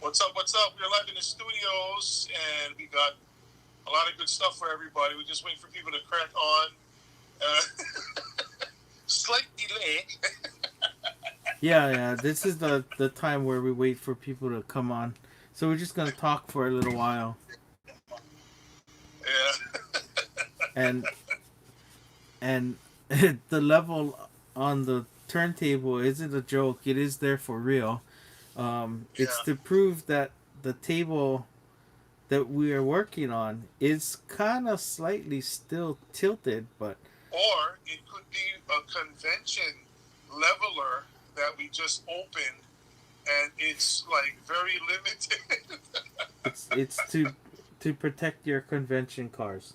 What's up? What's up? We're live in the studios, and we got a lot of good stuff for everybody. We're just waiting for people to crack on. Uh, Slight delay. Yeah. This is the time where we wait for people to come on. So we're just gonna talk for a little while. Yeah. And and the level on the turntable isn't a joke. It is there for real. It's Yeah. to prove that the table that we are working on is kind of slightly still tilted, but Or it could be a convention leveler that we just opened, and it's like very limited. it's to protect your convention cars.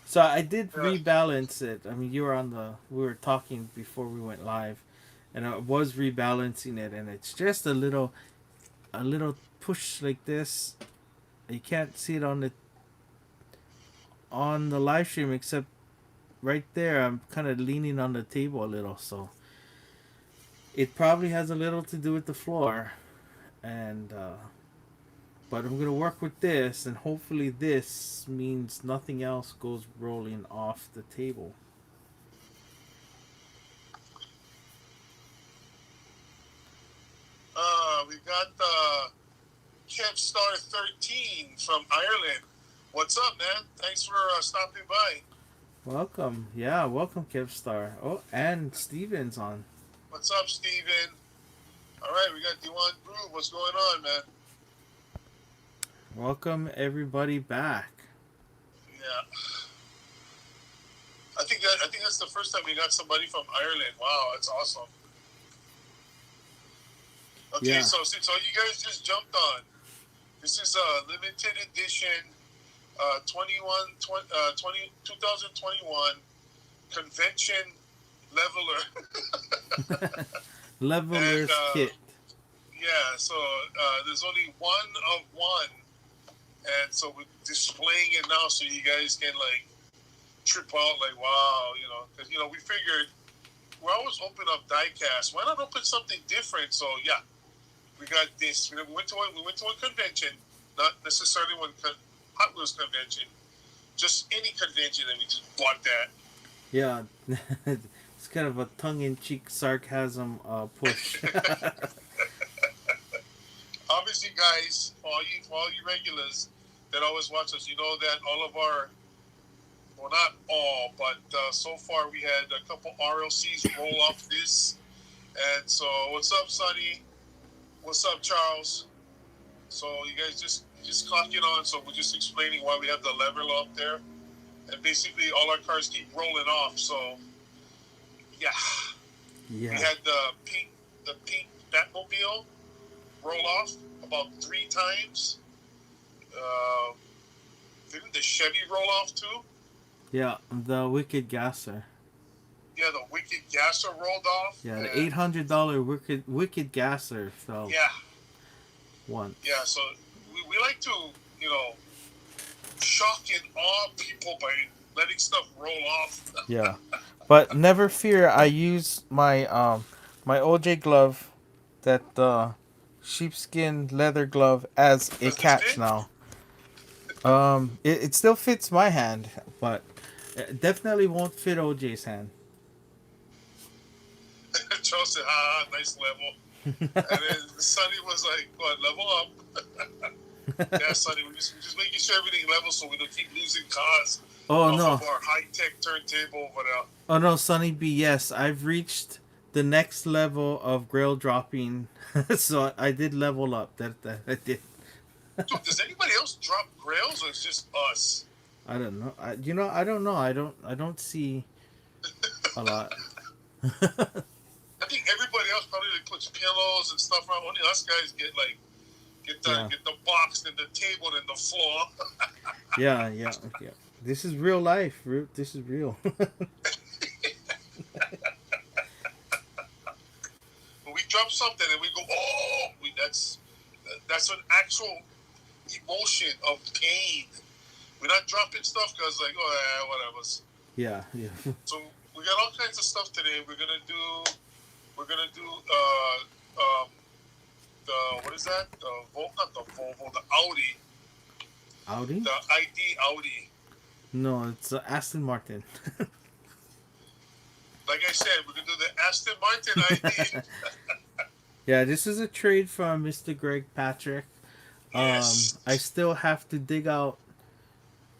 So I did Yeah. rebalance it. I mean, you were on the we were talking before we went live, and I was rebalancing it, and it's just a little push like this. You can't see it on the live stream except right there. I'm kind of leaning on the table a little, so it probably has a little to do with the floor, and but I'm gonna work with this, and hopefully this means nothing else goes rolling off the table. We got Kevstar 13 from Ireland. What's up, man? Thanks for stopping by. Welcome, yeah, welcome, Kevstar. Oh, and Steven's on. What's up, Steven? All right, we got Dewan Groove. What's going on, man? Welcome everybody back. Yeah, I think that's the first time we got somebody from Ireland. Wow, that's awesome. Okay, Yeah, so you guys just jumped on. This is a limited edition 2021 convention leveler. And levelers kit. yeah, so there's only one of one, and so we're displaying it now so you guys can like trip out, like wow, because we figured we're always open up diecast. Why not open something different? So yeah, we got this. We went to a convention, not necessarily Hot Wheels convention, just any convention, and we just bought that. Yeah, it's kind of a tongue-in-cheek sarcasm push. Obviously, guys, for all you regulars that always watch us, you know that all of our, well, not all, but so far we had a couple RLCs roll off this. And so, what's up, Sonny? What's up, Charles? So you guys just clock it on. So we're just explaining why we have the lever up there, and basically all our cars keep rolling off. So yeah, we Yeah, had the pink Batmobile roll off about 3 times. Uh, didn't the Chevy roll off too? yeah, the Wicked Gasser. Yeah, the Wicked Gasser rolled off, Yeah, the and $800 Wicked Gasser fell yeah, yeah. once. So we like to, you know, shock and awe people by letting stuff roll off. Yeah, but never fear. I use my OJ glove, that sheepskin leather glove, as a Does it catch fit? now. It still fits my hand, but it definitely won't fit OJ's hand. Charles said, "Ah, nice level." And then Sonny was like, "What, level up?" Yeah, Sonny, we're just making sure everything levels so we don't keep losing cars Oh off no, of our high tech turntable over there. oh no, Sunny B. Yes, I've reached the next level of grail dropping, so I did level up. That I did. Dude, does anybody else drop grails or it's just us? I don't know. I don't know. I don't see a lot. I think everybody else probably like puts pillows and stuff around. Only us guys get the Yeah, get the box and the table and the floor. yeah. This is real life. This is real. When we drop something and we go, oh, that's an actual emotion of pain. We're not dropping stuff because like, oh, yeah, whatever. Yeah. So we got all kinds of stuff today. We're gonna do the what is that? The not the Volvo, the Audi, Audi? the ID Audi. No, it's Aston Martin. Like I said, we're gonna do the Aston Martin ID. Yeah, this is a trade from Mr. Greg Patrick. Yes. I still have to dig out.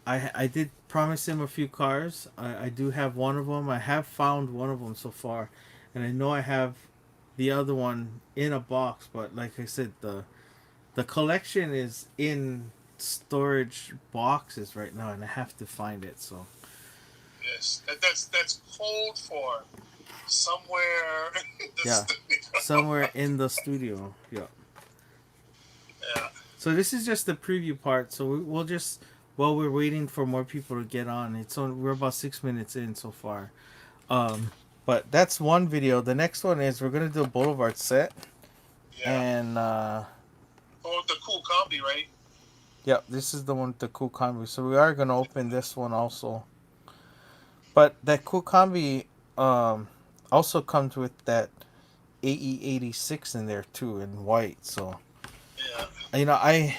I did promise him a few cars. I do have one of them. I have found one of them so far, and I know I have the other one in a box. But like I said, the collection is in storage boxes right now, and I have to find it. So Yes. That's code for somewhere in the yeah, studio. somewhere in the studio. Yeah. Yeah. So this is just the preview part. So we'll just while we're waiting for more people to get on. We're about 6 minutes in so far. Um, but that's one video. The next one is we're gonna do a Boulevard set, Yeah. and Oh, the cool combi, right? yep, this is the one with the cool combi. So we are gonna open this one also. But that cool combi also comes with that AE86 in there too in white. So Yeah.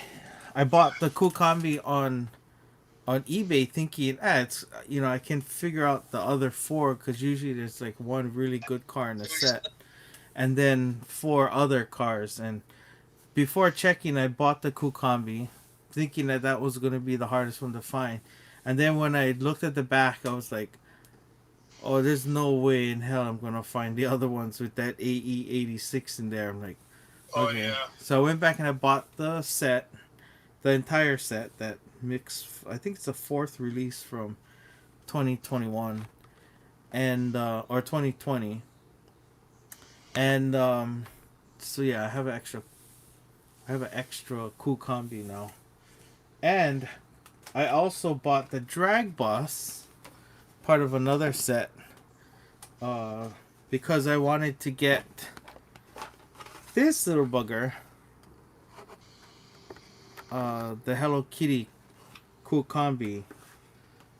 I bought the cool combi on eBay thinking, it's I can figure out the other four because usually there's like one really good car in the set, and then four other cars. And before checking, I bought the cool combi, thinking that was gonna be the hardest one to find. And then when I looked at the back, I was like, oh, there's no way in hell I'm gonna find the other ones with that AE86 in there. I'm like, Oh okay. yeah. So I went back and I bought the entire set, that mix. I think it's the fourth release from 2021 and or 2020. And so yeah, I have an extra cool combi now. And I also bought the drag bus, part of another set, because I wanted to get this little bugger, the Hello Kitty cool combi.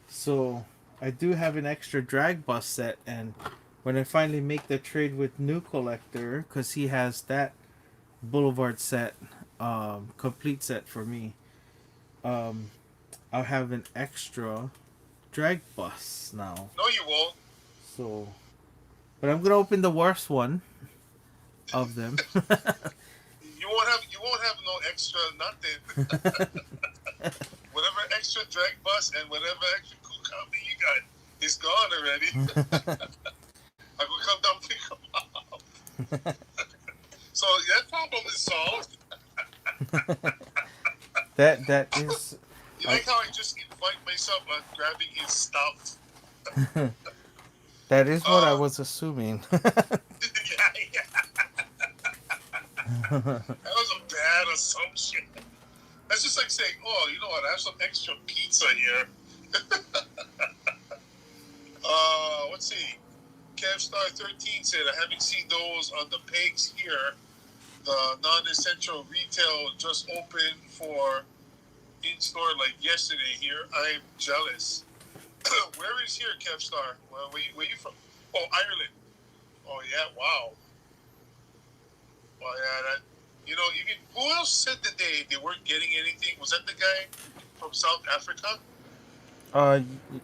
So I do have an extra drag bus set, and when I finally make the trade with New Collector, because he has that Boulevard set, complete set for me, I'll have an extra drag bus now. No, you won't. So, but I'm gonna open the worst one of them. You won't have no extra nothing. Whatever extra drag bus and whatever extra cool combi you got is gone already. I will come down and pick them up. So that problem is solved. that is. You like how I just invite myself on grabbing his stuff? That is what I was assuming. Yeah. That was a bad assumption. That's just like saying, oh, you know what, I have some extra pizza here. Let's see. KevStar13 said, I haven't seen those on the pegs here. The non-essential retail just opened for in-store like yesterday here. I'm jealous. Where is here, KevStar? Where you from? Oh, Ireland. Oh, yeah, wow. Well, yeah, that, even, who else said that they weren't getting anything? Was that the guy from South Africa?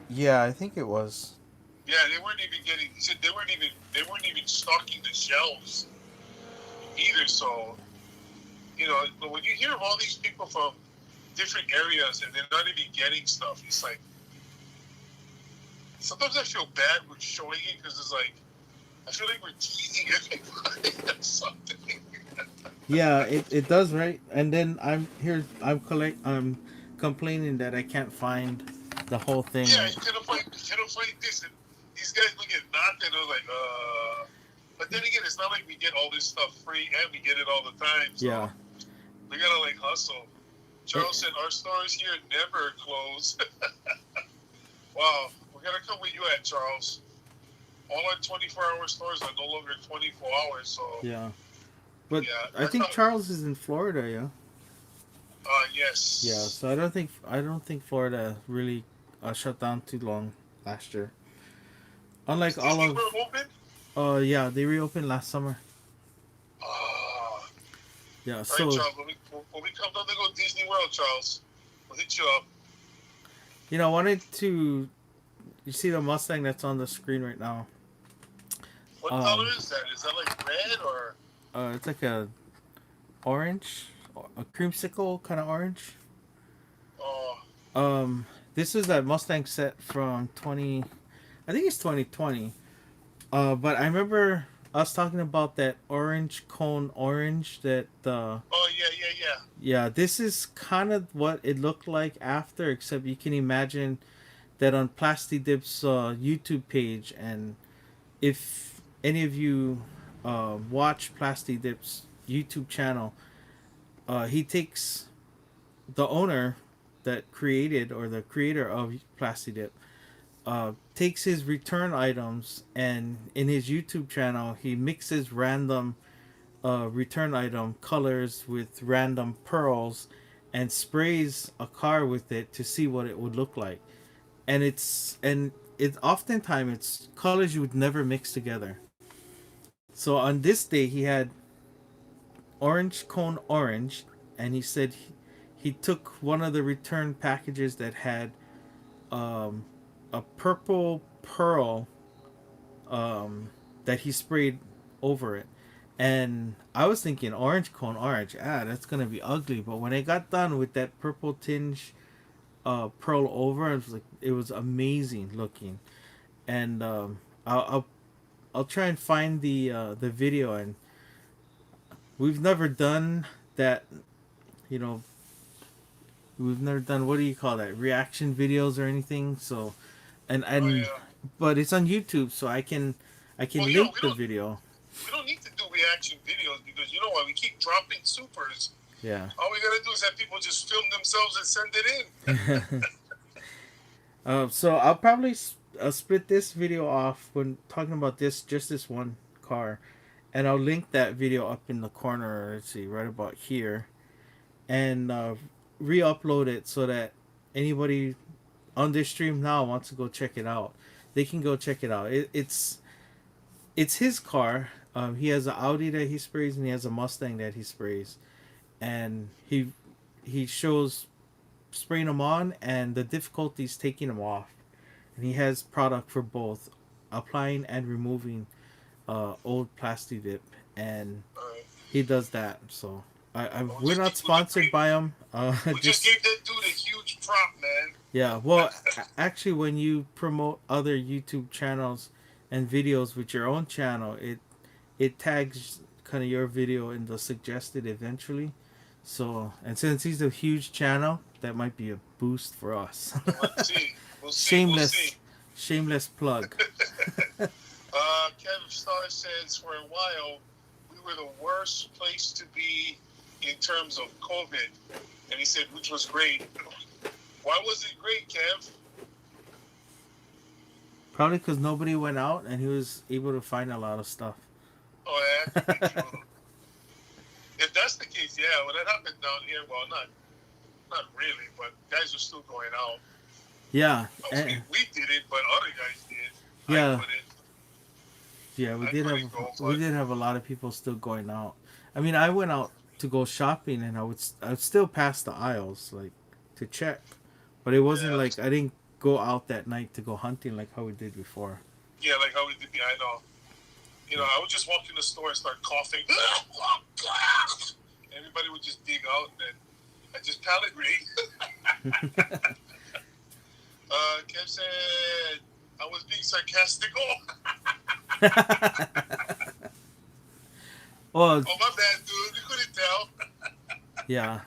Yeah, I think it was. Yeah, they weren't even getting. He said they weren't even stocking the shelves either. So, but when you hear of all these people from different areas and they're not even getting stuff, it's like sometimes I feel bad with showing it because it's like I feel like we're teasing everybody or something. Yeah, it does, right? And then I'm complaining that I can't find the whole thing. Yeah, right? you cannot find this, and these guys look at nothing. I was like, But then again, it's not like we get all this stuff free and we get it all the time. So Yeah. we gotta hustle. Charles said our stores here never close. Wow, we gotta come with you at Charles. All our 24-hour stores are no longer 24 hours. So Yeah. But yeah, I think Charles is in Florida, yeah. Yes. Yeah, so I don't think Florida really shut down too long last year. Unlike all of open? yeah, they reopened last summer. Yeah. All right, So Charles. When we come down to go Disney World, Charles, we'll hit you up. I wanted to. You see the Mustang that's on the screen right now. What color Um, is that? Is that like red or? it's like a orange, a creamsicle kind of orange. Oh, Um, this is that Mustang set from 20. I think it's 2020. But I remember us talking about that orange cone orange that oh yeah, yeah, yeah. yeah, this is kind of what it looked like after, except you can imagine that on Plasti Dip's YouTube page, and if any of you watch Plasti Dip's YouTube channel, he takes the owner that created or the creator of Plasti Dip takes his return items, and in his YouTube channel he mixes random return item colors with random pearls and sprays a car with it to see what it would look like. And it's oftentimes it's colors you would never mix together. So on this day he had orange cone orange, and he said he took one of the return packages that had um, a purple pearl that he sprayed over it. And I was thinking orange cone orange, that's gonna be ugly. But when I got done with that purple tinge pearl over, it was amazing looking. And I'll try and find the video. And we've never done that. You know, we've never done, what do you call that, reaction videos or anything. So, Oh and yeah. but it's on YouTube, so I Well, can link the video. we don't need to do reaction videos because you know what? We keep dropping supers. Yeah. All we gotta do is have people just film themselves and send it in. So I'll probably split this video off when talking about just this one car, and I'll link that video up in the corner. Let's see, right about here, and re-upload it so that anybody on this stream now wants to go check it out. They can go check it out. It's his car. He has an Audi that he sprays, and he has a Mustang that he sprays, and he shows spraying them on and the difficulties taking them off. And he has product for both applying and removing old plastic dip, and Alright. he does that. So Well, we're not sponsored by him. we just gave that dude a huge prop, man. Yeah. Well, actually, when you promote other YouTube channels and videos with your own channel, it tags kind of your video in the suggested eventually. So, and since he's a huge channel, that might be a boost for us. Let's see. We'll see. We'll see. shameless, shameless plug. Kevin Starr says for a while we were the worst place to be in terms of COVID, and he said which was great. Why was it great, Kev? Probably because nobody went out and he was able to find a lot of stuff. Oh, that could be true. If that's the case, yeah. Well, that happened down here. Well, not really, but guys are still going out. Yeah. We did it, but other guys did. Yeah. I couldn't. Yeah, we I did couldn't have go, we but did have a lot of people still going out. I mean, I went out to go shopping, and I would still pass the aisles like to check, but it wasn't yeah, like I didn't go out that night to go hunting like how we did before. yeah, like how we did. Yeah, I know. You know, I would just walk in the store and start coughing. Everybody would just dig out, and then I just palate read. Kev said I was being sarcastic. Well, Oh, my bad, dude. You couldn't tell. yeah.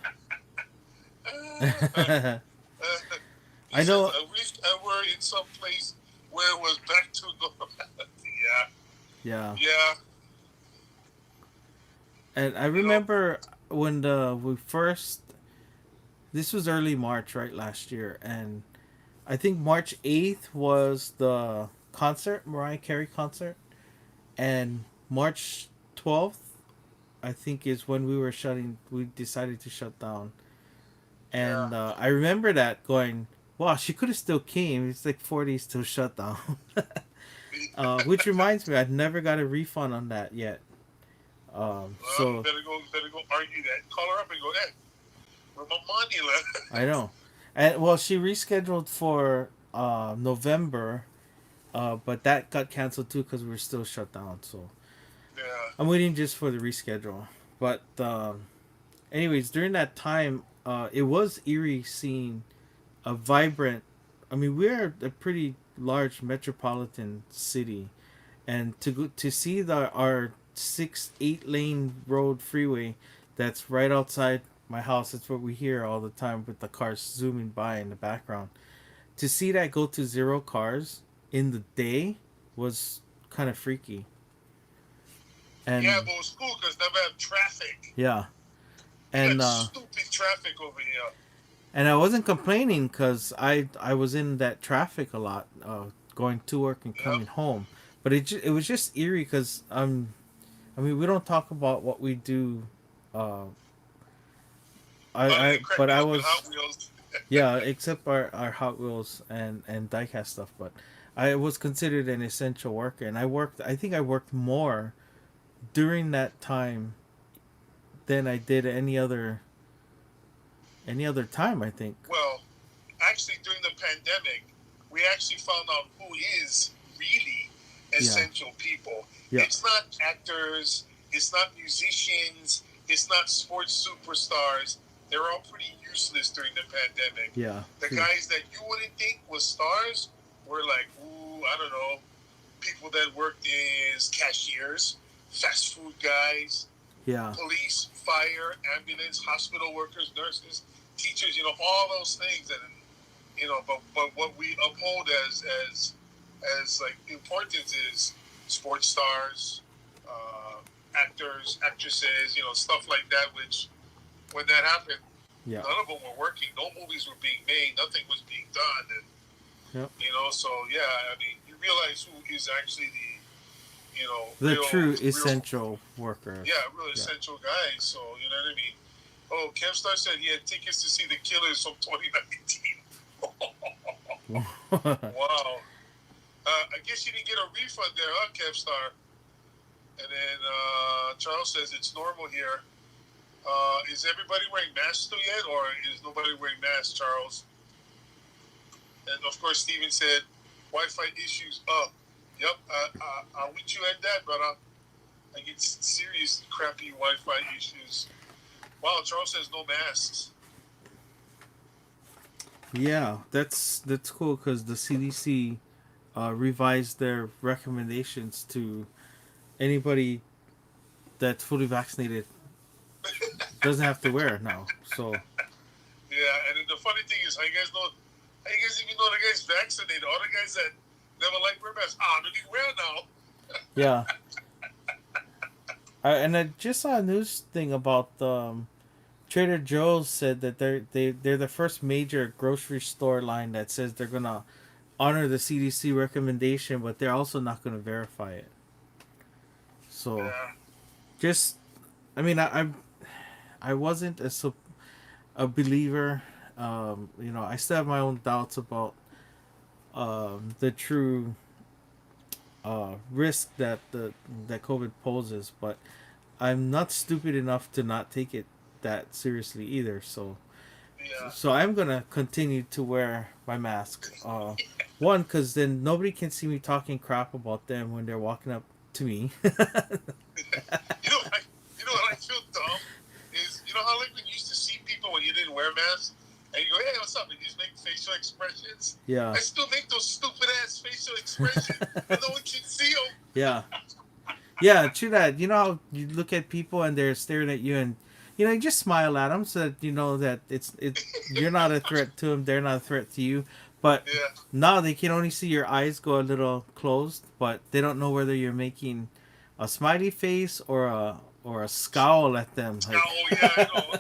He I know. says, I wish I were in some place where it was back to normality. Yeah. Yeah. And I You know, remember when we first. This was early March, right, last year, and I think March 8th was the concert, Mariah Carey concert, and March 12th, I think, is when we decided to shut down. yeah. And I remember that going, wow, she could have still came. It's like 40 still shut down. Which reminds me, I've never got a refund on that yet. You So better go argue that. Call her up and go, hey, where my money left? I know, and well, she rescheduled for November, but that got canceled too because we were still shut down. So Yeah. I'm waiting just for the reschedule. But anyways, during that time, it was eerie seeing a vibrant. I mean, we're a pretty large metropolitan city, and to see our 6 8 lane road freeway that's right outside my house. That's what we hear all the time with the cars zooming by in the background. To see that go to 0 cars in the day was kind of freaky. Yeah, And but it was cool because never have traffic. yeah, We and got stupid traffic over here. I wasn't complaining because I was in that traffic a lot, going to work and Yep. coming home. But it was just eerie because I mean, we don't talk about what we do. Uh, Other I than crack but me I up with was Hot Wheels. yeah, except our Hot Wheels and diecast stuff. But I was considered an essential worker, and I worked. I think I worked more during that time than I did any other time. I think. Well, actually, during the pandemic, we actually found out who is really Yeah. essential people. Yeah. It's not actors, it's not musicians, it's not sports superstars. They're all pretty useless during the pandemic. Yeah. The True. guys that you wouldn't think was stars were like, ooh, I don't know, people that worked as cashiers, fast food guys, Yeah. police, fire, ambulance, hospital workers, nurses, teachers, all those things that but what we uphold as like importance is sports stars, actors, actresses, stuff like that, which when that happened, Yeah. none of them were working, no movies were being made, nothing was being done, and Yep. so yeah, I mean, you realize who is actually The real, true real, essential worker. yeah, real essential guys. So you know what I mean. Oh, Kevstar said he had tickets to see the Killers from 2019. Wow. I guess you didn't get a refund there, huh, Kevstar? And then Charles says it's normal here. Is everybody wearing masks still yet, or is nobody wearing masks, Charles? And of course, Steven said Wi-Fi issues. Yep. I'm with you at that, brother. I get serious crappy Wi-Fi issues. Wow, Charles says no masks. Yeah, that's cool because the CDC revised their recommendations to anybody that's fully vaccinated doesn't have to wear now. So Yeah, and then the funny thing is, how you guys even know the guys vaccinated? All the guys that never liked wear masks, they need to wear now. yeah, and I just saw a news thing about Trader Joe's said that they're the first major grocery store line that says they're gonna honor the CDC recommendation, but they're also not gonna verify it. So Yeah. just, I mean, I wasn't a believer. I still have my own doubts about the true risk that COVID poses, but I'm not stupid enough to not take it that seriously either. Yeah. So I'm gonna continue to wear my mask. One, because then nobody can see me talking crap about them when they're walking up to me. What I feel dumb is, how like when you used to see people when you didn't wear masks, and you go, hey, what's up? And you just make facial expressions. Yeah. I still make those stupid ass facial expressions, but no one can see them. Yeah. Yeah, true that. You know how you look at people and they're staring at you, and you just smile at them so that you know that it's you're not a threat to them, they're not a threat to you. But Yeah. now they can only see your eyes go a little closed, but they don't know whether you're making a smiley face or a scowl at them. Oh, yeah, I know.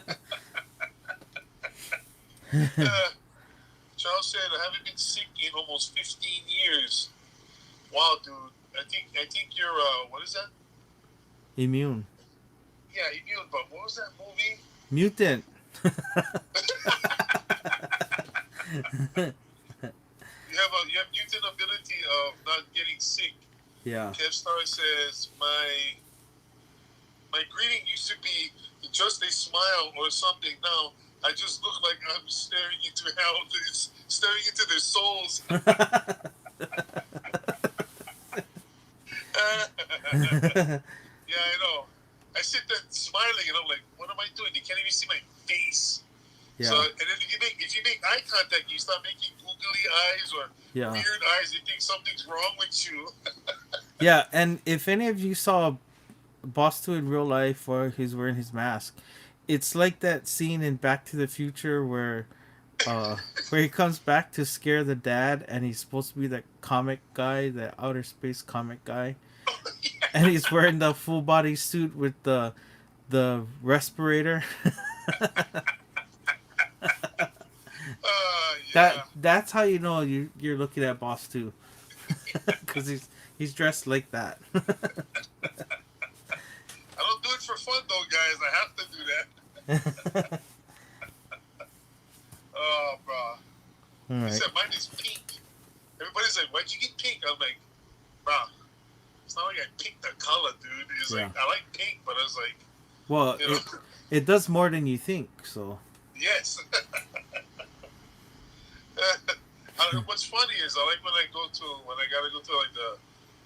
Charles said, I haven't been sick in almost 15 years. Wow, dude. I think you're, what is that? Immune. Yeah, immune, but what was that movie? Mutant. You have mutant ability of not getting sick. Yeah. Kevstar says, my my greeting used to be just a smile or something. Now I just look like I'm staring into hell, staring into their souls. Yeah, I know. I sit there smiling, and I'm like, "What am I doing? You can't even see my face." So, Yeah. and then if you make eye contact, you start making googly eyes or Yeah. weird eyes. You think something's wrong with you. Yeah, and if any of you saw Boss 2 in real life or he's wearing his mask, it's like that scene in Back to the Future where he comes back to scare the dad and he's supposed to be the comic guy, the outer space comic guy. And he's wearing the full body suit with the respirator. Yeah. That's how you know you're looking at Boss 2. Cuz he's dressed like that. I don't do it for fun though, guys. I have to do that. Oh, bro. All He right. said mine is pink. Everybody's like, "Why'd you get pink?" I'm like, "Bro, it's not like I picked the color, dude. It's like I like pink, but I was like, Well, you know, it does more than you think, so. yes." What's funny is I like when I gotta go to like the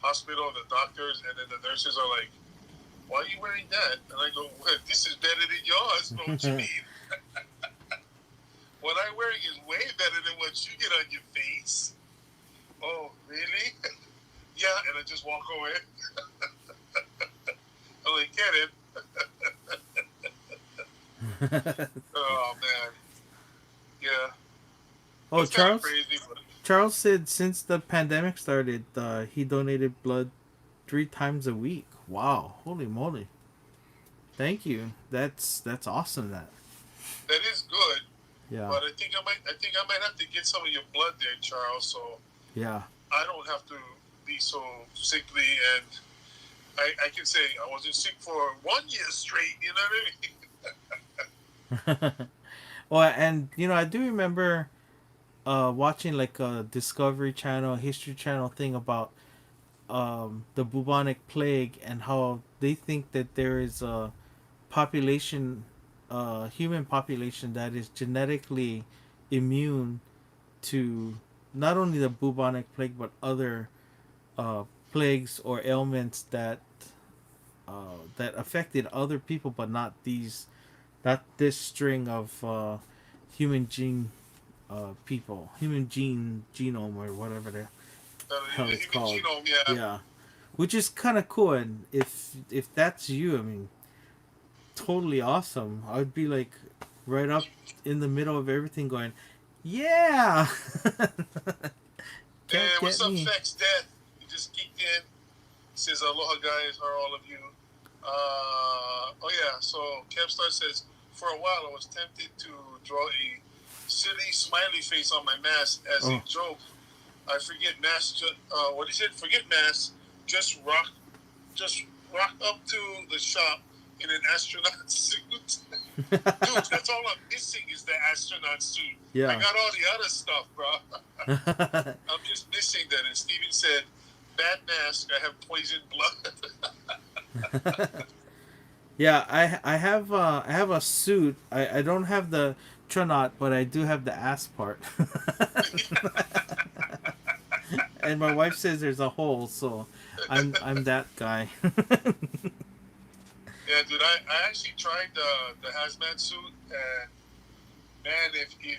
hospital, the doctors, and then the nurses are like, "Why are you wearing that?" And I go, "Well, this is better than yours." Know what you mean? What I'm wearing is way better than what you get on your face. Oh, really? Yeah, and I just walk away. I'm like, get it. Oh man, yeah. Oh, It's kind of Charles crazy, but Charles said since the pandemic started, he donated blood 3 times a week. Wow, holy moly! Thank you. That's awesome. that is good. Yeah, But I think I might have to get some of your blood there, Charles, so yeah. I don't have to be so sickly, and I can say I wasn't sick for 1 year straight. You know what I mean? Well, and I do remember watching like a Discovery Channel, History Channel thing about the bubonic plague and how they think that there is a population, human population that is genetically immune to not only the bubonic plague but other uh, plagues or ailments that affected other people, but not this string of human gene human genome or whatever the hell The it's human called. genome, yeah. Yeah, which is kind of cool, and if that's you, I mean, totally awesome. I would be like right up in the middle of everything, going, yeah. Hey, Can't what's get up, me. Fex Death? You just kicked in. Says aloha, guys. How are all of you? Oh yeah. So Capstar says for a while I was tempted to draw a silly smiley face on my mask as a joke. I forget mask. What is it? Forget mask. Just rock up to the shop in an astronaut suit. Dude, that's all I'm missing is the astronaut suit. Yeah. I got all the other stuff, bro. I'm just missing that. And Steven said, "Bad mask. I have poison blood." Yeah, I have a suit. I don't have the tronaut, but I do have the ass part. And my wife says there's a hole, so I'm that guy. Yeah, dude. I actually tried the hazmat suit, and man, if you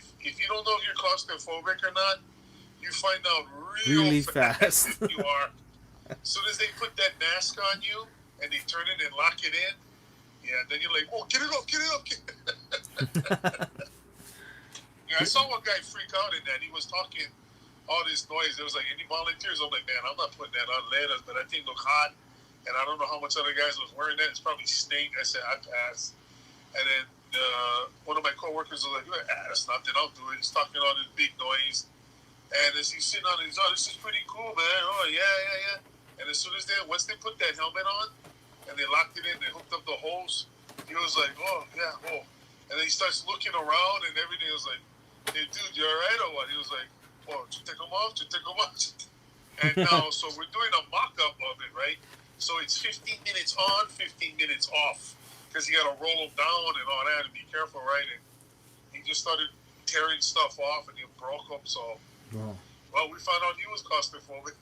don't know if you're claustrophobic or not, you find out Really fast fast. if you are. As soon as they put that mask on you and they turn it and lock it in, yeah, then you're like, "Oh, get it up, get it up!" Yeah, I saw one guy freak out in that. He was talking all this noise. It was like, "Any volunteers?" I'm like, "Man, I'm not putting that on letters, but that thing look hot." And I don't know how much other guys was wearing that. It's probably stink. I said, "I pass." And then one of my coworkers was like, "That's nothing. I'll do it." He's talking all this big noise. And as he's sitting on his, "Oh, this is pretty cool, man. Oh, yeah. And as soon as once they put that helmet on and they locked it in, they hooked up the hose, he was like, "Oh, yeah, oh." And then he starts looking around and everything. He was like, "Hey, dude, you all right or what?" He was like, "Oh, did you take them off? Did you take them off?" And now, so we're doing a mock-up of it, right? So it's 15 minutes on, 15 minutes off. Because you got to roll them down and all that and be careful, right? And he just started tearing stuff off and he broke them. So, Oh. well, we found out he was claustrophobic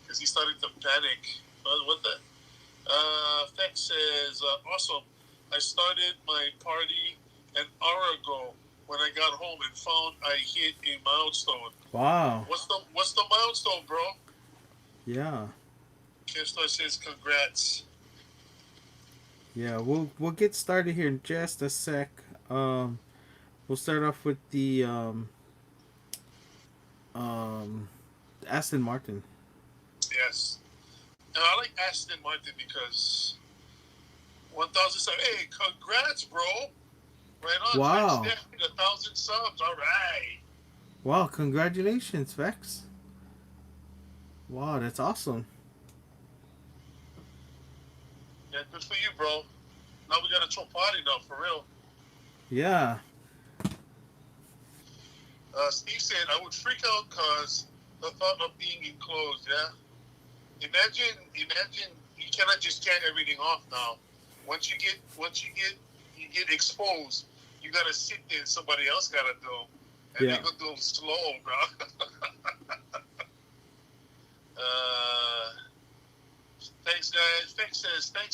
because he started to panic. What the? Fex says, awesome. I started my party an hour ago when I got home and found I hit a milestone. Wow. What's the milestone, bro? Yeah. Kevstar says, congrats. Yeah, we'll get started here in just a sec. We'll start off with the um Aston Martin. Yes. And I like Aston Martin because 1,007. Hey, congrats, bro. Right on. Wow. Thanks, 1,000 subs. All right. Wow, congratulations, Vex. Wow, that's awesome. Yeah, good for you, bro. Now we got to throw party now, for real. Yeah. Steve said, I would freak out because the thought of being enclosed, yeah? Imagine you cannot just tear everything off now. Once you get exposed, you gotta sit there and somebody else gotta do them. And Yeah. they gonna do them slow, bro. Thanks guys. Thanks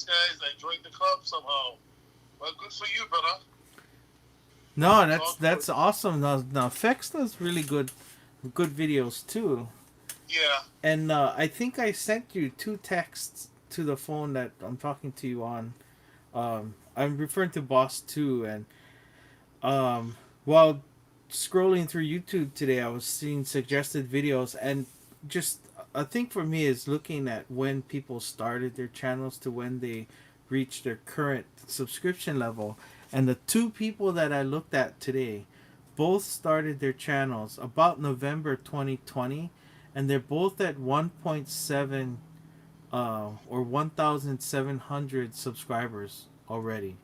guys. I joined the club somehow. Well, good for you, brother. No, that's awesome. Now Vex does really good videos too. Yeah. And I think I sent you 2 texts to the phone that I'm talking to you on. I'm referring to Boss 2, and while scrolling through YouTube today, I was seeing suggested videos, and just a thing for me is looking at when people started their channels to when they reached their current subscription level. And the 2 people that I looked at today both started their channels about November 2020, and they're both at 1.7 or 1,700 subscribers already.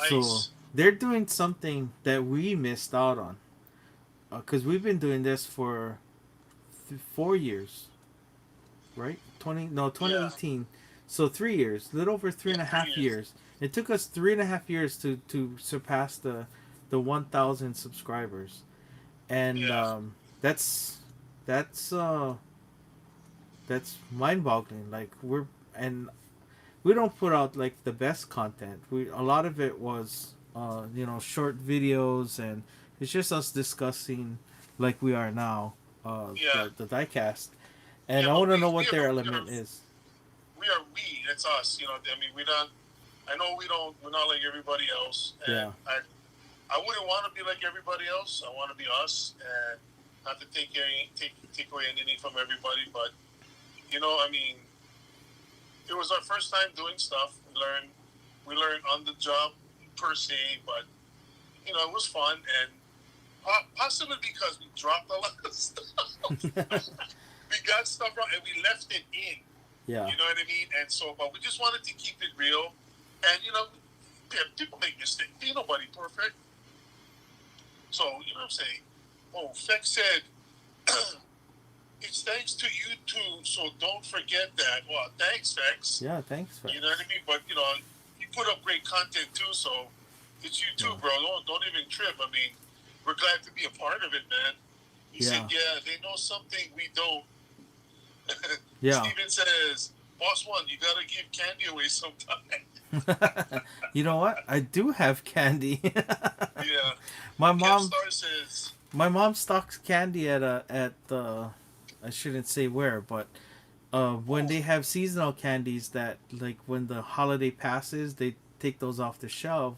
So Nice. they're doing something that we missed out on, because we've been doing this for 4 years, right? Yeah. 2018. So 3 years, a little over three Yeah, and a 3 half years. years. It took us 3.5 years to surpass the 1,000 subscribers, and Yeah. that's that's mind-boggling. Like and we don't put out like the best content. We a lot of it was short videos, and it's just us discussing like we are now, Yeah. the diecast. And Yeah, I but want to we know we what are their we are element is. we are we. That's us. You know. I mean, we're not. I know we don't. We're not like everybody else, and Yeah, I wouldn't want to be like everybody else. I want to be us, and not to take away anything from everybody. But I mean, it was our first time doing stuff. We learned on the job per se, but it was fun and possibly because we dropped a lot of stuff. We got stuff wrong and we left it in. yeah, You know what I mean? And so, but we just wanted to keep it real. And yeah, people make mistakes. Ain't nobody perfect. So you know what I'm saying? Oh, Fex said it's thanks to you too. So don't forget that. Well, thanks, Fex. yeah. Thanks, You know Vex. what I mean? But you put up great content too. So it's you too, Yeah, bro. Don't even trip. I mean, we're glad to be a part of it, man. He said, yeah, yeah, they know something we don't. yeah. Steven says, Boss One, you gotta give candy away sometime. You know what? I do have candy. Yeah. my Kev mom, Star says, my mom stocks candy at I shouldn't say where, but when oh, they have seasonal candies that, like, when the holiday passes, they take those off the shelf,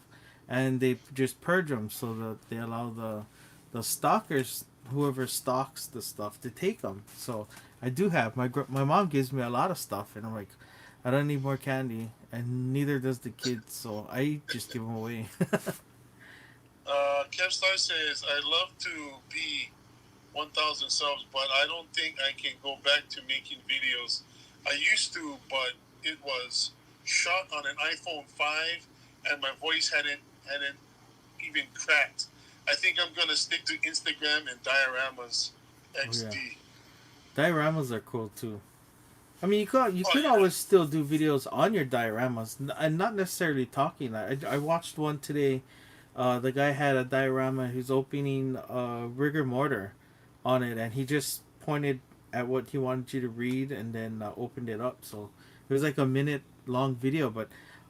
and they just purge them so that they allow the stalkers, whoever stocks the stuff, to take them. So I do have my mom gives me a lot of stuff, and I'm like, I don't need more candy, and neither does the kids, so I just give them away. Kev Star says, I'd love to be 1,000 subs, but I don't think I can go back to making videos. I used to, but it was shot on an iPhone 5, and my voice hadn't even cracked. I think I'm gonna stick to Instagram and dioramas Oh yeah, XD. dioramas are cool too. I mean, you Oh could yeah. always still do videos on your dioramas, and not necessarily talking. I watched one today. The guy had a diorama. He's opening rigor mortar on it, and he just pointed at what he wanted you to read, and then opened it up. So it was like a minute long video. But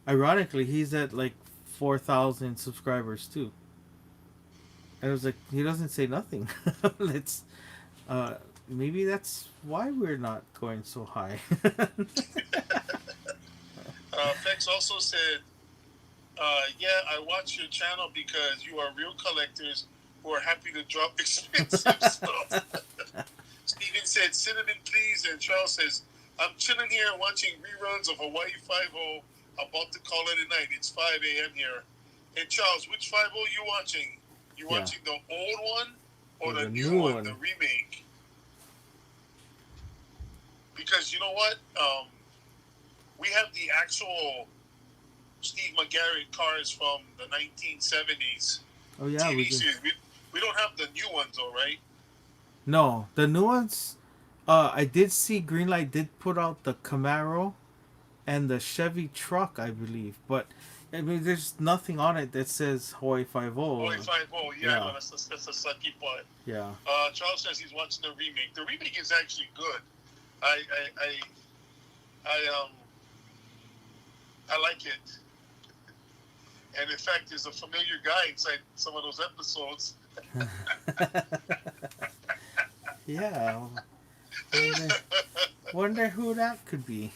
ironically, he's at like 4,000 subscribers too. And it was like he doesn't say nothing. It's uh, maybe that's why we're not going so high. Fex also said, "Yeah, I watch your channel because you are real collectors who are happy to drop expensive stuff." Steven said, "Cinnamon, please." And Charles says, "I'm chilling here watching reruns of Hawaii 5-0. About to call it a night. It's 5 a.m. here." And Charles, which 5-0 you watching? You Yeah, watching the old one or or the the new new one, the one. remake? Because you know what? We have the actual Steve McGarrett cars from the 1970s Oh yeah, we TV do. series. We don't have the new ones, though, right? No, the new ones. I did see Greenlight did put out the Camaro and the Chevy truck, I believe, but I mean, there's nothing on it that says Hawaii Five Hawaii O. 5-0. Yeah, I know Yeah, that's a sucky part. yeah. Charles says he's watching the remake. The remake is actually good. I I I, I I like it. And in fact, there's a familiar guy inside some of those episodes. Yeah. Wonder, wonder who that could be.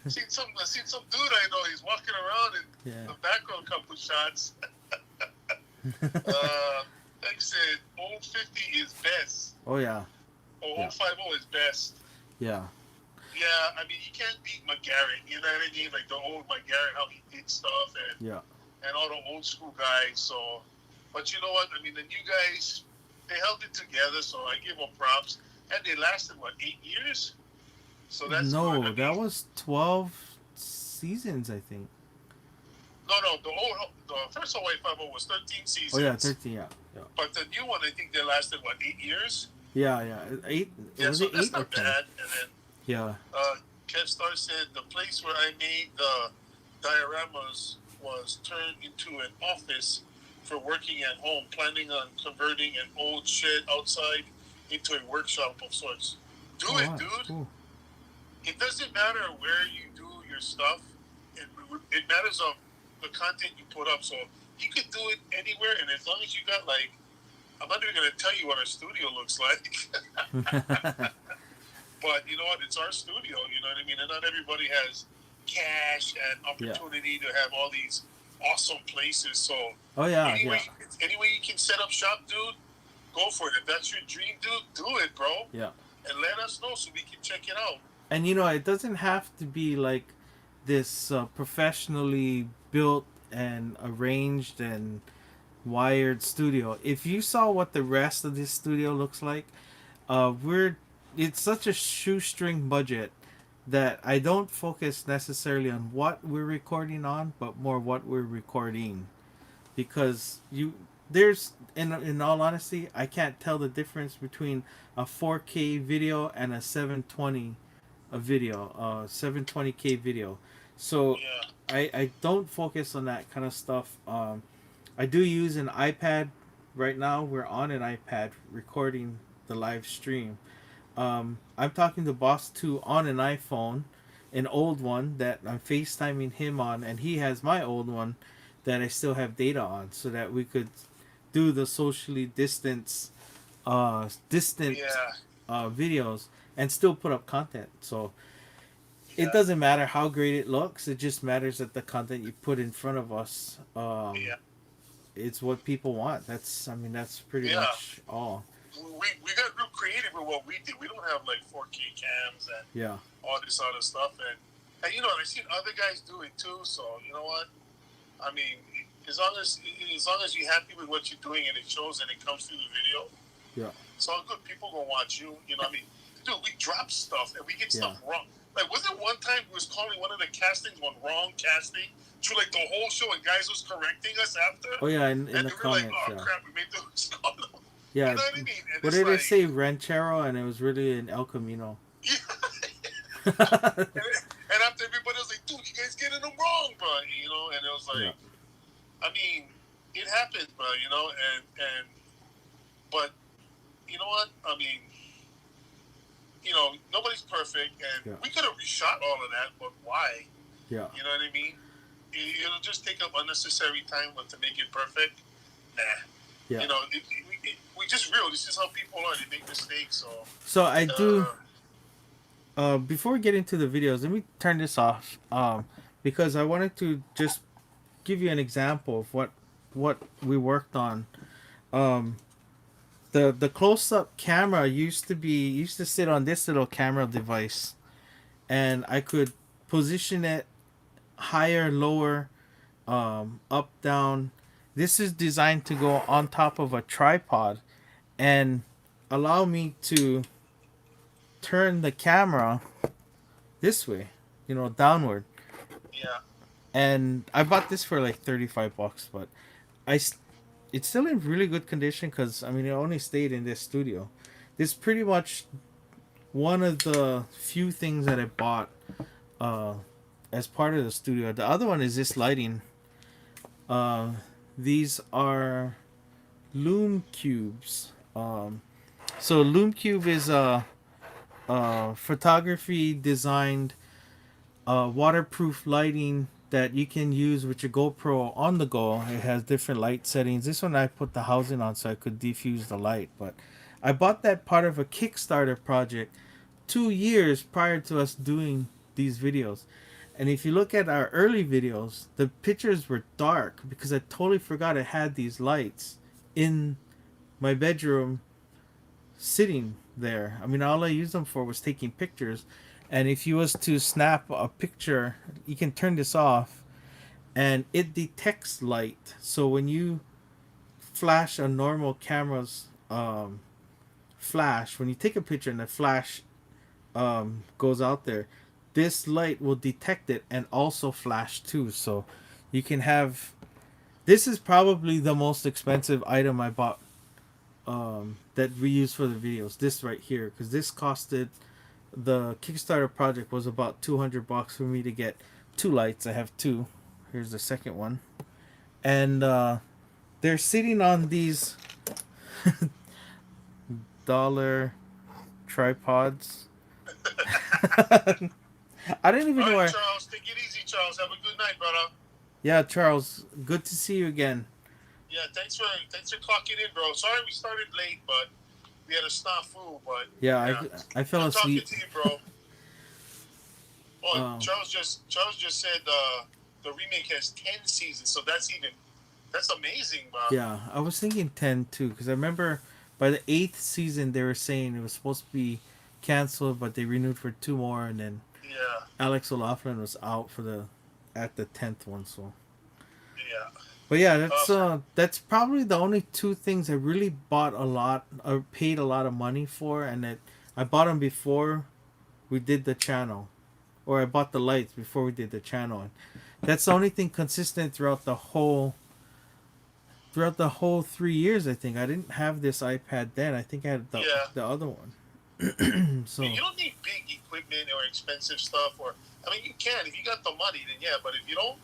Seen some dude I know. He's walking around in Yeah. the background. Couple shots. Like I said, old 50 is best. Oh yeah, Or yeah, old 50 is best. yeah, Yeah, I mean, you can't beat McGarrett. You know what I mean? Like the old McGarrett, how he did stuff, yeah. and all the old school guys. So, but you know what? I mean, the new guys, they held it together. So I give them props, and they lasted what 8 years. So that's good. I No, that mean, was 12 seasons, I think. no, the first Hawaii 5 was 13 Oh yeah, seasons, 13. Yeah, yeah, but the new one, I think they lasted what 8 years. yeah, yeah. Eight. Yeah, Was so it that's 8 or not 10? bad. And then Yeah. Kev Star said the place where I made the dioramas was turned into an office for working at home, planning on converting an old shed outside into a workshop of sorts. Do Oh it, wow, dude. cool. It doesn't matter where you do your stuff. It matters of the content you put up. So you can do it anywhere, and as long as you got like, I'm not even going to tell you what our studio looks like. But you know what? It's our studio. You know what I mean? And not everybody has cash and Yeah. opportunity to have all these awesome places. So Oh yeah, yeah, any way you can set up shop, dude, go for it. If that's your dream, dude, do it, bro. yeah. And let us know so we can check it out. And it doesn't have to be like this professionally built and arranged and wired studio. If you saw what the rest of this studio looks like, we're it's such a shoestring budget that I don't focus necessarily on what we're recording on, but more what we're recording, because there's in all honesty, I can't tell the difference between a 4K video and a 720 a video, 720K video. So Yeah. I don't focus on that kind of stuff. I do use an iPad right now. We're on an iPad recording the live stream. I'm talking to Boss 2 on an iPhone, an old one that I'm FaceTiming him on, and he has my old one that I still have data on, so that we could do the socially distant Yeah. videos and still put up content. So it Yeah. doesn't matter how great it looks. It just matters that the content you put in front of us, Yeah. it's what people want. That's pretty Yeah. much all. We got real creative with what we did. We don't have like 4K cams and Yeah. all this other stuff. And you know, I've seen other guys do it too. So you know what? I mean, as long as you're happy with what you're doing and it shows and it comes through the video, Yeah. it's all good. People gonna watch you. You know what I mean? Dude, we drop stuff and we get Yeah. stuff wrong. Like, was it one time we was calling one of the castings one wrong casting through like the whole show and guys was correcting us after? Oh yeah, in And the we were like, comments, oh yeah. crap, we made those call. You Yeah. know what I mean? And What it's did it like, say? Ranchero, and it was really an El Camino. yeah. And after everybody was like, dude, you guys getting them wrong, bro. You know, and it was Yeah. like, I mean, it happens, bro. You know, but you know what? I mean, you know, nobody's perfect, and Yeah. we could have reshot all of that, but why? Yeah. You know what I mean? It'll just take up unnecessary time to make it perfect. Nah. Yeah. You know, we just real. This is how people are. They make mistakes. So, So I do. uh, Before we get into the videos, let me turn this off. Because I wanted to just give you an example of what we worked on. Um, the close up camera used to sit on this little camera device, and I could position it higher, lower, up, down. This is designed to go on top of a tripod and allow me to turn the camera this way, downward. yeah, And I bought this for like $35, but I it's still in really good condition because I mean it only stayed in this studio. This is pretty much one of the few things that I bought uh, as part of the studio. The other one is this lighting. Uh, these are Loom Cubes. So Loom Cube is a photography designed waterproof lighting that you can use with your GoPro on the go. It has different light settings. This one I put the housing on so I could diffuse the light. But I bought that part of a Kickstarter project 2 years prior to us doing these videos. And if you look at our early videos, the pictures were dark because I totally forgot I had these lights in my bedroom sitting there. I mean, all I used them for was taking pictures. And if you was to snap a picture, you can turn this off and it detects light. So when you flash a normal camera's flash, when you take a picture and the flash goes out there, this light will detect it and also flash too. So you can have. This is probably the most expensive item I bought that we use for the videos. This right here, because this costed, the Kickstarter project was about $200 for me to get two lights. I have two. Here's the second one, and they're sitting on these dollar tripods. I didn't even all know right, where. Charles, take it easy, Charles. Have a good night, brother. Yeah, Charles, good to see you again. Yeah, thanks for clocking in, bro. Sorry we started late, but we had a snafu. But Yeah, yeah, I fell good talking asleep. to you, bro. Oh, Um, Charles just said the remake has 10 seasons, so that's amazing, bro. yeah, I was thinking 10 too, because I remember by the eighth season they were saying it was supposed to be canceled, but they renewed for two more, and then Yeah, Alex O'Loughlin was out for the at the 10th one. So, yeah. but yeah, Uh, that's probably the only two things I really bought a lot or paid a lot of money for, and that I bought them before we did the channel, or I bought the lights before we did the channel. And that's the only thing consistent throughout the whole 3 years. I think I didn't have this iPad then. I think I had yeah. the other one. I So mean, you don't need big equipment or expensive stuff, or I mean, you can if you got the money, then yeah. But if you don't,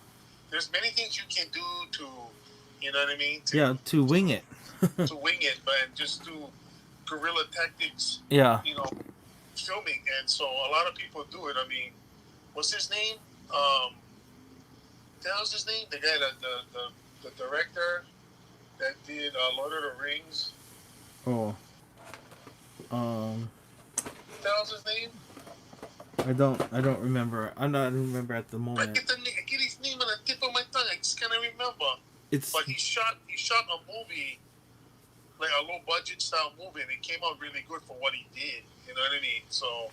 there's many things you can do to, you know what I mean, yeah, to wing it. to wing it, but just do guerrilla tactics, Yeah. you know, filming, and so a lot of people do it. I mean, what's his name? Um, that was his name. The guy that the director that did Lord of the Rings. Oh. Um. That was his name. I don't remember. I don't remember at the I moment. I get his name on the tip of my tongue. I just can't remember. It's But he shot a movie, like a low budget style movie, and it came out really good for what he did. You know what I mean? So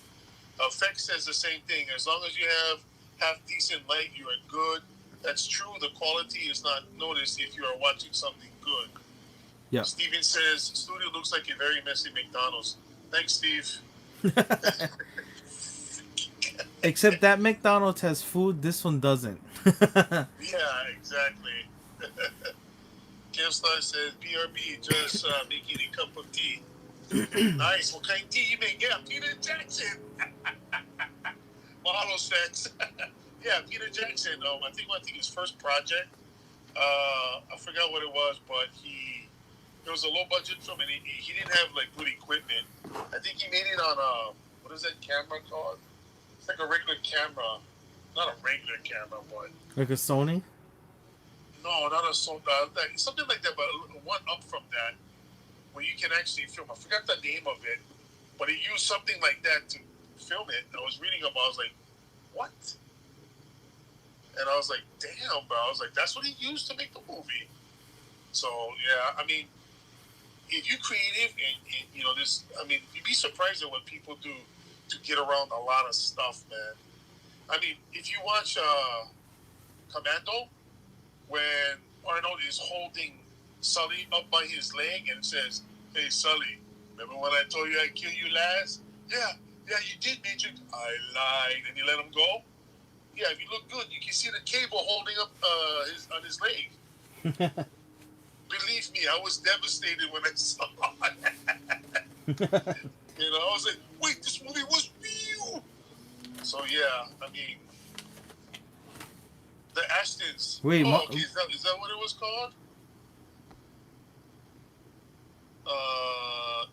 effects says the same thing. As long as you have half decent light, you are good. That's true. The quality is not noticed if you are watching something good. yeah. Steven says studio looks like a very messy McDonald's. Thanks, Steve. Except that McDonald's has food. This one doesn't. Yeah, exactly. Kevstar says, BRB, just making a cup of tea. Nice. What kind of tea you make? Yeah, Peter Jackson. Mahalo sex. Yeah, Peter Jackson. I think his first project. I forgot what it was, but it was a low budget film, and he didn't have like good equipment. I think he made it on a what is that camera called? It's like a regular camera, not a regular camera, but Like a Sony? no, not a something like that, but one up from that, where you can actually film. I forgot the name of it, but he used something like that to film it. I was reading about. I was like, what? And I was like, damn, bro. I was like, that's what he used to make the movie. So yeah, I mean, if you're creative and you know this, I mean, you'd be surprised at what people do to get around a lot of stuff, man. I mean, if you watch Commando, when Arnold is holding Sully up by his leg and says, "Hey, Sully, remember when I told you I'd kill you last? Yeah, you did, Major. I lied," and you let him go. Yeah, if you look good, you can see the cable holding up on his leg. Believe me, I was devastated when I saw it. You know, I was like, wait, this movie was real. So yeah, I mean, the Ashtons. Wait, Okay, is that what it was called?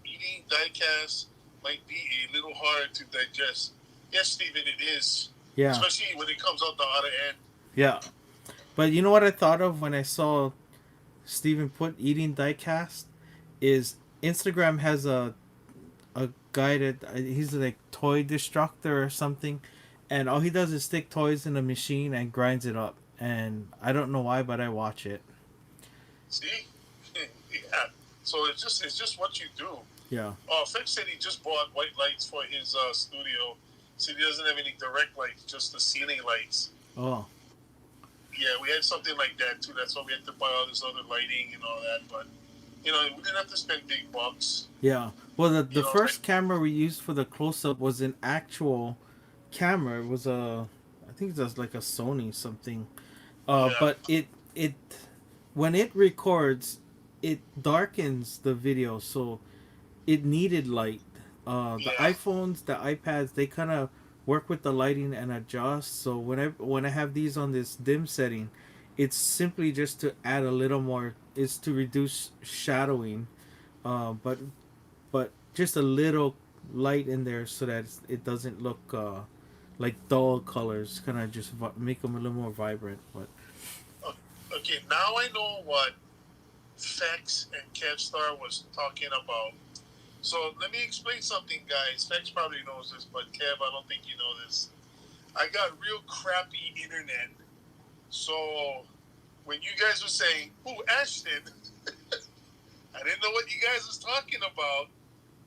Eating diecast might be a little hard to digest. Yes, Stephen, it is. yeah. Especially when it comes out the other end. Yeah. But you know what I thought of when I saw Steven put eating diecast is Instagram has a guy that he's like toy destructor or something, and all he does is stick toys in a machine and grinds it up. And I don't know why, but I watch it. See, yeah. So it's just what you do. Yeah. Fix said he just bought white lights for his studio. So he doesn't have any direct lights, just the ceiling lights. Oh. Yeah, we had something like that too. That's why we had to buy all this other lighting and all that. But you know, we didn't have to spend big bucks. Yeah. Well, the know, first camera we used for the close up was an actual camera. It was I think it was like a Sony something. Yeah. But it when it records, it darkens the video, so it needed light. The iPhones, the iPads, they kind of work with the lighting and adjust. So when I have these on this dim setting, it's simply just to add a little more. It's to reduce shadowing, but just a little light in there so that it doesn't look like dull colors. Kind of just make them a little more vibrant. But okay, now I know what Fex and Kevstar was talking about. So let me explain something, guys. Fex probably knows this, but Kev, I don't think you know this. I got real crappy internet. So when you guys were saying, "Ooh, Ashton," I didn't know what you guys was talking about.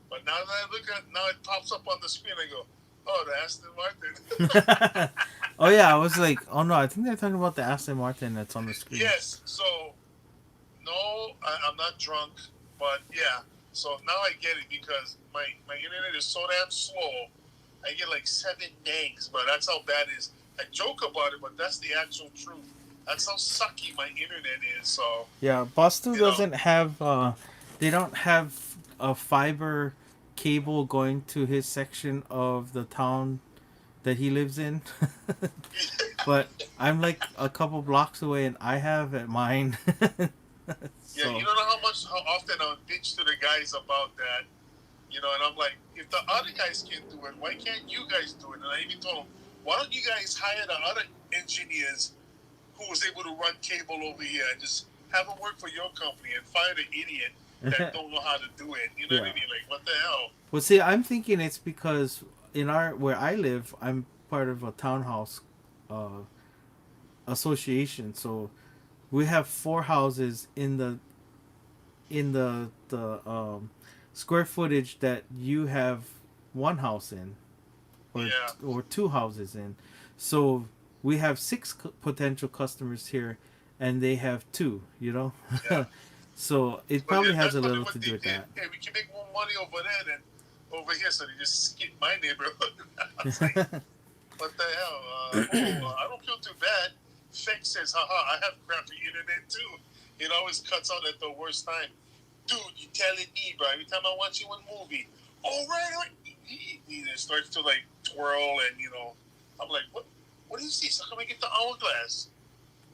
But now that I look at, now it pops up on the screen. I go, "Oh, the Aston Martin." oh yeah, I was like, oh no, I think they're talking about the Aston Martin that's on the screen. Yes. So no, I'm not drunk, but yeah. So now I get it because my internet is so damn slow. I get like 7 megs, but that's how bad it is. I joke about it, but that's the actual truth. That's how sucky my internet is. So yeah, Bastu doesn't have. They don't have a fiber cable going to his section of the town that he lives in. But I'm like a couple blocks away, and I have at mine. Yeah, you don't know how often I would bitch to the guys about that, you know, and I'm like, if the other guys can do it, why can't you guys do it? And I even told them, why don't you guys hire the other engineers who was able to run cable over here and just have them work for your company and fire the idiot that don't know how to do it? You know what I mean? Like, what the hell? Well, see, I'm thinking it's because where I live, I'm part of a townhouse association, so we have 4 houses in the square footage that you have 1 house in, or 2 houses in. So we have 6 potential customers here, and they have 2. You know, so it probably has a little to do with that. Hey, we can make more money over there than over here, so they just skip my neighborhood. I was like, what the hell? I don't feel too bad. Fake says, haha, I have crappy internet too. It always cuts out at the worst time. Dude, you telling me, bro? Every time I watch you in a movie, all right, all right. It starts to like twirl, and I'm like, what? What do you see? So come and get the hourglass.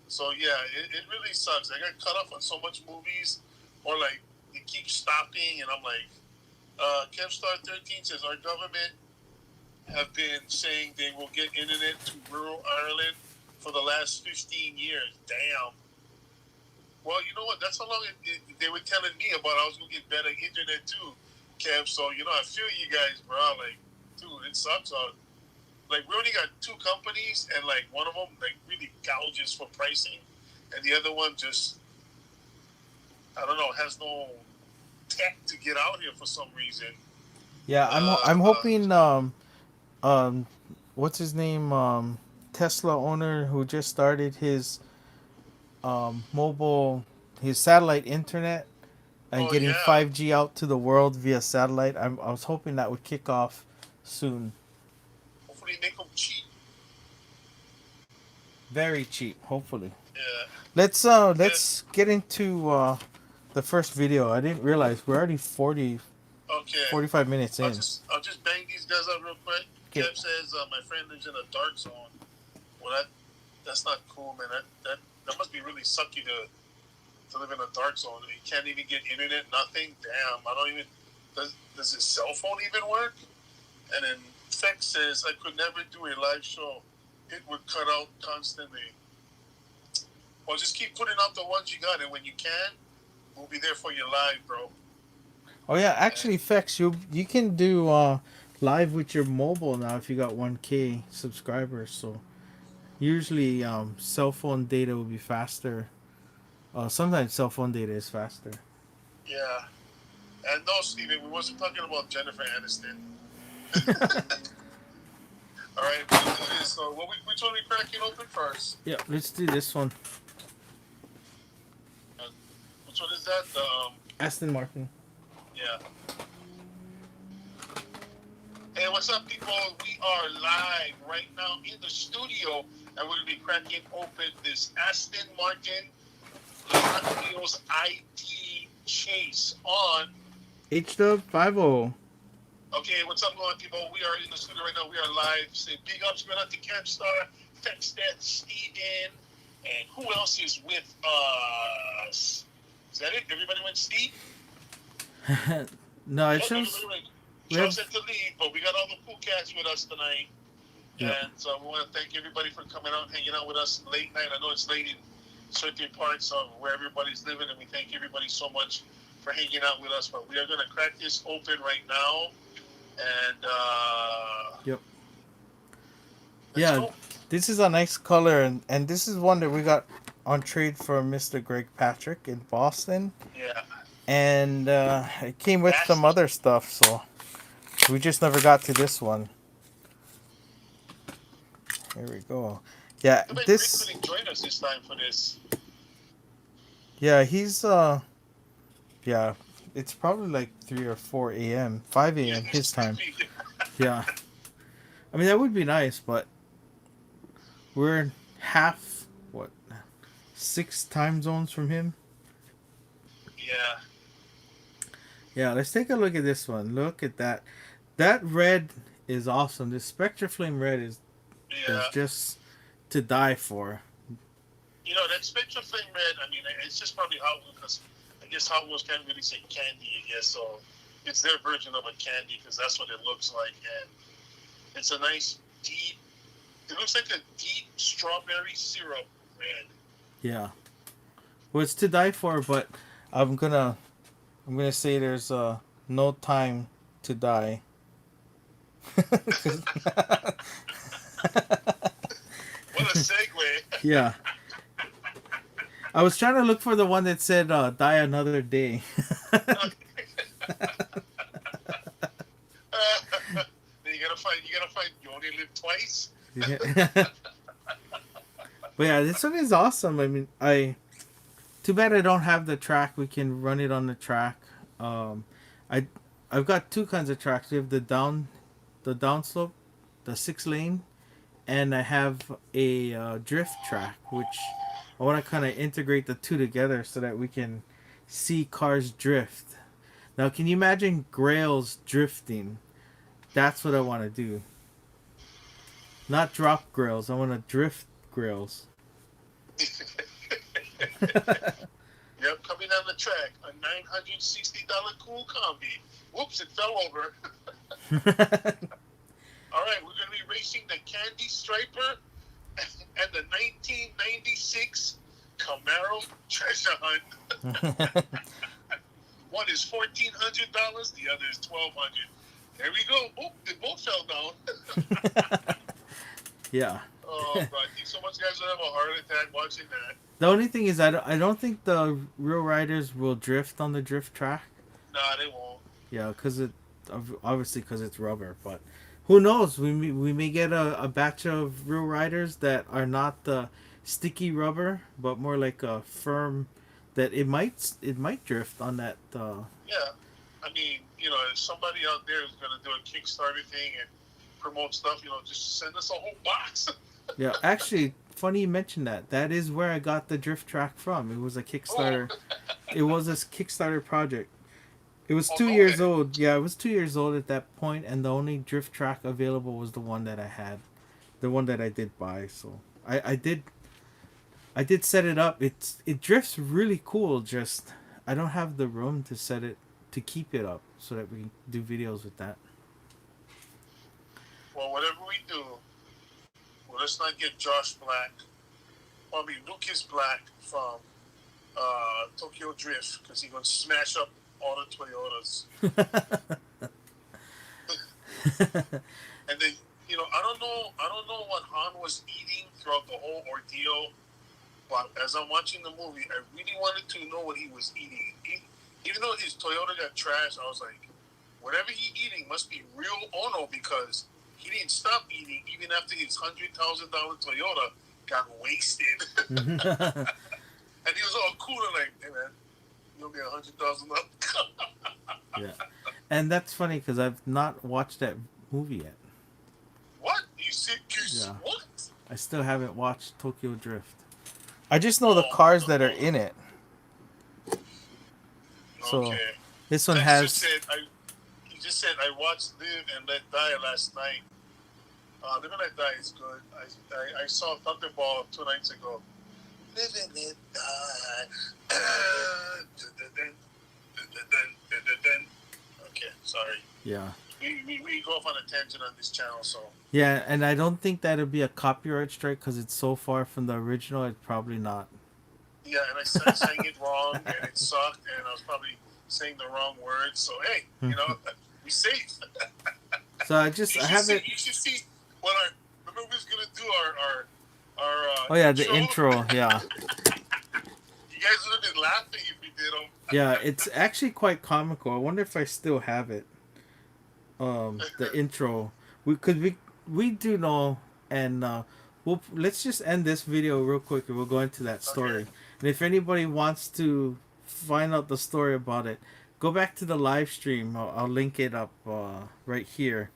So yeah, it really sucks. I got cut off on so much movies, or like it keeps stopping, and I'm like, Kevstar 13 says our government have been saying they will get internet to rural Ireland for the last 15 years. Damn. Well, you know what? That's how long they were telling me about. I was gonna get better internet too, Kev. So I feel you guys, bro. Like, dude, it sucks. Like, we only got two companies, and like one of them like really gouges for pricing, and the other one just, I don't know, has no tech to get out here for some reason. Yeah, I'm Uh, hoping um what's his name, Tesla owner who just started his mobile, his satellite internet, and oh getting yeah. 5G out to the world via satellite. I was hoping that would kick off soon. Hopefully, make them cheap. Very cheap, hopefully. Yeah. Yeah. Let's get into the first video. I didn't realize we're already Okay. 45 minutes in. I'll just bang these guys up real quick. Okay. Kev says my friend lives in a dark zone. Well, that's not cool, man. That must be really sucky to live in a dark zone. You can't even get internet, nothing. Damn, I don't even. Does his cell phone even work? And then Fex says I could never do a live show. It would cut out constantly. Well, just keep putting out the ones you got, and when you can, we'll be there for you live, bro. Oh yeah, And actually, Fex, you can do live with your mobile now if you got 1K subscribers. So usually, cell phone data will be faster. Sometimes cell phone data is faster. yeah. And no, Steven, we wasn't talking about Jennifer Aniston. All right, we'll do this. So, which one we cracking open first? Yeah, let's do this one. Uh, which one is that? Aston Martin. Yeah. Hey, what's up, people? We are live right now in the studio, and we're gonna be cracking open this Aston Martin Hot Wheels ID Chase on. HDub50. Okay, what's up, going people? We are in the studio right now. We are live. Say big ups, going out to Capstar, Texted, Steven, and who else is with us? Is that it? Everybody went Steve? No, it Oh, shows. everybody went. We Charles have. had to leave, but we got all the cool cats with us tonight. Yeah. And so we want to thank everybody for coming out and hanging out with us late night. I know it's late in certain parts of where everybody's living, and we thank everybody so much for hanging out with us. But we are going to crack this open right now. And Yep. let's Yeah, go. this is a nice color, and this is one that we got on trade for Mr. Greg Patrick in Boston, Yeah. and it came with That's some other stuff, so we just never got to this one. Here we go. Yeah, too bad Rick this. couldn't join us this time for this. Yeah, he's yeah, it's probably like 3 or 4 a.m., 5 Yeah, a.m. his time. sleepy. Yeah, I mean that would be nice, but we're half what 6 time zones from him. Yeah. Yeah, let's take a look at this one. Look at that. That red is awesome. This Spectre Flame red is Yeah. just to die for. That Spectra Flame Red, I mean, it's just probably Hot Wheels, because I guess Hot Wheels can't really say candy, I guess, so it's their version of a candy, because that's what it looks like, and it's a nice deep, it looks like a deep strawberry syrup red. Yeah. Well, it's to die for, but I'm gonna say there's no time to die. 'Cause- What a segue. yeah. I was trying to look for the one that said "Die Another Day." You gotta find you only live twice. Yeah. But yeah, this one is awesome. I mean, too bad I don't have the track. We can run it on the track. I I've got two kinds of tracks. We have the downslope, the 6 lane, and I have a drift track, which I want to kind of integrate the two together so that we can see cars drift. Now, can you imagine grails drifting? That's what I want to do. Not drop grails. I want to drift grails. Yep, coming down the track, a $960 cool combi. Whoops, it fell over. All right, we're going to be racing the Candy Striper and the 1996 Camaro Treasure Hunt. One is $1,400, the other is $1,200. There we go. Oop, they both fell down. Yeah. Oh, God. I think so much guys will have a heart attack watching that. The only thing is, I don't think the real riders will drift on the drift track. Nah, they won't. Yeah, because obviously because it's rubber. But who knows? We may get a batch of real riders that are not the sticky rubber, but more like a firm. That it might drift on that. Yeah. I mean, if somebody out there is going to do a Kickstarter thing and promote stuff, just send us a whole box. Yeah, actually, funny you mentioned that. That is where I got the drift track from. It was a Kickstarter. It was a Kickstarter project. It was 2 years old. Yeah, it was 2 years old at that point, and the only drift track available was the one that I had, the one that I did buy. So I did set it up. It drifts really cool. Just I don't have the room to set it to keep it up so that we can do videos with that. Well, whatever we do, let's not get Josh Black, Lucas Black from Tokyo Drift, because he's going to smash up all the Toyotas. And then, I don't know what Han was eating throughout the whole ordeal, but as I'm watching the movie, I really wanted to know what he was eating. Even though his Toyota got trashed, I was like, whatever he's eating must be real Ono, because he didn't stop eating even after his $100,000 Toyota got wasted. And he was all cool and like, hey man, you'll be $100,000. Yeah, and that's funny because I've not watched that movie yet. What? You sick? Yeah. What? I still haven't watched Tokyo Drift. I just know the cars that are in it. So Okay. this one He has. just said, I watched Live and Let Die last night. Live and Let Die is good. I saw Thunderball 2 nights ago. Live and Let Die. Okay, sorry. Yeah. We go off on a tangent on this channel, so. Yeah, and I don't think that'd be a copyright strike because it's so far from the original. It's probably not. Yeah, and I sang it wrong, and it sucked, and I was probably saying the wrong words. So hey, we safe. So I haven't. You should see what remember we was gonna do our Oh yeah, the intro. Yeah. You guys would have been laughing if we did them. Yeah, it's actually quite comical. I wonder if I still have it. The intro. We do know, and let's just end this video real quick, and we'll go into that story. Okay. And if anybody wants to find out the story about it, go back to the live stream. I'll link it up right here.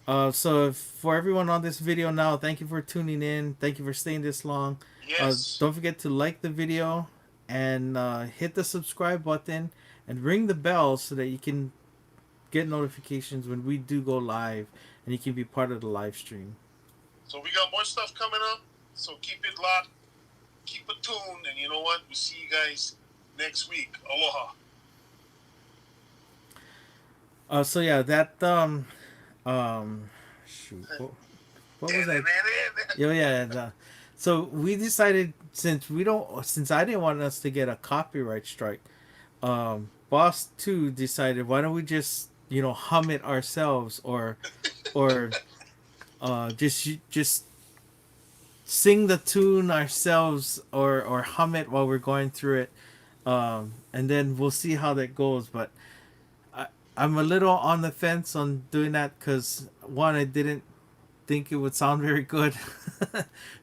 So for everyone on this video now, thank you for tuning in. Thank you for staying this long. Yes. Don't forget to like the video and hit the subscribe button and ring the bell so that you can get notifications when we do go live and you can be part of the live stream. So we got more stuff coming up. So keep it locked. Keep it tuned. And you know what? We'll see you guys next week. Aloha. So yeah, that shoot, what was that? Yeah. So we decided since I didn't want us to get a copyright strike, Boss 2 decided why don't we just hum it ourselves or just sing the tune ourselves or hum it while we're going through it, and then we'll see how that goes. But I'm a little on the fence on doing that because one, I didn't think it would sound very good,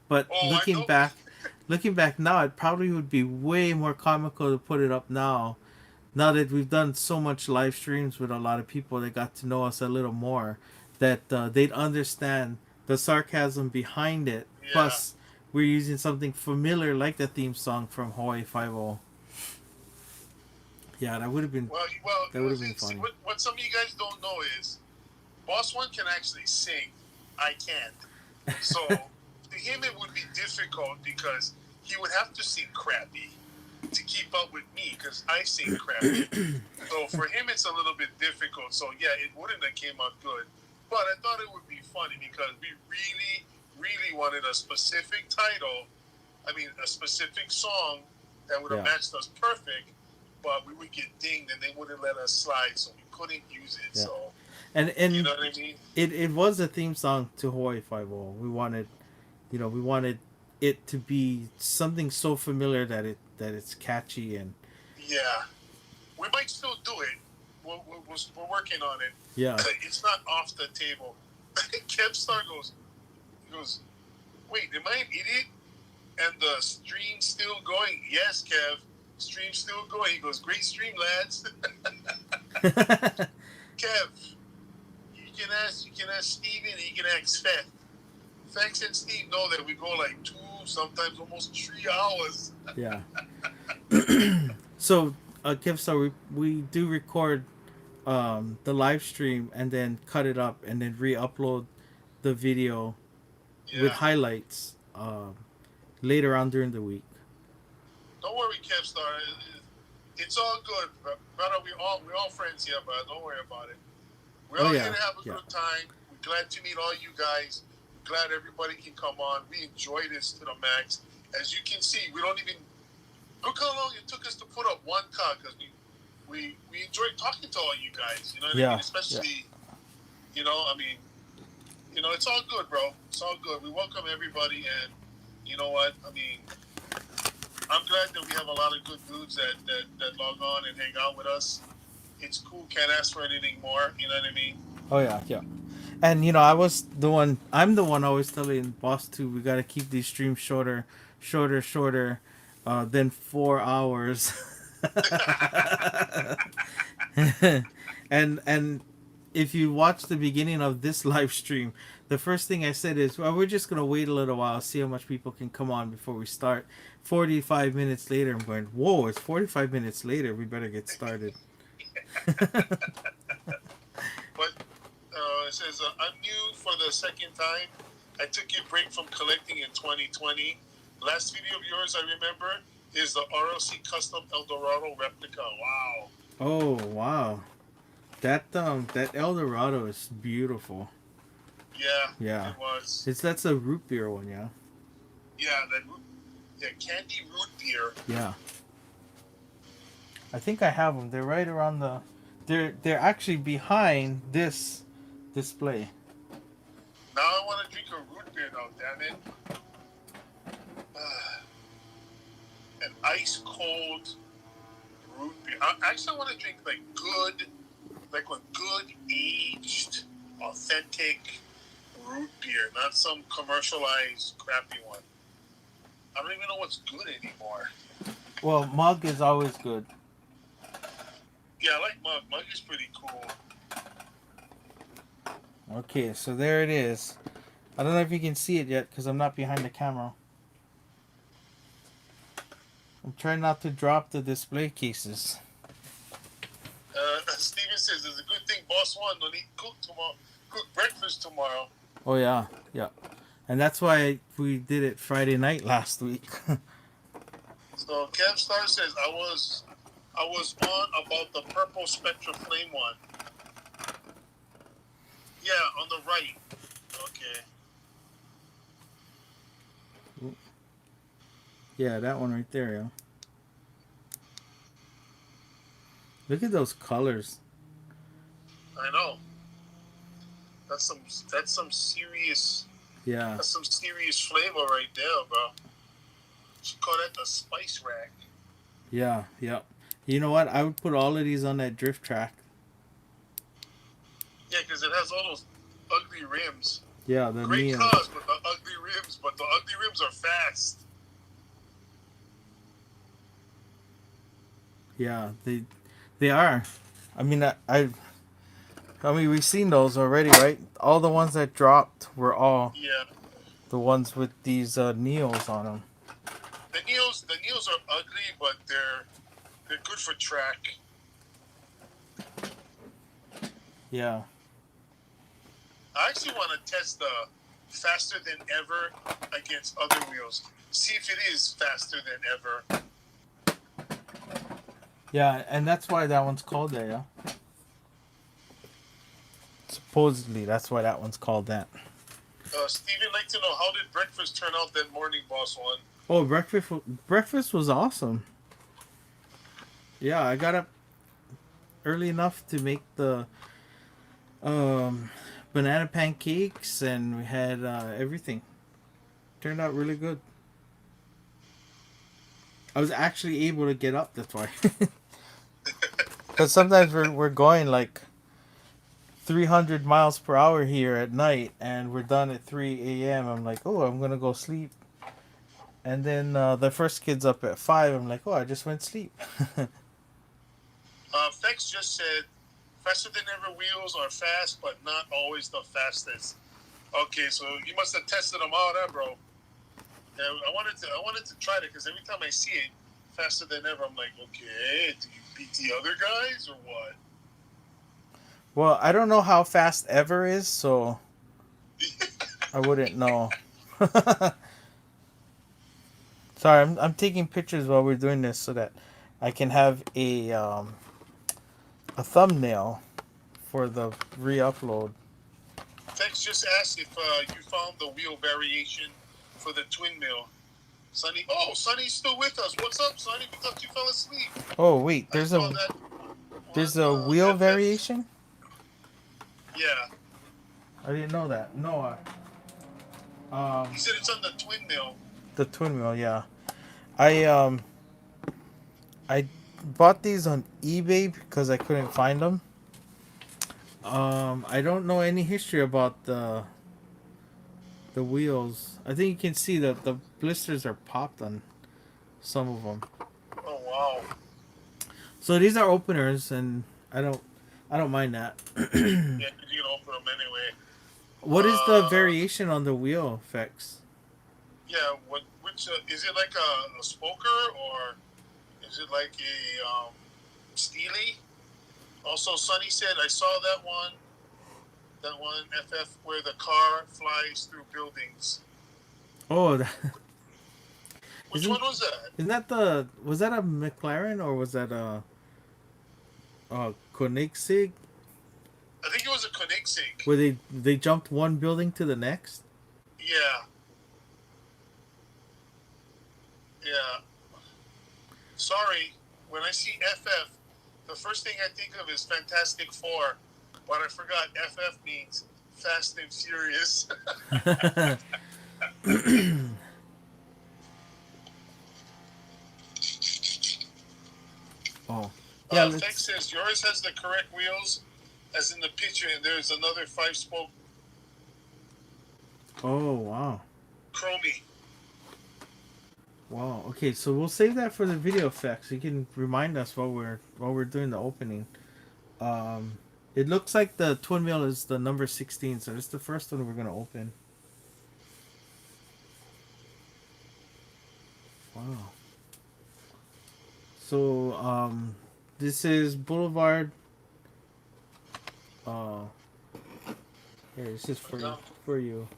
but looking back now, it probably would be way more comical to put it up now. Now that we've done so much live streams with a lot of people that got to know us a little more, that they'd understand the sarcasm behind it. Yeah. we're using something familiar like the theme song from Hawaii Five O. Yeah, Well, that would have been see, funny. what some of you guys don't know is Boss One can actually sing. I can't. So to him, it would be difficult because he would have to sing crappy to keep up with me because I sing crappy. So for him, it's a little bit difficult. So yeah, it wouldn't have came out good. But I thought it would be funny because we really, really wanted a specific title. I mean, a specific song that would have Yeah. matched us perfect. But we would get dinged and they wouldn't let us slide, so we couldn't use it. Yeah. So you And know what I mean? it was a theme song to Hawaii Five O. We wanted it to be something so familiar that it's catchy and Yeah, we might still do it. We're working on it. yeah. It's not off the table. Kevstar he goes, wait, am I an idiot? And the stream's still going. Yes, Kev, stream's still going. He goes, great stream, lads. Kev, you can ask Steven, and you can ask Feth. Fex and Steve know that we go like 2, sometimes almost 3 hours. Yeah. So, Kevstar, we do record the live stream and then cut it up and then re-upload the video with Yeah. highlights later on during the week. Don't worry, Kevstar. It's all good, brother. We're all friends here, but don't worry about it. We're all here to have a good time. We're glad to meet all you guys. We're glad everybody can come on. We enjoy this to the max. As you can see, we don't even look how long it took us to put up one car because we enjoy talking to all you guys. You know what I mean? Especially, it's all good, bro. It's all good. We welcome everybody, and you know what? I mean, I'm glad that we have a lot of good dudes that log on and hang out with us. It's cool. Can't ask for anything more. You know what I mean? Oh yeah, yeah. And I'm the one always telling Boss 2 we got to keep these streams shorter than 4 hours. and if you watch the beginning of this live stream, the first thing I said is, well, we're just going to wait a little while, see how much people can come on before we start. 45 minutes later, I'm going, whoa, it's 45 minutes later. We better get started. But it says, I'm new for the second time. I took a break from collecting in 2020. Last video of yours I remember is the RLC Custom Eldorado replica. Wow. Oh, wow. That Eldorado is beautiful. Yeah. It was. That's a root beer one, yeah. Yeah, candy root beer. Yeah. I think I have them. They're right around the. They're actually behind this display. Now I want to drink a root beer now, damn it. An ice cold root beer. I want to drink like a good aged, authentic root beer, not some commercialized crappy one. I don't even know what's good anymore. Well, mug is always good. Yeah, I like mug. Mug is pretty cool. Okay, so there it is. I don't know if you can see it yet because I'm not behind the camera. I'm trying not to drop the display cases. Steven says it's a good thing Boss One don't eat cook breakfast tomorrow. Oh yeah, yeah. And that's why we did it Friday night last week. So Kev Star says I was on about the purple Spectra Flame one. Yeah, on the right. Okay. Yeah, that one right there, yeah. Look at those colors. I know. That's some serious. Yeah. That's some serious flavor right there, bro. She call that the spice rack. Yeah, yeah. You know what? I would put all of these on that drift track. Yeah, because it has all those ugly rims. Yeah, the great neon. cars with the ugly rims, but the ugly rims are fast. Yeah, they are. I mean, we've seen those already, right? All the ones that dropped were all Yeah. The ones with these Neos on them. The Neos are ugly, but they're good for track. Yeah. I actually want to test the faster than ever against other wheels. See if it is faster than ever. Yeah, and that's why that one's called that, yeah. Supposedly, that's why that one's called that. Steven, like to know, how did breakfast turn out that morning, boss one? Oh, breakfast was awesome. Yeah, I got up early enough to make the um, banana pancakes, and we had everything. Turned out really good. I was actually able to get up. That's why. Because sometimes we're going like 300 miles per hour here at night, and we're done at 3 a.m. I'm like, oh, I'm gonna go sleep. And then the first kid's up at 5. I'm like, oh, I just went sleep. Fex just said, faster than ever wheels are fast, but not always the fastest. Okay, so you must have tested them out, huh, bro? Yeah, I wanted to try it because every time I see it, faster than ever, I'm like, okay, do you beat the other guys or what? Well, I don't know how fast ever is, so I wouldn't know. Sorry, I'm taking pictures while we're doing this so that I can have a thumbnail for the re-upload. Fex just asked if you found the wheel variation for the twin mill. Sonny, Sonny's still with us. What's up, Sonny? We thought you fell asleep. Oh wait, I saw that there's on, a wheel FF. variation. Yeah. I didn't know that. No, He said it's on the twin mill. the twin wheel. Yeah, I I bought these on eBay because I couldn't find them. I don't know any history about the wheels. I think you can see that the blisters are popped on some of them. Oh wow. So these are openers, and I don't mind that. Yeah, you can open them anyway. What is the variation on the wheel effects? Yeah. Which is it like a spoker or is it like a steely? Also, Sonny said I saw that one. That one FF where the car flies through buildings. Oh, Which one was that? isn't that was that a McLaren or was that a Koenigsegg? I think it was a Koenigsegg. Where they jumped one building to the next? Yeah. Yeah. Sorry, when I see FF, the first thing I think of is Fantastic Four, but I forgot FF means Fast and Furious. Oh. Yeah, Fex says yours has the correct wheels, as in the picture, and there's another 5-spoke. Oh, wow. Chromie. Wow. Okay, so we'll save that for the video effects. You can remind us while we're doing the opening. It looks like the twin wheel is the number 16, so it's the first one we're gonna open. Wow. So this is Boulevard. Here, this is for you.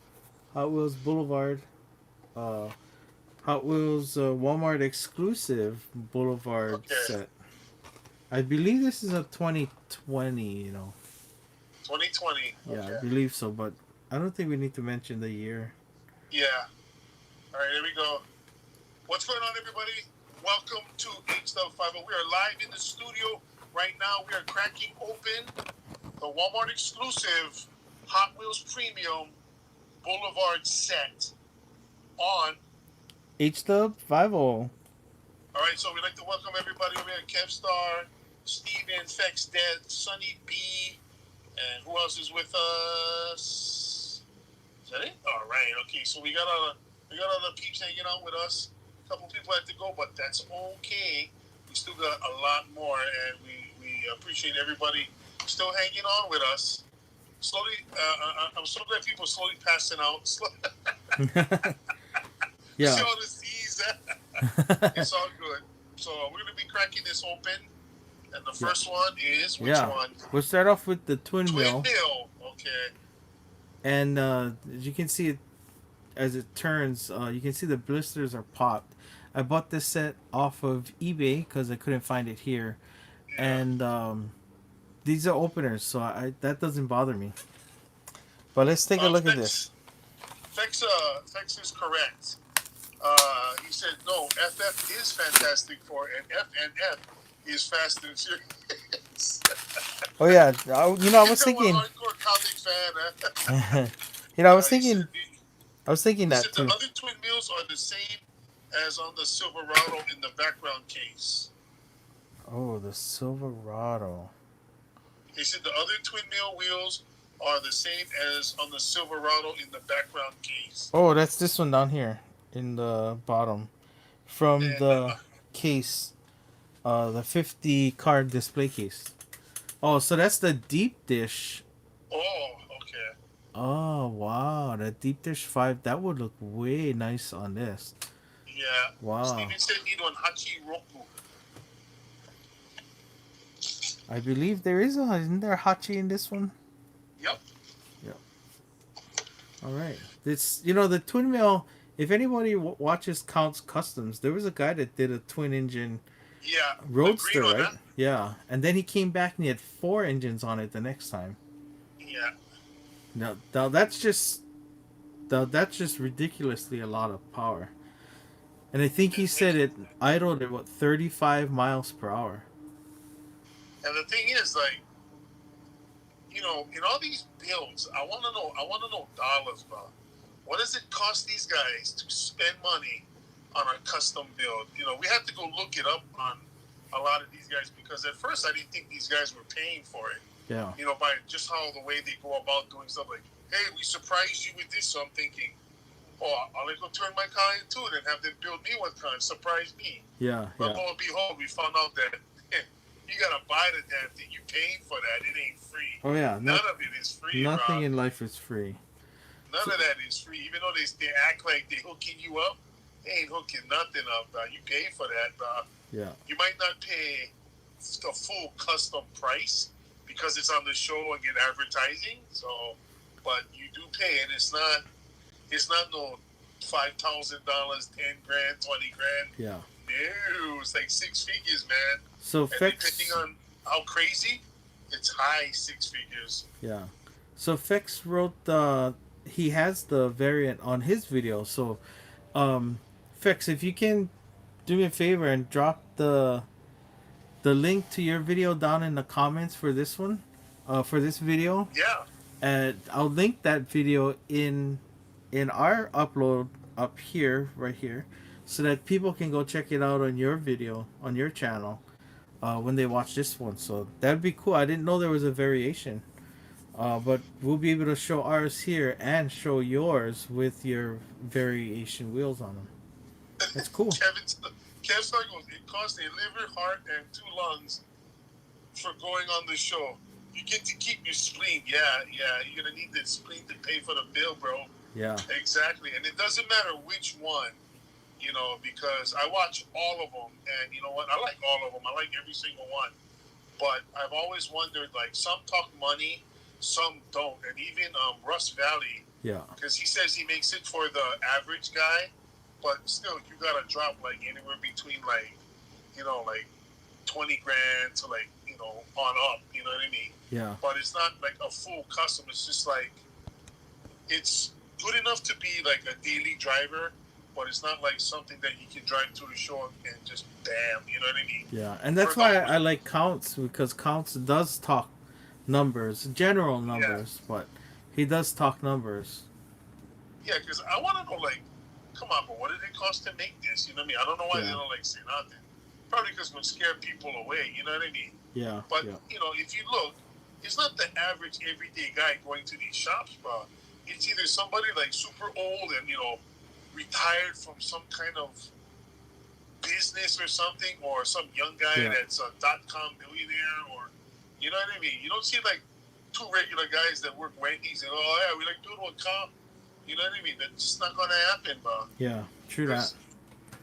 Hot Wheels Boulevard. Hot Wheels Walmart exclusive Boulevard set. I believe this is a 2020, 2020. Yeah, Okay. I believe so, but I don't think we need to mention the year. Yeah. All right, here we go. What's going on, everybody? Welcome to HDub50. We are live in the studio right now. We are cracking open the Walmart exclusive Hot Wheels Premium Boulevard set on HDub50. All right, so we'd like to welcome everybody over here at Kevstar, Steven, Fex, Dead, Sunny B, and who else is with us? Is that it? All right, okay. So we got all the peeps hanging out with us. A couple people had to go, but that's okay. We still got a lot more, and we appreciate everybody still hanging on with us. Slowly, I'm so glad people are slowly passing out. You see Yeah. all the Z's? It's all good. So we're gonna be cracking this open, and the Yeah. first one is which Yeah. one? We'll start off with the twin Twin mill, mill. Okay. and as you can see it as it turns, you can see the blisters are popped. I bought this set off of eBay because I couldn't find it here, Yeah. and these are openers, so I that doesn't bother me. But let's take a look at Fex, this. Fex is correct. He said no. FF is Fantastic Four, and FNF is Fast and Furious. Oh yeah, I You was tell what thinking, hardcore comic fan. I was He said thinking, I was thinking he that said the too. other twin mills are the same as on the Silverado in the background case. Oh, the Silverado. He said the other twin mill wheels are the same as on the Silverado in the background case. Oh, that's this one down here in the bottom from And the case, the 50 card display case. Oh, so that's the deep dish. oh, okay. Oh wow, the deep dish 5 that would look way nice on this. Yeah. Wow, Steven said need one Hachi Roku. I believe there is a isn't there a Hachi in this one? Yep. Yep. All right, this the twin mill. If anybody watches Counts Customs, there was a guy that did a twin engine Yeah. Roadster, Agreed on right? that. Yeah, and then he came back and he had 4 engines on it the next time. Yeah. Now that's just ridiculously a lot of power. And I think he said it idled at 35 miles per hour. And the thing is, like, in all these builds, I want to know dollars, bro. What does it cost these guys to spend money on a custom build? We have to go look it up on a lot of these guys because at first I didn't think these guys were paying for it. Yeah. By just how the way they go about doing stuff like, hey, we surprised you with this. So I'm thinking, oh, I'll go turn my car into it and have them build me one car and surprise me. Yeah. But Yeah. lo and behold, we found out that you gotta buy the damn thing. You paying for that. It ain't free. Oh yeah. None of it is free, Nothing Rob. in life is free. None of that is free. Even though they act like they hooking you up, they ain't hooking nothing up, dog. You pay for that, dog. Yeah. You might not pay the full custom price because it's on the show and get advertising. So, but you do pay, and it's not no $5,000, 10 grand, 20 grand. Yeah. No, it's like 6 figures, man. So And Fex. depending on how crazy, it's high 6 figures. Yeah. So Fex wrote he has the variant on his video. So, Fex, if you can do me a favor and drop the link to your video down in the comments for this one, for this video, Yeah. and I'll link that video in our upload up here, right here, so that people can go check it out on your video on your channel when they watch this one. So that'd be cool. I didn't know there was a variation, but we'll be able to show ours here and show yours with your variation wheels on them. That's cool. Kev Star goes, it costs a liver, heart, and 2 lungs for going on the show. You get to keep your spleen. Yeah. You're going to need the spleen to pay for the bill, bro. Yeah. Exactly. And it doesn't matter which one, because I watch all of them. And you know what? I like all of them. I like every single one. But I've always wondered, like, some talk money, some don't. And even Russ Valley, Yeah. because he says he makes it for the average guy, but still, you got to drop, like, anywhere between, like 20 grand to, like, on up. You know what I mean? Yeah. But it's not, like, a full custom. It's just, like, it's good enough to be, like, a daily driver, but it's not like something that you can drive to the show and just bam, you know what I mean? Yeah, and that's why I like Counts, because Counts does talk numbers, general numbers, but he does talk numbers. Yeah, because I want to know, like, come on, but what did it cost to make this? You know what I mean? I don't know why they don't, like, say nothing. Probably because it would scare people away, you know what I mean? Yeah. But, yeah. If you look, it's not the average everyday guy going to these shops, bro. It's either somebody, like, super old and, retired from some kind of business or something, or some young guy that's a .com millionaire, or, you know what I mean? You don't see, like, 2 regular guys that work Wendy's and, oh, yeah, we like doing one comp. You know what I mean? That's just not gonna happen, bro. Yeah, true that.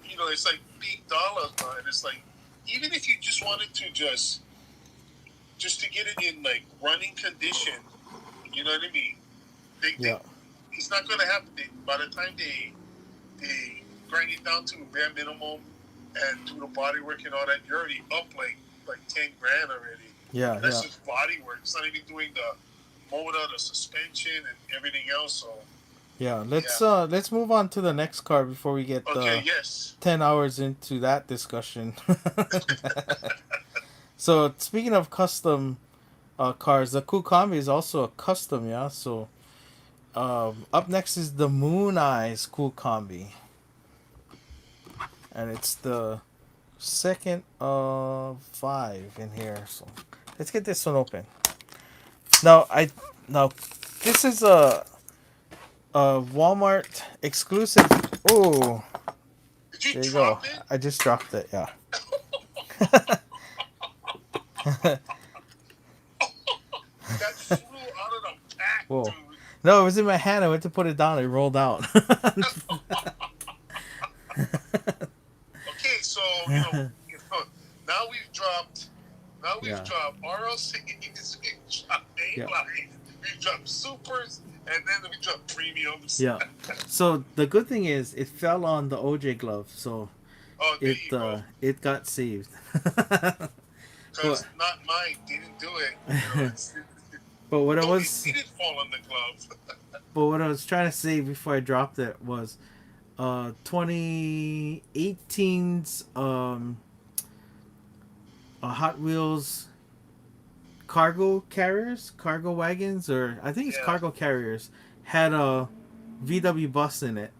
Because it's like big dollars, bro. And it's like, even if you just wanted to just to get it in like running condition, you know what I mean? Yeah. It's not gonna happen. By the time they grind it down to a bare minimum and do the body work and all that, you're already up like 10 grand already. Yeah, And that's just body work. It's not even doing the motor, the suspension, and everything else. So yeah. Let's move on to the next car before we get okay, yes. 10 hours into that discussion. So speaking of custom cars, the Cool Combi is also a custom, yeah. So up next is the Moon Eyes Cool Combi, and it's the second of 5 in here. So let's get this one open. Now now this is a Walmart exclusive. Oh, Did you there you go. drop it? I just dropped it. Yeah. That flew out of the pack, Whoa. dude. No, it was in my hand. I went to put it down. It rolled out. Okay, so now we've dropped. Now we've dropped RLCs, we've dropped A-lines, we've dropped supers, and then we dropped premiums. Yeah. So the good thing is it fell on the OJ glove, so it got saved. Because not mine didn't do it. But what I was it didn't fall on the glove. but what I was trying to say before I dropped it was 2018's Hot Wheels cargo wagons, or I think it's cargo carriers, had a VW bus in it.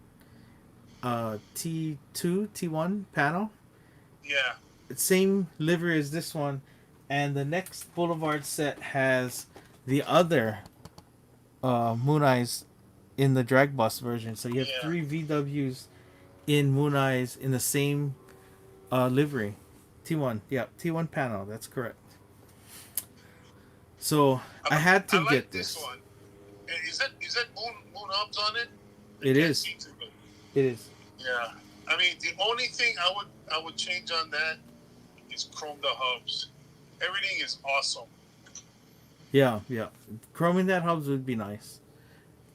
T2, T1 panel. Yeah. Same livery as this one, and the next Boulevard set has the other Moon Eyes in the drag bus version. So you have 3 VWs in Moon Eyes in the same livery. T1, yeah, T1 panel. That's correct. So I had to get this. One. Is that moon hubs on it? It is. It is. Yeah. I mean, the only thing I would change on that is chrome the hubs. Everything is awesome. Yeah. Chroming that hubs would be nice.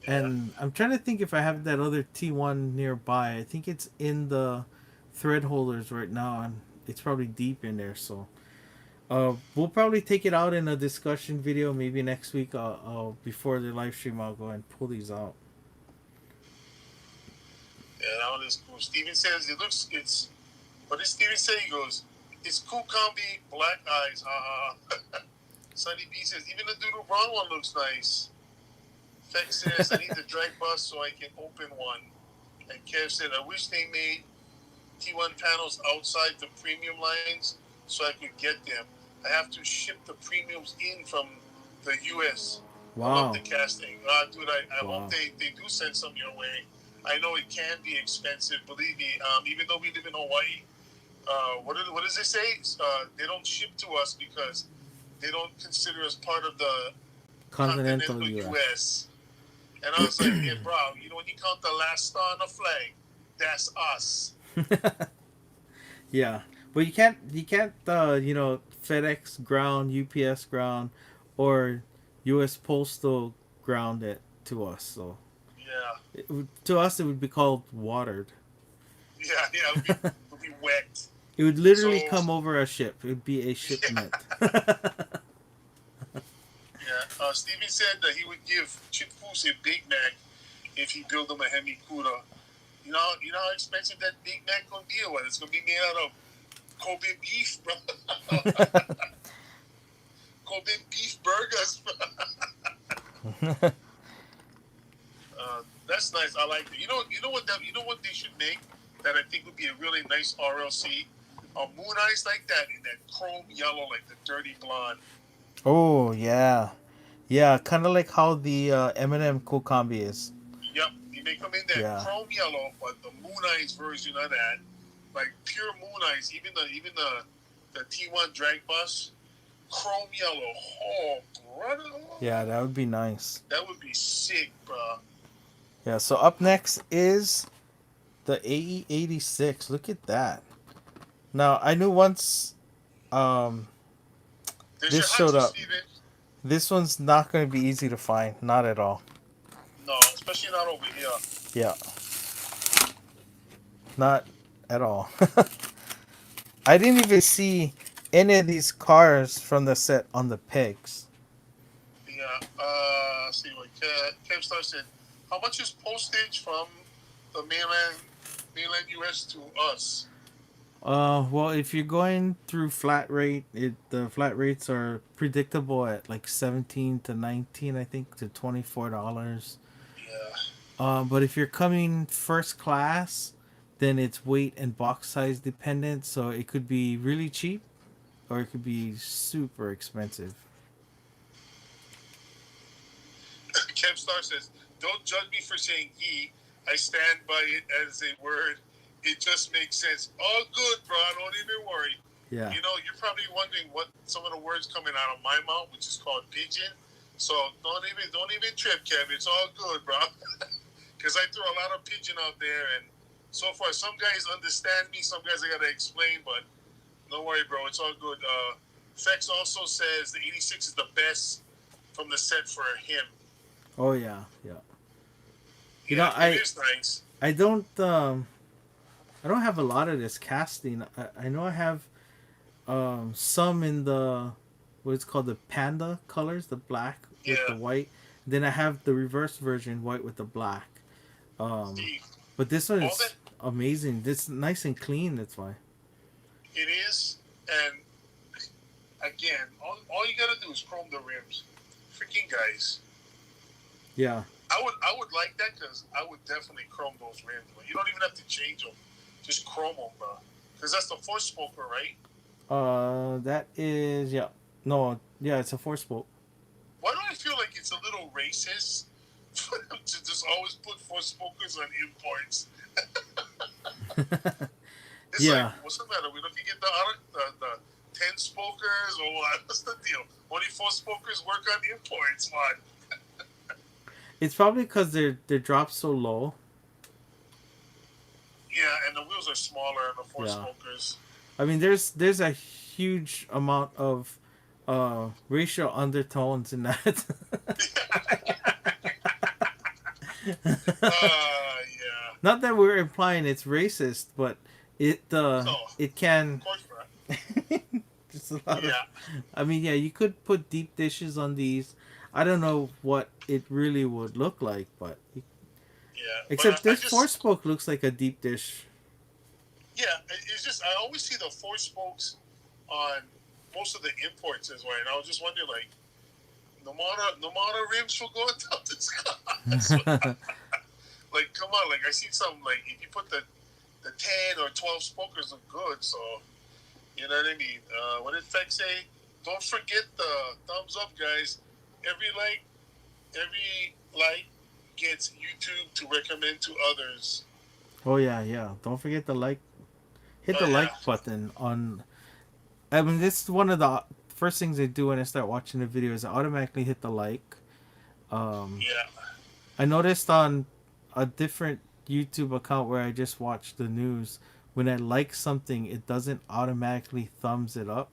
Yeah. And I'm trying to think if I have that other T1 nearby. I think it's in the thread holders right now, and it's probably deep in there. So we'll probably take it out in a discussion video maybe next week. Before the live stream, I'll go and pull these out. Yeah, that one is cool. Steven says what did Steven say? He goes, it's Cool Combi, black eyes, Sonny B says, even the Doodle Brown one looks nice. Feck says, I need the drag bus so I can open one. And Kev said, I wish they made T1 panels outside the premium lines so I could get them. I have to ship the premiums in from the U.S. Wow. I love the casting. Dude, I hope they do send some your way. I know it can be expensive, believe me. Even though we live in Hawaii, what does it say? They don't ship to us because they don't consider us part of the continental U.S. And I was like, yeah, bro, when you count the last star on the flag, that's us. Yeah, but you can't FedEx ground, UPS ground, or U.S. Postal ground it to us. So yeah, to us it would be called watered. Yeah, it would be wet. It would literally come over a ship. It would be a shipment. Yeah, Steven said that he would give Chip Foose a Big Mac if he built him a Hemi Cuda. You know how expensive that Big Mac gonna be, or what? It's gonna be made out of Kobe beef, bro. Kobe beef burgers. That's nice. I like it. You know what they should make that I think would be a really nice RLC? A Moon Eyes like that in that chrome yellow, like the dirty blonde. Oh yeah, kind of like how the M&M Cool Combi is. Yep, you make them in that chrome yellow, but the Moon Eyes version of that, like pure Moon Eyes, even the T1 drag bus, chrome yellow. Oh, brother. Yeah, that would be nice. That would be sick, bro. Yeah. So up next is the AE86. Look at that. Now I knew once um, There's this your showed hottie, up. Steven. This one's not going to be easy to find. Not at all. No, especially not over here. Yeah. Not at all. I didn't even see any of these cars from the set on the pegs. Yeah. See what Kev Star said. How much is postage from the mainland US to us? Well, if you're going through flat rate, the flat rates are predictable at like 17 to 19, I think, to $24. Yeah. But if you're coming first class, then it's weight and box size dependent. So it could be really cheap, or it could be super expensive. Kev Star says, "Don't judge me for saying ye. I stand by it as a word. It just makes sense. All good, bro. Don't even worry. Yeah. You know, you're probably wondering what some of the words coming out of my mouth, which is called pigeon. So don't even trip, Kev. It's all good, bro. Because I throw a lot of pigeon out there, and so far some guys understand me, some guys I gotta explain, but don't worry, bro. It's all good. Fex also says the 86 is the best from the set for him. Oh yeah, yeah. You know, Yeah, it is nice. I don't have a lot of this casting. I know I have some in the what's called the panda colors, the black with the Yeah. white. Then I have the reverse version, white with the black. Um, See, but this one all is that amazing. This nice and clean. That's why. it is, and again, all you gotta do is chrome the rims. Freaking guys. Yeah. I would like that because I would definitely chrome those rims. But you don't even have to change them. Just chrome them, bro. Because that's the four spoker, right? That is yeah. No, yeah, it's a four spoke. Why do I feel like it's a little racist for them to just always put four spokers on imports? It's like, Yeah. what's the matter? We don't get the 10 spokers or what? What's the deal? Only four spokers work on imports. What? It's probably because they're dropped so low. Yeah, and the wheels are smaller on the four Yeah. spokers. I mean, there's a huge amount of racial undertones in that. Yeah. Not that we're implying it's racist, but No, it of can course not. just a lot of. Yeah, I mean, yeah, you could put deep dishes on these. I don't know what it really would look like, but yeah. But except I this four just, spoke looks like a deep dish. yeah, it's just, I always see the four spokes on most of the imports as well. And I was just wondering, like, no matter rims for going down this car. Like, come on, like, I see some, like, if you put the 10 or 12 spokers look good, so, you know what I mean? What did Feck say? Don't forget the thumbs up, guys. Every like gets YouTube to recommend to others. Oh yeah, yeah. Don't forget to hit Oh, the yeah. like button on. I mean, this is one of the first things I do when I start watching the video is I automatically hit the like. Um, Yeah. I noticed on a different YouTube account where I just watched the news, when I like something, it doesn't automatically thumbs it up.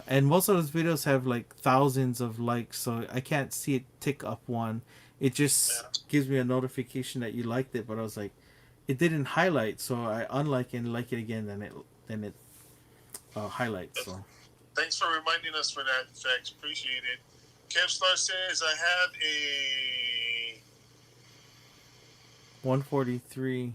And most of those videos have like thousands of likes, so I can't see it tick up one. It just Yeah. gives me a notification that you liked it, but I was like, it didn't highlight, so I unlike it and like it again, then it highlights. So Thanks for reminding us for that, Fex. Appreciate it. Kevstar says, I have a 143.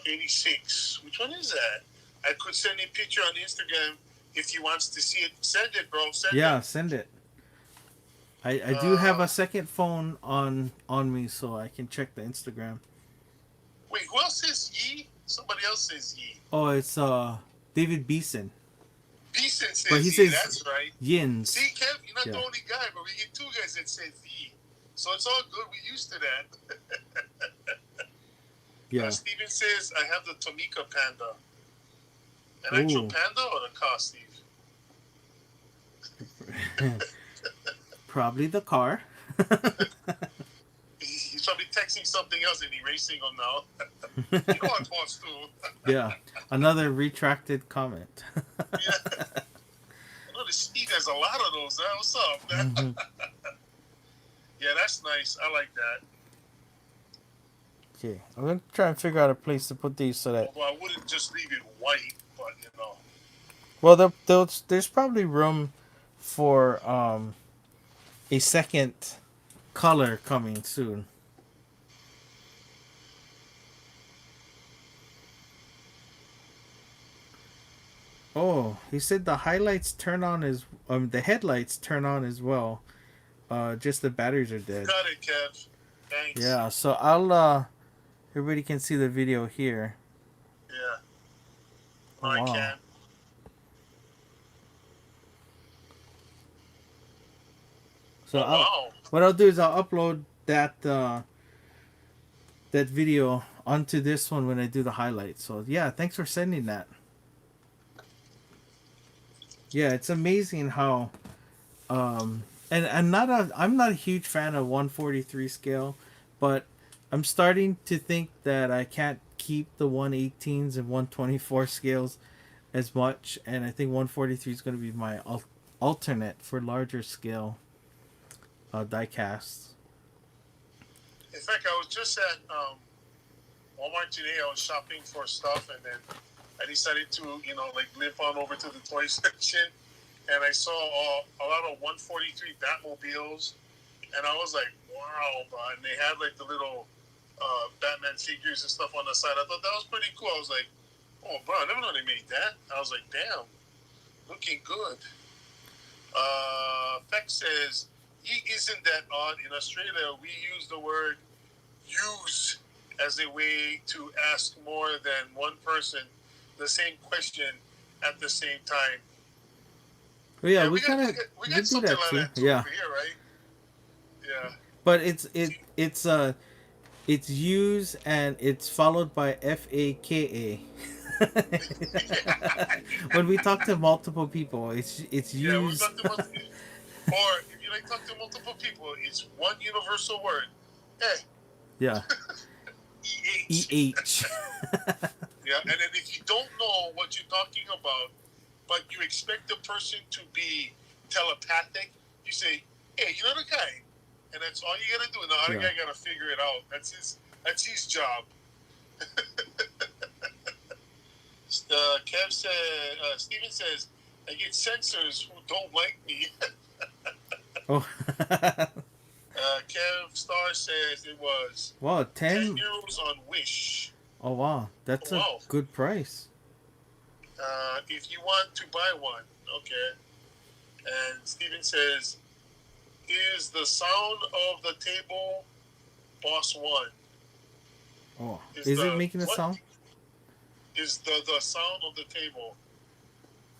86. Which one is that? I could send a picture on Instagram if you wants to see it. Send it, bro. Send Yeah, it. send it. I do have a second phone on me, so I can check the Instagram. Wait, who else says ye? Somebody else says ye. Oh, it's David Beeson, Beeson but he says ye. says That's right. Yins. See, Kev, you're not the Yeah, only guy, but we get two guys that says ye. So it's all good. We're used to that. yeah. Steven says, I have the Tomica Panda. An actual Ooh. panda or the car, Steve? Probably the car. He's texting something else and erasing them now. You know what thoughts too. Yeah, another retracted comment. Yeah. I know the see there's a lot of those. What's up, man? Hmm. Yeah, that's nice. I like that. Okay, I'm gonna try and figure out a place to put these so that. Although I wouldn't just leave it white, but you know. Well, there's probably room for a second color coming soon. Oh, he said the highlights turn on as the headlights turn on as well. Just the batteries are dead. Got it, Kev. Thanks. Yeah, so I'll everybody can see the video here. Yeah, Oh I wow. can. So Oh wow. what I'll do is I'll upload that video onto this one when I do the highlights. So yeah, thanks for sending that. Yeah, it's amazing how and I'm not a huge fan of 143 scale, but I'm starting to think that I can't keep the 118s and 124 scales as much, and I think 143 is going to be my alternate for larger scale die casts. In fact, I was just at Walmart today. I was shopping for stuff, and then I decided to, like limp on over to the toy section, and I saw a lot of 143 Batmobiles, and I was like, wow, bro. And they had like the little Batman figures and stuff on the side. I thought that was pretty cool. I was like, oh, bro, I never know they made that. I was like, damn, looking good. Beck says, isn't that odd? In Australia, we use the word use as a way to ask more than one person the same question at the same time. But yeah, Yeah, we kind of we we got do something that like too. that too Yeah, over here, right? Yeah. but it's use and it's followed by FAKA. When we talk to multiple people, it's Yeah, we use. talked about, or if you like talk to multiple people, it's one universal word. Hey, Yeah, EH. EH. Yeah, and then if you don't know what you're talking about, but you expect the person to be telepathic, you say, "Hey, you know the guy," and that's all you gotta do. And the other Yeah. guy gotta figure it out. That's his job. Kev said, Steven says, I get censors who don't like me. Oh. Kev Star says it was Wow, 10 10. euros on Wish. Oh wow, that's a Wow. good price. If you want to buy one, okay. And Steven says, is the sound of the table boss one? Oh, is it making a what sound? is the sound of the table?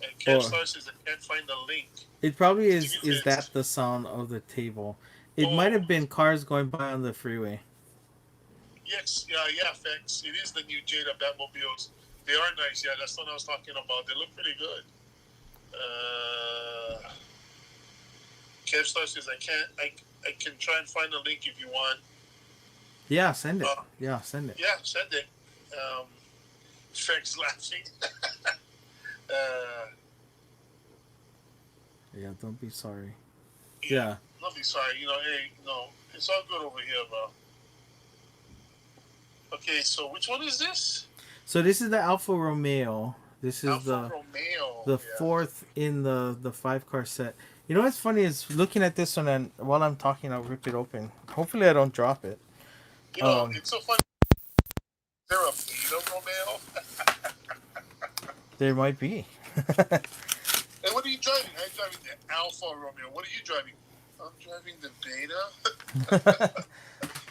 And Kev Or Star says, I can't find the link. it probably is. Steven Is says, that the sound of the table? It might oh, have been cars going by on the freeway. yes, yeah, thanks. It is the new Jada Batmobiles. They are nice. Yeah, that's what I was talking about. They look pretty good. Kev Star says, I can try and find the link if you want. Yeah, send it. Yeah, send it. Yeah, send it. Frank's laughing. Yeah, don't be sorry. Yeah. Yeah. Don't be sorry. Hey, it's all good over here, bro. Okay, so which one is this? So this is the Alfa Romeo. This is Alfa Romeo. the fourth in the 5-car set. You know what's funny is looking at this one, and while I'm talking, I'll rip it open. Hopefully, I don't drop it. It's so funny. Is there a Beta Romeo? There might be. Hey, what are you driving? I'm driving the Alfa Romeo. What are you driving? I'm driving the Beta.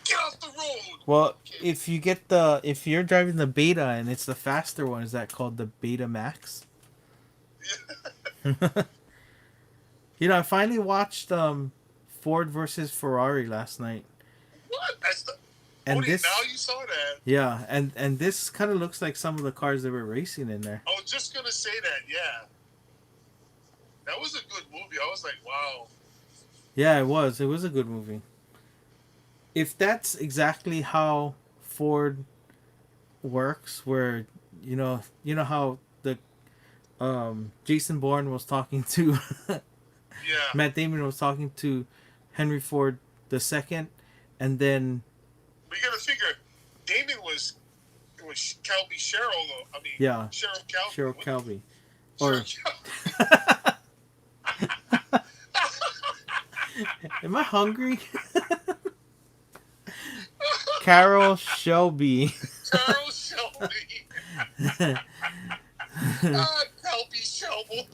Get off the road. Well, if you're driving the Beta and it's the faster one, is that called the Beta Max? I finally watched Ford versus Ferrari last night. What? And now you saw that. Yeah, and this kind of looks like some of the cars that were racing in there. I was just gonna say that. Yeah, that was a good movie. I was like, wow. Yeah, it was. It was a good movie. if that's exactly how Ford works, where you know how the Jason Bourne was talking to Yeah, Matt Damon was talking to Henry Ford the second, and then but you gotta figure, Damon was Calby Cheryl though. I mean, yeah, Cheryl Calby. Cheryl What the Calby or Cheryl Calby? am I hungry? Carol Shelby. Carol Shelby. Calby Shelby.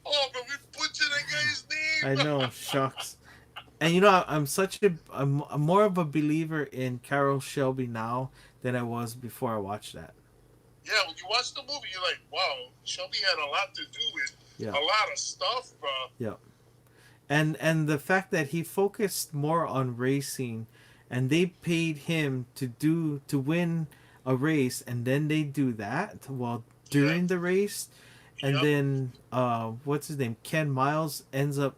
Oh, but we butchered that guy's I name. know, shucks. And I'm more of a believer in Carol Shelby now than I was before I watched that. Yeah, when you watch the movie, you're like, wow, Shelby had a lot to do with Yeah, a lot of stuff, bro. yeah. And the fact that he focused more on racing, and they paid him to win a race, and then they do that while Yeah, during the race, and yep, then what's his name, Ken Miles ends up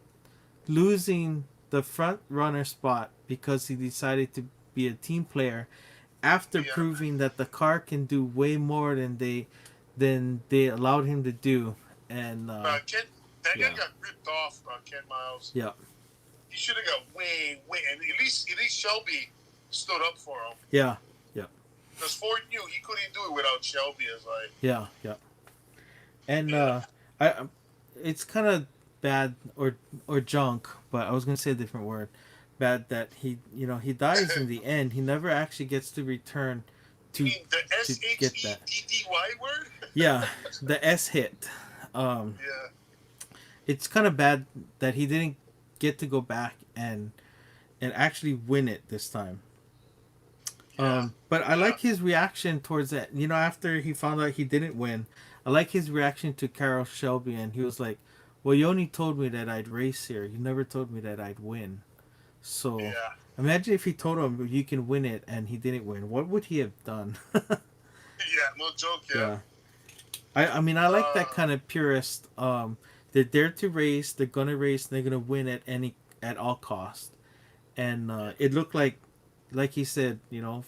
losing the front runner spot because he decided to be a team player after yeah. proving that the car can do way more than they allowed him to do. And Ken, that guy yeah, got ripped off, Ken Miles. yeah, He should have got way, and at least Shelby stood up for him. yeah, yeah, Because Ford knew he couldn't do it without Shelby. It's like, yeah, yeah. And yeah, I it's kind of bad or junk, but I was gonna say a different word. Bad that he dies in the end. He never actually gets to return you to mean the to S H get E that. D D Y word? Yeah, the S hit. Um, Yeah, it's kind of bad that he didn't get to go back and actually win it this time. yeah, But I yeah. like his reaction towards that. After he found out he didn't win, I like his reaction to Carol Shelby, and he was like, "Well, you only told me that I'd race here. You never told me that I'd win." So Yeah. imagine if he told him you can win it and he didn't win. What would he have done? Yeah, no joke, yeah. Yeah. I mean I like that Uh, kind of purist. They're there to race. They're gonna race. And they're gonna win at all cost. And it looked like he said,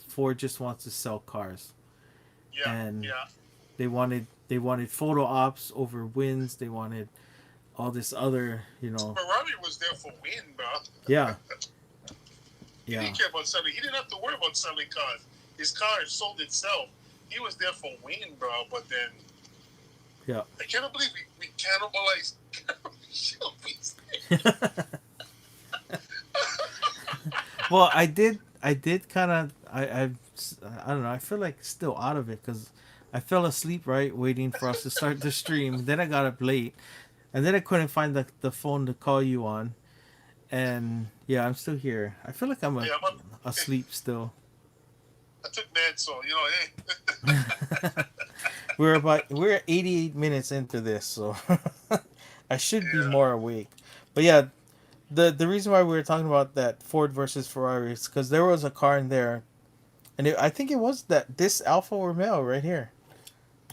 Ford just wants to sell cars, yeah, and yeah. they wanted photo ops over wins. They wanted all this other, Ferrari was there for win, bro. yeah, He yeah, didn't care about selling. He didn't have to worry about selling cars. His car sold itself. He was there for win, bro. But then yeah. I cannot believe we cannibalized Shelby's. Well, I did kind of, I don't know. I feel like still out of it because I fell asleep right waiting for us to start the stream. Then I got up late, and then I couldn't find the phone to call you on. And yeah, I'm still here. I feel like I'm Yeah, asleep still. I took meds, so hey. We're 88 minutes into this, so I should be Yeah. more awake. But yeah, the reason why we were talking about that Ford versus Ferrari is because there was a car in there, and I think it was this Alfa Romeo right here.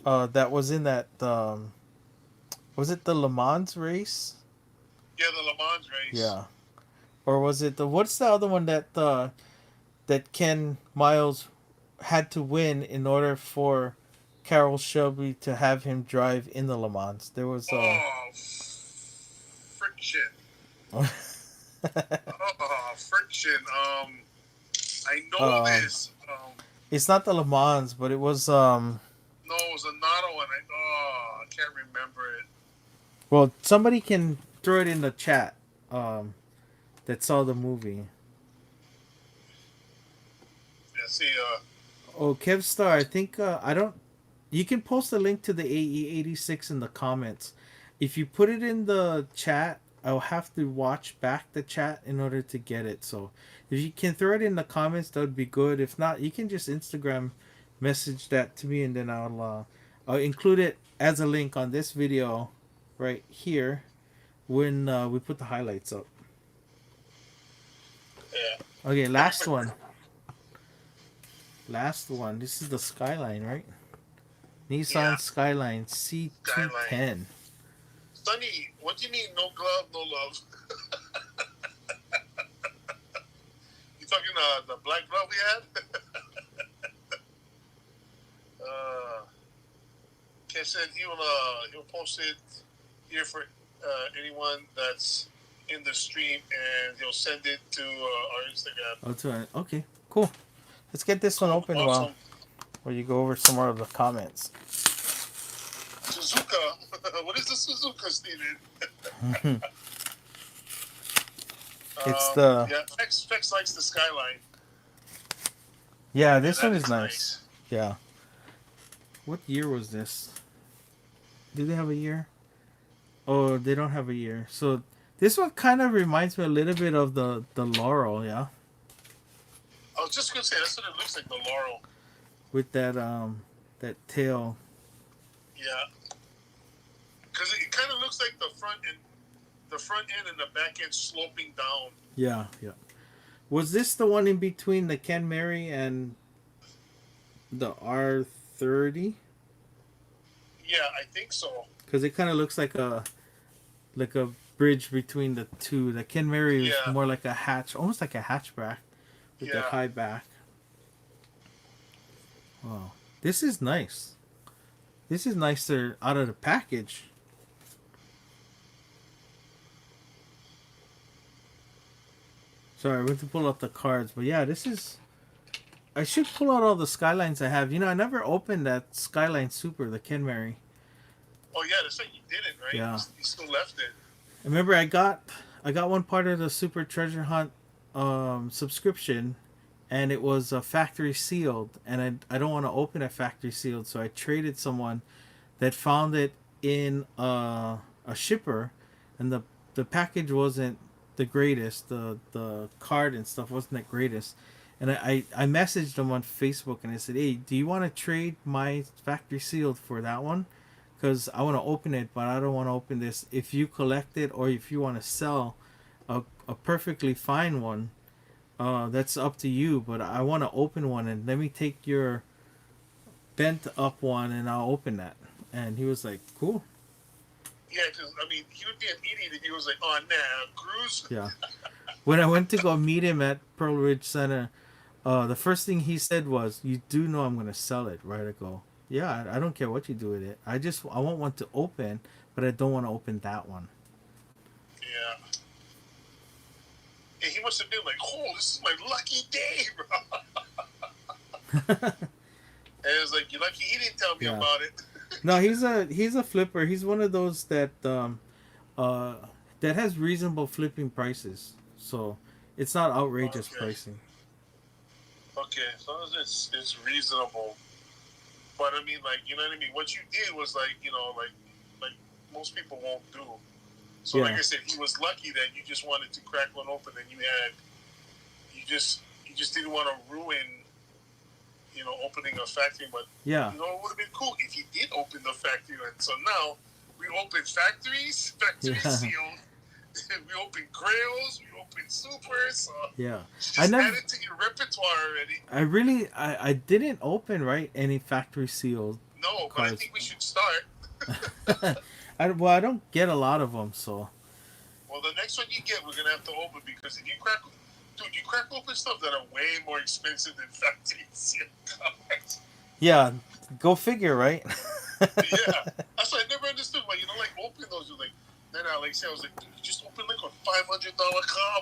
That was in that was it the Le Mans race? Yeah, the Le Mans race. Yeah, or was it what's the other one that Ken Miles had to win in order for Carroll Shelby to have him drive in the Le Mans? There was Oh, friction. Oh, friction. I know um this. it's not the Le Mans, but it was No, it was another one. I can't remember it. well, somebody can throw it in the chat that saw the movie. Yeah, see, Oh, Kevstar, I think I don't. You can post a link to the AE86 in the comments. If you put it in the chat, I'll have to watch back the chat in order to get it. So if you can throw it in the comments, that would be good. If not, you can just Instagram message that to me, and then I'll include it as a link on this video right here when we put the highlights up. yeah. Okay, last one. Last one. This is the Skyline, right? Nissan Yeah. Skyline C210. Sonny, what do you mean no glove, no love? the black glove we had. Ken said he'll post it here for anyone that's in the stream, and he'll send it to our Instagram. Oh, okay, cool. Let's get this one open Awesome. while you go over some more of the comments. Suzuka. What is the Suzuka, Steven? It's the Fex likes the Skyline. Yeah, this one is nice. Yeah. What year was this? Do they have a year? Oh, they don't have a year. So this one kind of reminds me a little bit of the Laurel, yeah. I was just gonna say that's what it looks like, the Laurel. With that tail. Yeah. Because it kind of looks like the front end and the back end sloping down. Yeah. Was this the one in between the Ken Mary and the R30? Yeah, I think so. Because it kind of looks like a bridge between the two. The Ken Mary is more like a hatch, almost like a hatchback with that high back. Wow, this is nice. This is nicer out of the package. Sorry, I went to pull out the cards, but yeah, this is. I should pull out all the Skylines I have. You know, I never opened that Skyline Super, the Ken Mary. Oh yeah, that's like you didn't, right? Yeah. You still left it. I remember I got one part of the Super Treasure Hunt subscription, and it was factory sealed, and I don't want to open it factory sealed, so I traded someone that found it in a shipper, and the package wasn't the greatest. The card and stuff wasn't the greatest. And I messaged them on Facebook and I said, hey, do you want to trade my factory sealed for that one? Because I want to open it, but I don't want to open this. If you collect it or if you want to sell a perfectly fine one, that's up to you. But I want to open one, and let me take your bent up one and I'll open that. And he was like, cool. Yeah, because, I mean, he would be an idiot if he was like, oh, nah, Cruz. Yeah. When I went to go meet him at Pearl Ridge Center, the first thing he said was, you do know I'm going to sell it, right? I go, yeah, I don't care what you do with it. I want one to open, but I don't want to open that one. Yeah. And he must have been like, oh, this is my lucky day, bro. And it was like, you're lucky he didn't tell me about it. No, he's a flipper. He's one of those that has reasonable flipping prices. So it's not outrageous pricing. Okay, as long as it's reasonable. But I mean, like, you know what I mean? What you did was like, you know, like most people won't do. So like I said, he was lucky that you just wanted to crack one open, and you just didn't want to ruin, you know, opening a factory. But you know, it would have been cool if he did open the factory. And so now we open factory sealed. We open Grails, we open Supers. Just add it to your repertoire already. I didn't open any factory sealed. No, but I think we should start. I don't get a lot of them, so. Well, the next one you get, we're gonna have to open, because if you crack open stuff that are way more expensive than factory sealed cards. Yeah, go figure, right? Yeah, that's what I never understood. Why you don't like open those? You're like. Then I was like, dude, you just open like a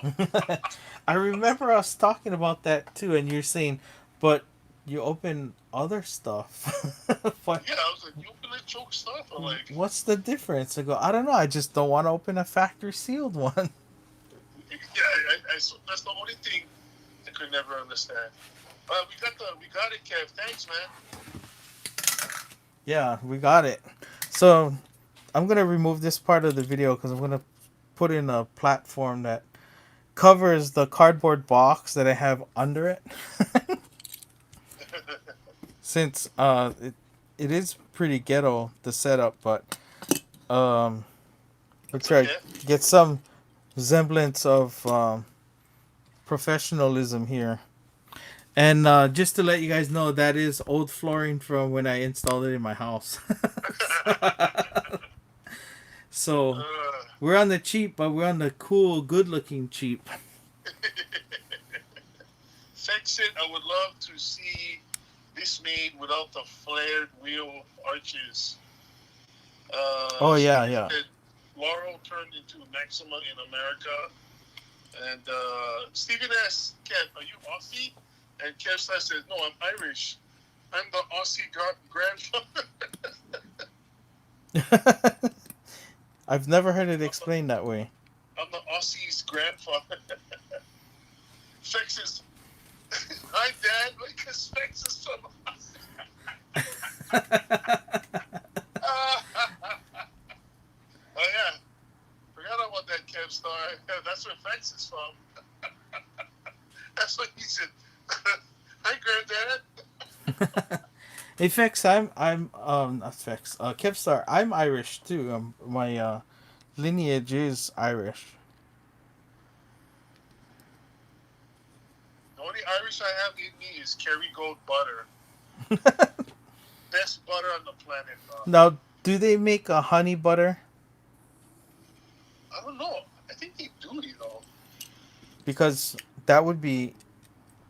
$500 comp. I remember us talking about that too, and you're saying, but you open other stuff. Yeah, I was like, you open like choke stuff? I'm like, what's the difference? I go, I don't know. I just don't want to open a factory sealed one. Yeah, that's the only thing I could never understand. We got it, Kev. Thanks, man. Yeah, we got it. So I'm going to remove this part of the video because I'm going to put in a platform that covers the cardboard box that I have under it. Since it is pretty ghetto, the setup, but we'll try to get some semblance of professionalism here. And just to let you guys know, that is old flooring from when I installed it in my house. So we're on the cheap, but we're on the cool, good-looking cheap. Fix it. I would love to see this made without the flared wheel arches. Oh yeah, Stephen yeah. said Laurel turned into Maxima in America. And Stephen asks Kev, "Are you Aussie?" And Kev says, "No, I'm Irish. I'm the Aussie grandfather. I've never heard it I'm the, explained that way. I'm the Aussie's grandfather." Fex is, "Hi, Dad. Because Fex is from Aussie." Oh yeah, forgot about that Kev star. That's where Fex is from. That's what he said. "Hi, Granddad." Hey, Fex, I'm not Fex. Kevstar, I'm Irish too. My lineage is Irish. The only Irish I have in me is Kerrygold butter. Best butter on the planet, bro. Now, do they make a honey butter? I don't know. I think they do, you know. Because that would be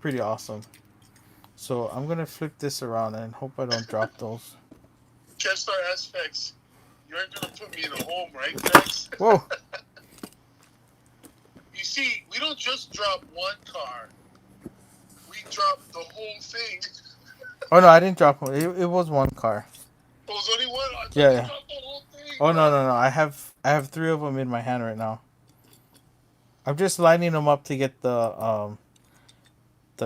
pretty awesome. So I'm gonna flip this around and hope I don't drop those. Chester Aspects, you aren't gonna put me in a home, right, Fex? Whoa! You see, we don't just drop one car. We drop the whole thing. Oh no, I didn't drop one. It was one car. There was only one. I thought Yeah, you yeah. dropped the whole thing, Oh no, bro. no, no. I have three of them in my hand right now. I'm just lining them up to get the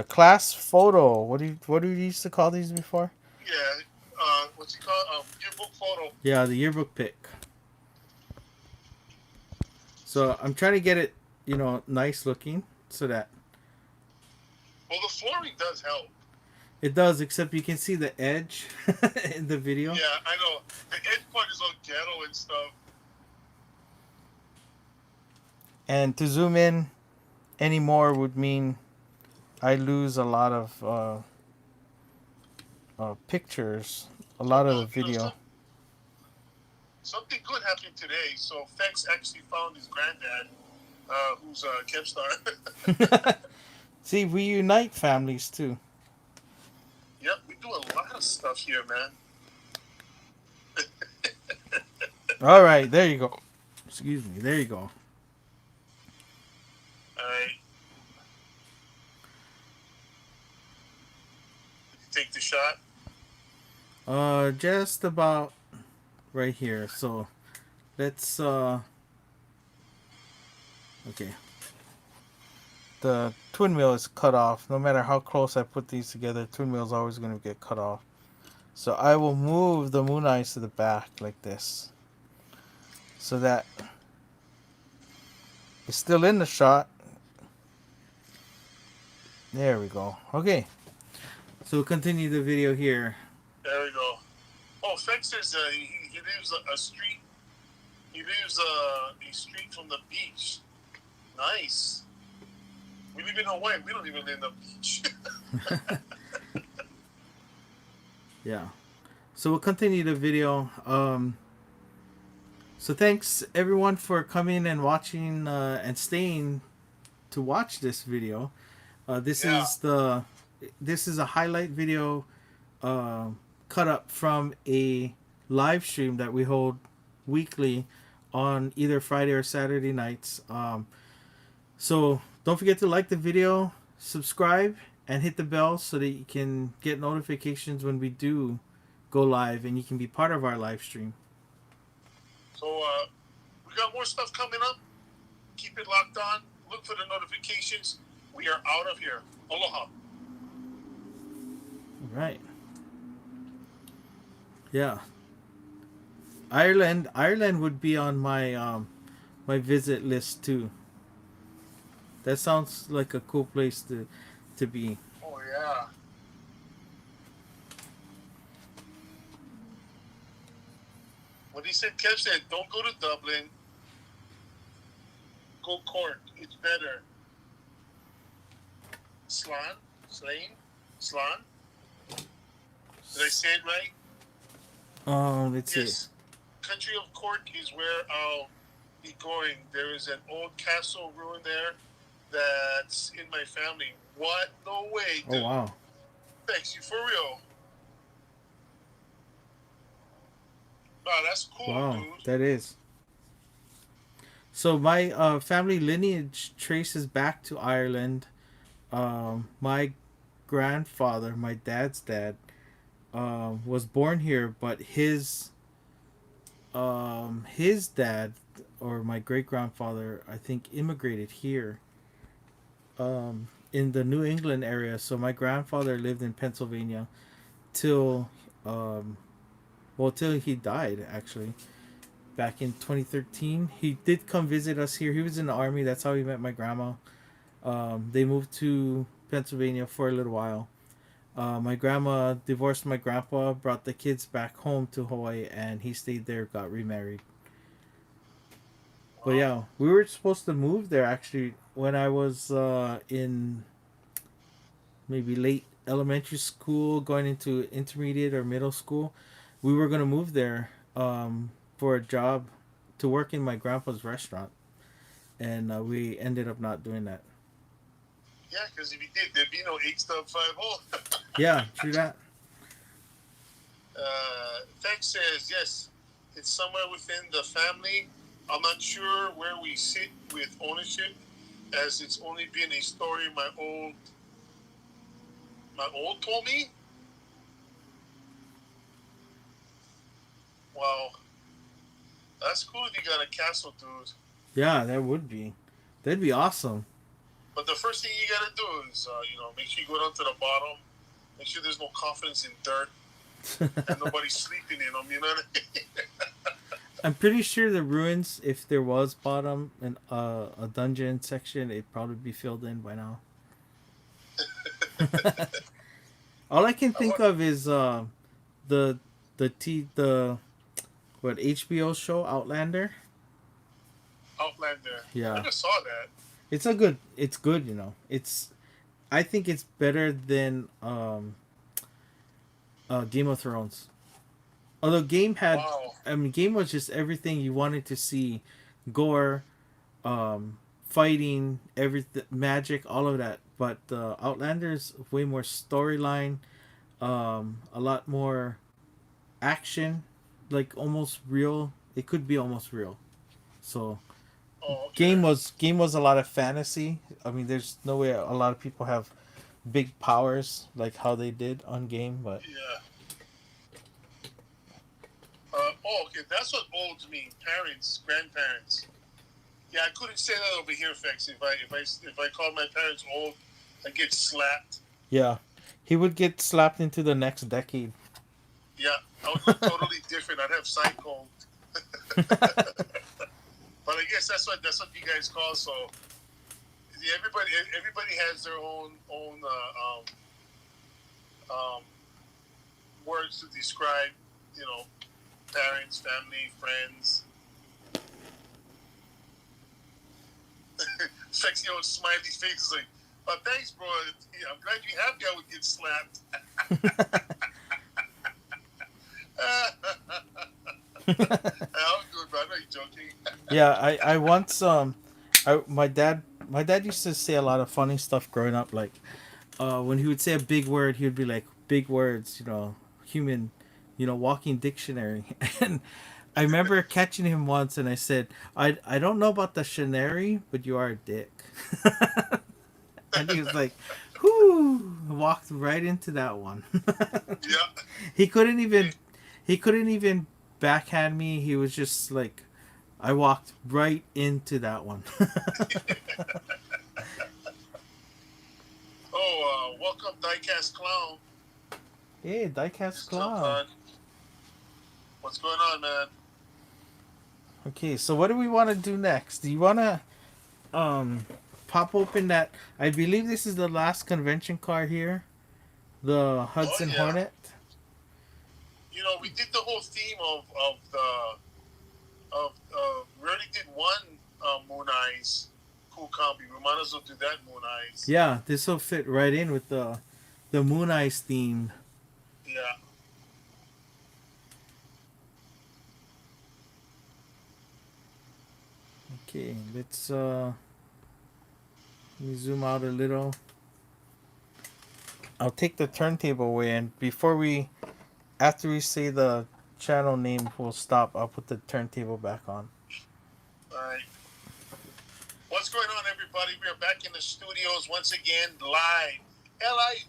class photo. What do you used to call these before? Yeah. What's it called? Yearbook photo. Yeah, the yearbook pic. So I'm trying to get it, nice looking so that Well, the flooring does help. it does. Except you can see the edge in the video. Yeah, I know. The edge part is all ghetto and stuff. And to zoom in anymore would mean I lose a lot of pictures, a lot of Well, the video. something good happened today. So Fex actually found his granddad, who's a Kevstar. See, we unite families too. Yep, we do a lot of stuff here, man. All right, there you go. Excuse me, there you go. All right. Did you take the shot? Just about right here. So let's okay. The twin wheel is cut off. No matter how close I put these together, twin wheel is always going to get cut off. So I will move the moon eyes to the back like this, so that it's still in the shot. There we go. Okay. So we'll continue the video here. There we go. Oh, Fex says he lives a street. He lives a street from the beach. Nice. We live in Hawaii. We don't even live in the beach. Yeah. So we'll continue the video. So thanks everyone for coming and watching and staying to watch this video. This Yeah. is a highlight video cut up from a live stream that we hold weekly on either Friday or Saturday nights. So don't forget to like the video, subscribe, and hit the bell so that you can get notifications when we do go live and you can be part of our live stream. So we got more stuff coming up. Keep it locked on. Look for the notifications. We are out of here. Aloha. All right. Yeah. Ireland would be on my my visit list too. That sounds like a cool place to be. Oh, yeah. What he said, Kev said, don't go to Dublin. Go Cork. It's better. Slan? Did I say it right? Let's Yes. see. Country of Cork is where I'll be going. There is an old castle ruin there that's in my family. What? No way, Oh dude. wow, Thanks, you for real. Wow, that's cool, wow, dude. that is. So my family lineage traces back to Ireland. My grandfather, my dad's dad, was born here, but his dad or my great grandfather, I think, immigrated here in the New England area. So my grandfather lived in Pennsylvania till um, till he died actually back in 2013. He did come visit us here. He was in the army. That's how he met my grandma. They moved to Pennsylvania for a little while. My grandma divorced my grandpa, brought the kids back home to Hawaii, and he stayed there, got remarried. But Wow. yeah, we were supposed to move there actually when I was in maybe late elementary school, going into intermediate or middle school. We were gonna move there for a job to work in my grandpa's restaurant, and we ended up not doing that. Yeah, because if you did, there'd be no HDub50. Yeah, true that. Thanks says, yes, it's somewhere within the family. I'm not sure where we sit with ownership, as it's only been a story my old told me. Wow, that's cool if you got a castle, dude. Yeah, that would be. That'd be awesome. But the first thing you gotta do is, make sure you go down to the bottom. Make sure there's no coffins in dirt and nobody's sleeping in them. You know what I mean? I'm pretty sure the ruins, if there was bottom and a dungeon section, it'd probably be filled in by now. All I can I think want of is the the what HBO show Outlander. Outlander. I Yeah, never saw that. it's a good. It's good. You know, it's. I think it's better than Game of Thrones. Although Game had, Wow. I mean, Game was just everything you wanted to see, gore, fighting, everything, magic, all of that. But Outlander's way more storyline, a lot more action, like almost real. It could be almost real. So Oh, okay. game was a lot of fantasy. I mean, there's no way a lot of people have big powers like how they did on game, but Yeah. Okay. That's what olds mean. Parents, grandparents. Yeah, I couldn't say that over here, Fex. If I called my parents old, I get slapped. yeah, he would get slapped into the next decade. Yeah, I would look totally different. I'd have psycho. But I guess that's what you guys call. So yeah, everybody has their own um, words to describe, you know, parents, family, friends. Sexy old smiley face is like, oh, thanks, bro. Yeah, I'm glad you're happy I would get slapped. I was good, bro. I know you're joking. Yeah, I once I my dad used to say a lot of funny stuff growing up. Like when he would say a big word, he would be like big words, human, walking dictionary. And I remember catching him once, and I said, I don't know about the shanary, but you are a dick. And he was like, whoo, walked right into that one. Yeah. he couldn't even he couldn't even backhand me. He was just like, I walked right into that one. Oh, welcome, Diecast Clown. Hey, diecast What's up, clown. bud? What's going on, man? Okay, so what do we want to do next? Do you want to um pop open that? I believe this is the last convention car here, the Oh Hudson yeah. Hornet. We did the whole theme of we already did one Moon Eyes cool copy. We might as well do that Moon Eyes. Yeah, this will fit right in with the Moon Eyes theme. Yeah. Okay, let me zoom out a little. I'll take the turntable away, and after we say the channel name, we'll stop. I'll put the turntable back on. All right. What's going on, everybody? We are back in the studios once again, live. Live,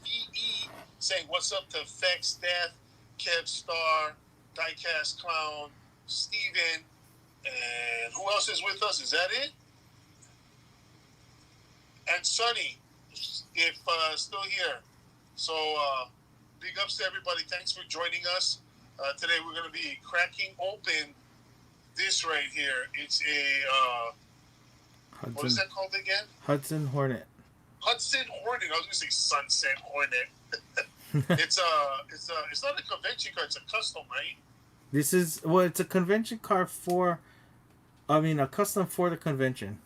saying what's up to Fex, Death, Kev Star, Diecast Clown, Steven, and who else is with us? Is that it? And Sonny, if still here. So, big ups to everybody. Thanks for joining us. Today we're going to be cracking open this right here. It's a, what is that called again? Hudson Hornet. Hudson Hornet. I was going to say Sunset Hornet. It's not a convention car. It's a custom, right? It's a convention car a custom for the convention.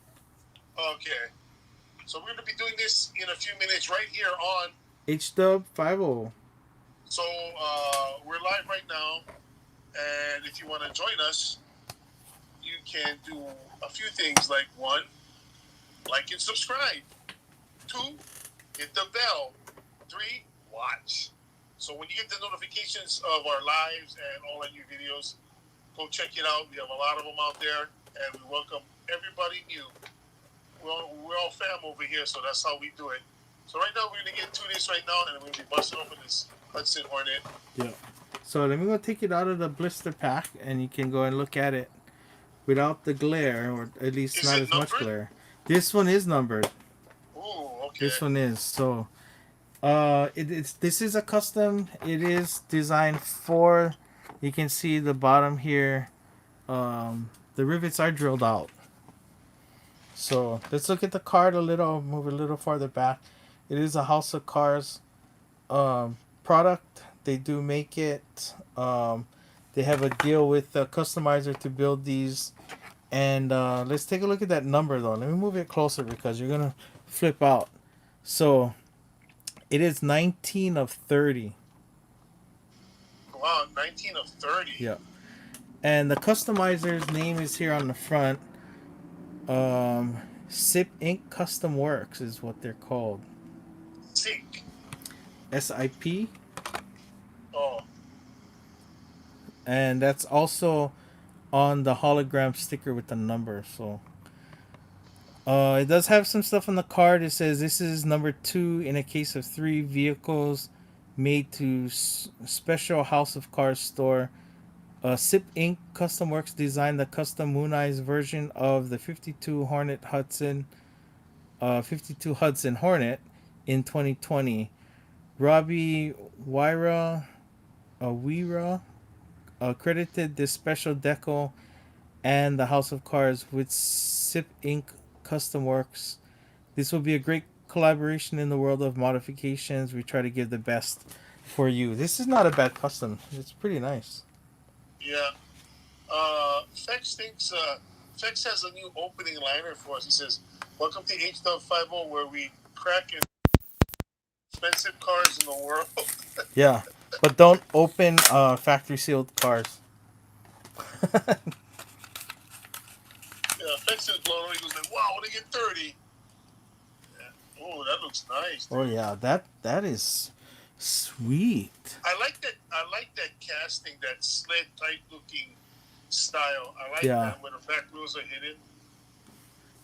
Okay. So we're going to be doing this in a few minutes right here on HDub50. So we're live right now, and if you want to join us, you can do a few things like 1, like and subscribe. 2, hit the bell. 3, watch. So when you get the notifications of our lives and all our new videos, go check it out. We have a lot of them out there, and we welcome everybody new. We're all fam over here, so that's how we do it. So right now, we're going to get to this right now, and we're going to be busting open this Hudson Hornet. Yeah. So let me go take it out of the blister pack, and you can go and look at it without the glare, or at least Is not it as much numbered? glare. This one is numbered. Ooh, okay. This one is. So this is a custom. It is designed for, you can see the bottom here. The rivets are drilled out. So let's look at the card a little, move a little farther back. It is a House of Cars product. They do make it. They have a deal with the customizer to build these. And let's take a look at that number though. Let me move it closer because you're gonna flip out. So it is 19 of 30. Wow, 19 of 30. Yeah. And the customizer's name is here on the front. SIP Inc. Custom Works is what they're called. Sick. SIP. Oh. And that's also on the hologram sticker with the number. So it does have some stuff on the card. It says this is number 2 in a case of 3 vehicles made to special House of Cars store. SIP Inc. Custom Works designed the custom Mooneyes version of the 52 Hudson Hornet in 2020. Robbie Wyra credited this special decal and the House of Cars with SIP Inc. Custom Works. This will be a great collaboration in the world of modifications. We try to give the best for you. This is not a bad custom. It's pretty nice. Yeah. Fex thinks Fex has a new opening liner for us. He says, "Welcome to HDub50, where we crack expensive cars in the world." Yeah, but don't open factory sealed cars. Yeah, Fex is blown away. He goes like, "Wow, they get 30." Yeah. Oh, that looks nice. Dude. Oh yeah, that is sweet. I like that casting, that sled type looking style. I like Yeah. that when the back wheels are hidden.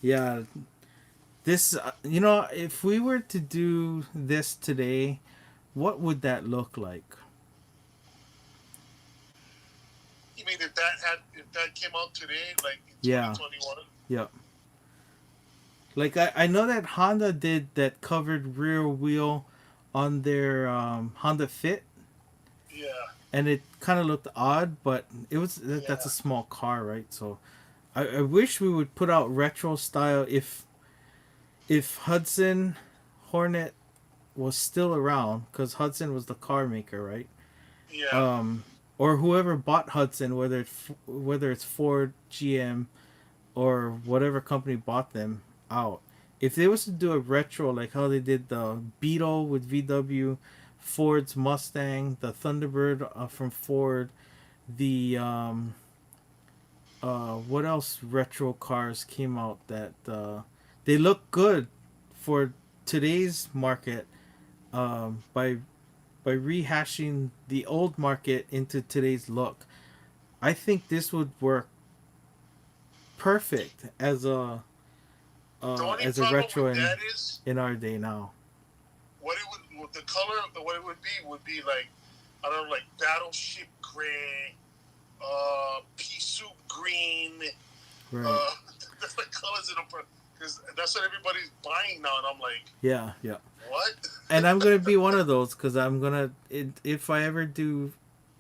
Yeah, this if we were to do this today, what would that look like? You mean if that came out today, like in Yeah. 2021? Yep. Like I know that Honda did that covered rear wheel on their Honda Fit, Yeah. and it kind of looked odd, but that's a small car, right? So I wish we would put out retro style if Hudson Hornet was still around, because Hudson was the car maker, right? Yeah. Or whoever bought Hudson, whether it's Ford, GM, or whatever company bought them out. If they was to do a retro like how they did the Beetle with VW, Ford's Mustang, the Thunderbird from Ford, the what else retro cars came out that they look good for today's market. by rehashing the old market into today's look. I think this would work perfect The only as a problem retro with that is in our day now. what it would the color what it would be like I don't know like battleship gray, pea soup green, Right. that's the colors in them because that's what everybody's buying now, and I'm like, Yeah, yeah. what? And I'm gonna be one of those because if I ever do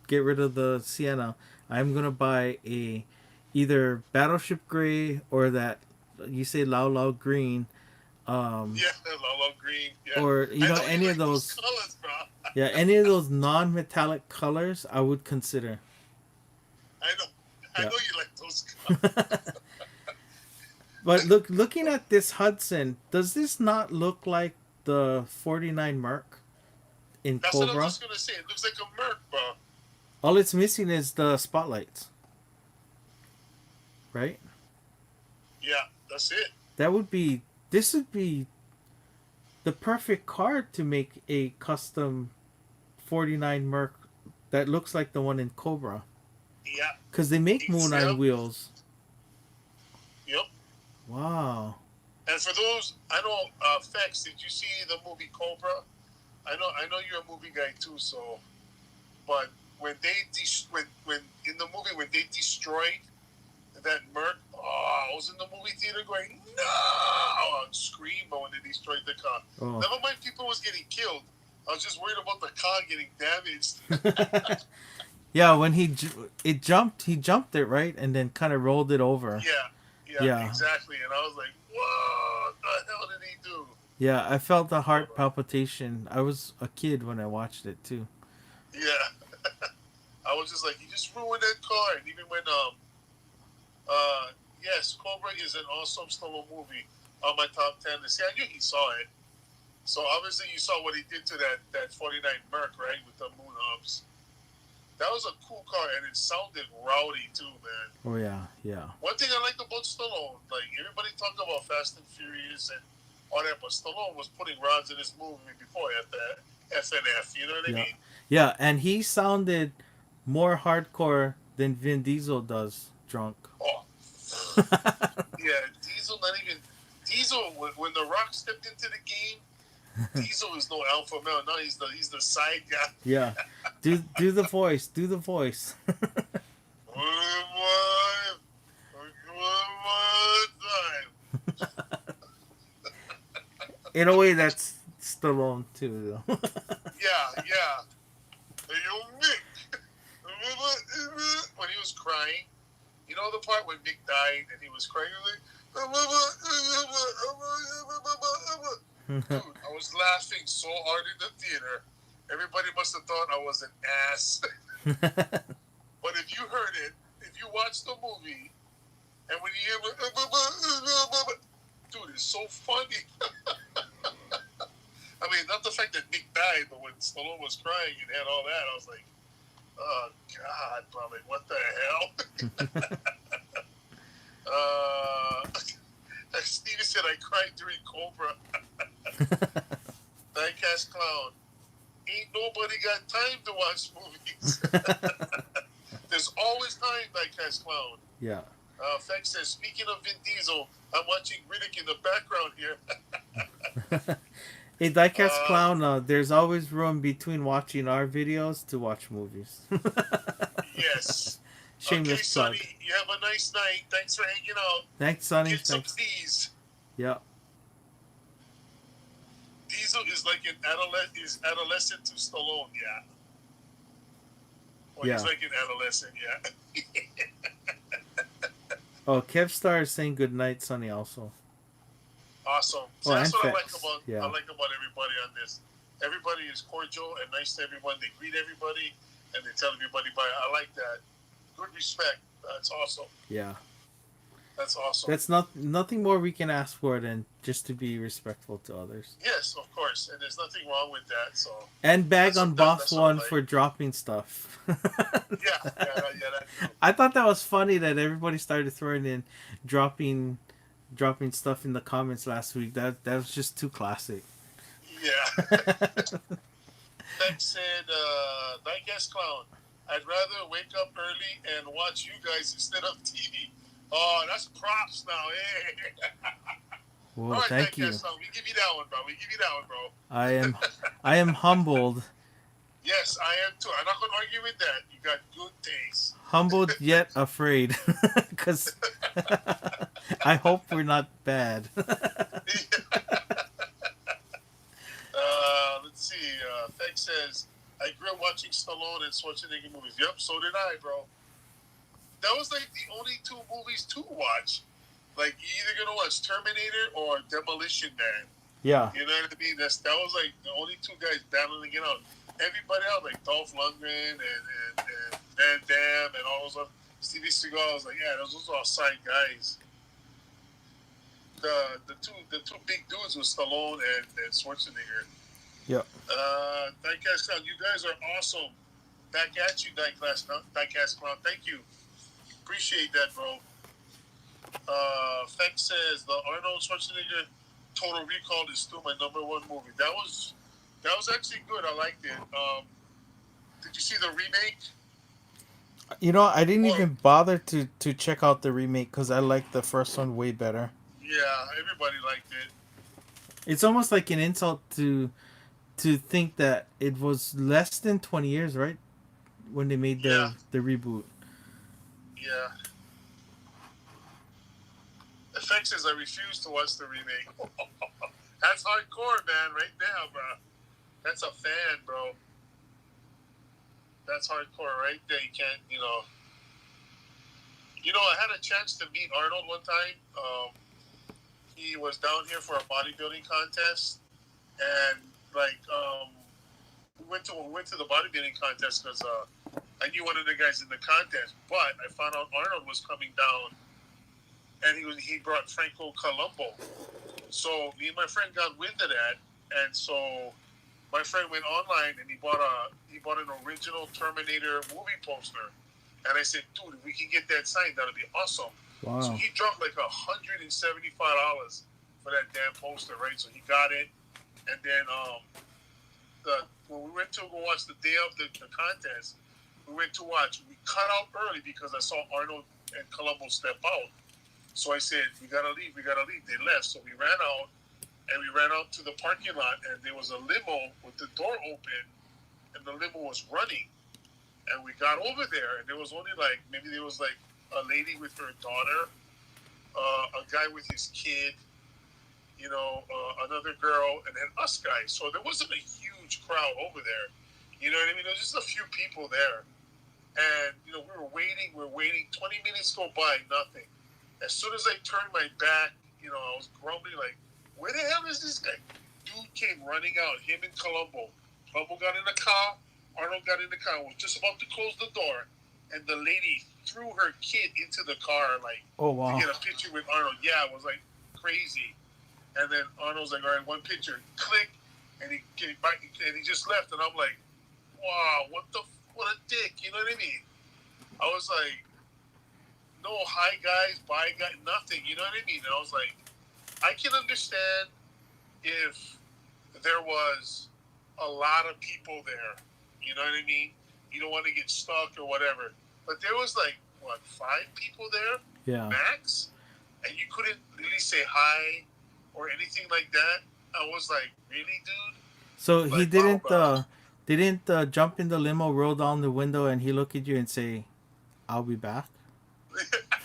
get rid of the Sienna, I'm gonna buy a either Battleship Gray or that you say Lao Lao Green, um, Yeah, love green. Yeah, or I know you any of like those those. colors, bro. Yeah, any of those non-metallic colors, I would consider. I know, I Yeah. know you like those colors. But looking at this Hudson, does this not look like the 49 Merc in That's what I was Cobra? just gonna say. It looks like a Merc, bro. All it's missing is the spotlights, right? Yeah, that's it. That would be this would be the perfect car to make a custom 49 Merc that looks like the one in Cobra. Yeah, Cuz they make Moon Eye yep, wheels. yep. Wow. And for those, I know, Fex, did you see the movie Cobra? I know you're a movie guy too. So, but when when in the movie when they destroyed that Merc, oh, I was in the movie theater going no, and scream when they destroyed the car. Oh. Never mind, people was getting killed. I was just worried about the car getting damaged. Yeah, when it jumped, he jumped it right and then kind of rolled it over. Yeah, yeah, Yeah. exactly. And I was like, what the hell did he do? Yeah, I felt the heart palpitation. I was a kid when I watched it too. Yeah. I was just like, you just ruined that car. And even when, yes, Cobra is an awesome Stallone movie on my top 10. See, I knew he saw it. So obviously you saw what he did to that 49 Merc, right, with the moon hubs. That was a cool car, and it sounded rowdy too, man. Oh yeah, yeah. One thing I liked about Stallone, like everybody talked about Fast and Furious and all that, but Stallone was putting rounds in his movie before at the FNF. You know what I Yeah. mean? Yeah, and he sounded more hardcore than Vin Diesel does drunk. Oh, yeah. Diesel, not even Diesel. When The Rock stepped into the game, Diesel is no alpha male. No, he's the side guy. Yeah. Do the voice. Do the voice. In a way, that's Stallone too, though. Yeah, yeah. Hey, yo, Mick. When he was crying, you know the part when Mick died and he was crying, he was like, dude, I was laughing so hard in the theater. Everybody must have thought I was an ass. But if you heard it, if you watched the movie, and when you hear, dude, it's so funny. I mean, not the fact that Nick died, but when Stallone was crying and had all that, I was like, oh, God, bro, like, what the hell? Steven said I cried during Cobra. Diecast Clown. Ain't nobody got time to watch movies. There's always time, Diecast Clown. Yeah. Fex says, speaking of Vin Diesel, I'm watching Riddick in the background here. Hey, Diecast Clown, there's always room between watching our videos to watch movies. Yes. Shameless Okay, plug. Sonny, you have a nice night. Thanks for hanging out. Thanks, Sonny. Get some Thanks. D's. Yeah. Diesel is like an adolescent to Stallone, yeah. Well, Yeah. he's like an adolescent, yeah. Oh, Kevstar is saying good night, Sonny, also. Awesome. So Oh, that's and what I Fex. like about Yeah. everybody on this. Everybody is cordial and nice to everyone. They greet everybody and they tell everybody bye. I like that. Good respect. That's awesome. Yeah. That's awesome. That's nothing more we can ask for than just to be respectful to others. Yes, of course, and there's nothing wrong with that. So And bag on Boss that's One what I for like. dropping stuff. Yeah, that too. I thought that was funny that everybody started throwing in dropping stuff in the comments last week. That was just too classic. Yeah. Tech said, Diecast Clown, I'd rather wake up early and watch you guys instead of TV. Oh, that's props now. Hey. All Well, right, thank you. Diecast Clown, we give you that one, bro. We give you that one, bro. I am, I am humbled, Yes, I am too. I'm not going to argue with that. You got good taste. humbled yet afraid, because I hope we're not bad. Let's see. Tech says, I grew up watching Stallone and Schwarzenegger movies. Yep, so did I, bro. That was like the only two movies to watch. Like, you're either going to watch Terminator or Demolition Man. Yeah. You know what I mean? That was like the only two guys battling it out. Everybody else, like Dolph Lundgren and Van Damme and all those other, Stevie Seagal, was like, yeah, those are all side guys. The two big dudes were Stallone and Schwarzenegger. Yep. Diecast Clown, you guys are awesome. Back at you, Diecast Clown. Thank you. Appreciate that, bro. Feck says the Arnold Schwarzenegger Total Recall is still my number one movie. That was actually good. I liked it. Did you see the remake? You know, I didn't even bother to check out the remake because I like the first one way better. Yeah, everybody liked it. It's almost like an insult to think that it was less than 20 years, right? When they made the reboot. Yeah. Effect says I refuse to watch the remake. That's hardcore, man, right now, bro. That's a fan, bro. That's hardcore right there. You can't, I had a chance to meet Arnold one time. He was down here for a bodybuilding contest, and we went to the bodybuilding contest because I knew one of the guys in the contest. But I found out Arnold was coming down, and he brought Franco Colombo. So me and my friend got wind of that, and so my friend went online and he bought an original Terminator movie poster. And I said, dude, if we can get that signed, that'll be awesome. Wow. So he dropped like $175 for that damn poster, right? So he got it. And then when we went to go watch the day of the contest, we cut out early because I saw Arnold and Colombo step out. So I said, we gotta leave. They left. So we ran out to the parking lot, and there was a limo with the door open, and the limo was running. And we got over there, and there was only a lady with her daughter, a guy with his kid, another girl, and then us guys. So there wasn't a huge crowd over there. You know what I mean? There was just a few people there. And, we were waiting. 20 minutes go by, nothing. As soon as I turned my back, I was grumbling like, where the hell is this guy? Dude came running out, him and Colombo. Colombo got in the car. Arnold got in the car, was just about to close the door, and the lady threw her kid into the car, oh, wow, to get a picture with Arnold. Yeah, it was like crazy. And then Arnold's like, all right, one picture, click, and he came back, and he just left, and I'm like, wow, what a dick, you know what I mean? I was like, no hi guys, bye guys, nothing, you know what I mean? And I was like, I can understand if there was a lot of people there. You know what I mean? You don't want to get stuck or whatever. But there was 5 people there, max, and you couldn't really say hi or anything like that. I was like, really, dude? So he didn't jump in the limo, roll down the window, and he looked at you and say, "I'll be back." No,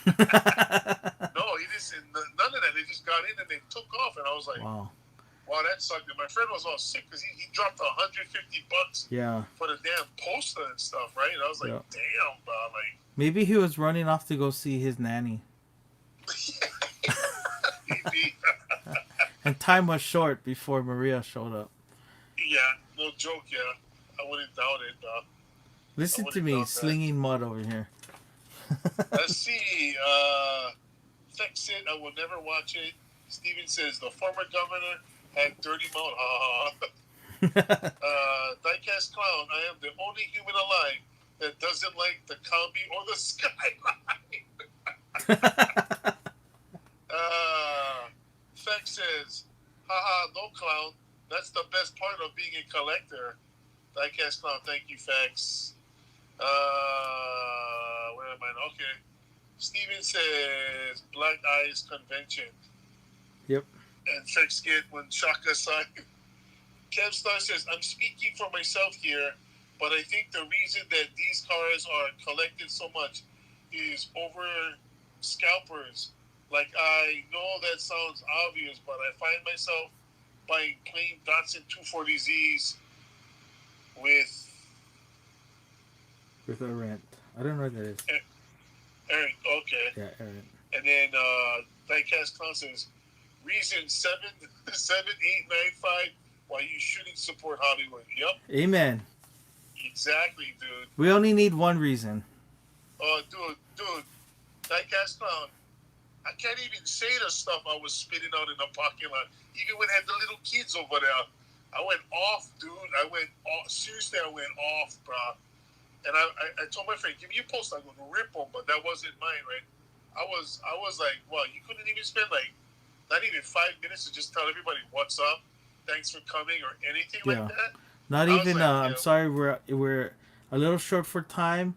he didn't say none of that. They just got in and they took off, and I was like, wow, that sucked. And my friend was all sick because he dropped $150 for the damn poster and stuff, right? And I was like, damn, bro. Maybe he was running off to go see his nanny. Maybe. And time was short before Maria showed up. Yeah, no joke, yeah. I wouldn't doubt it, dog. Listen to me slinging mud over here. Let's see. Tex said, I will never watch it. Steven says, the former governor had dirty mouth. Diecast Clown, I am the only human alive that doesn't like the combi or the skyline. Feck says, haha, no clown. That's the best part of being a collector. Diecast Clown, thank you, Fax. Where am I? Okay. Steven says Black Eyes Convention. Yep. And Fex get when Shaka signed. Kev Star says, I'm speaking for myself here, but I think the reason that these cars are collected so much is over scalpers. Like, I know that sounds obvious, but I find myself buying plain Datsun 240Zs with With a rent. I don't know what that is. Eric. Okay. Yeah, Aaron. And then Diecast Clown says, reason 77895 why you shouldn't support Hollywood. Yep. Amen. Exactly, dude. We only need one reason. Oh, dude, Diecast Clown. I can't even say the stuff I was spitting out in the parking lot. Even when I had the little kids over there, I went off, dude. I went off. Seriously, I went off, bro. And I told my friend, give me a post. I'm going to rip them, but that wasn't mine, right? I was like, well, you couldn't even spend like not even 5 minutes to just tell everybody what's up, thanks for coming, or anything like that. Not I was even. like, I'm sorry, we're a little short for time.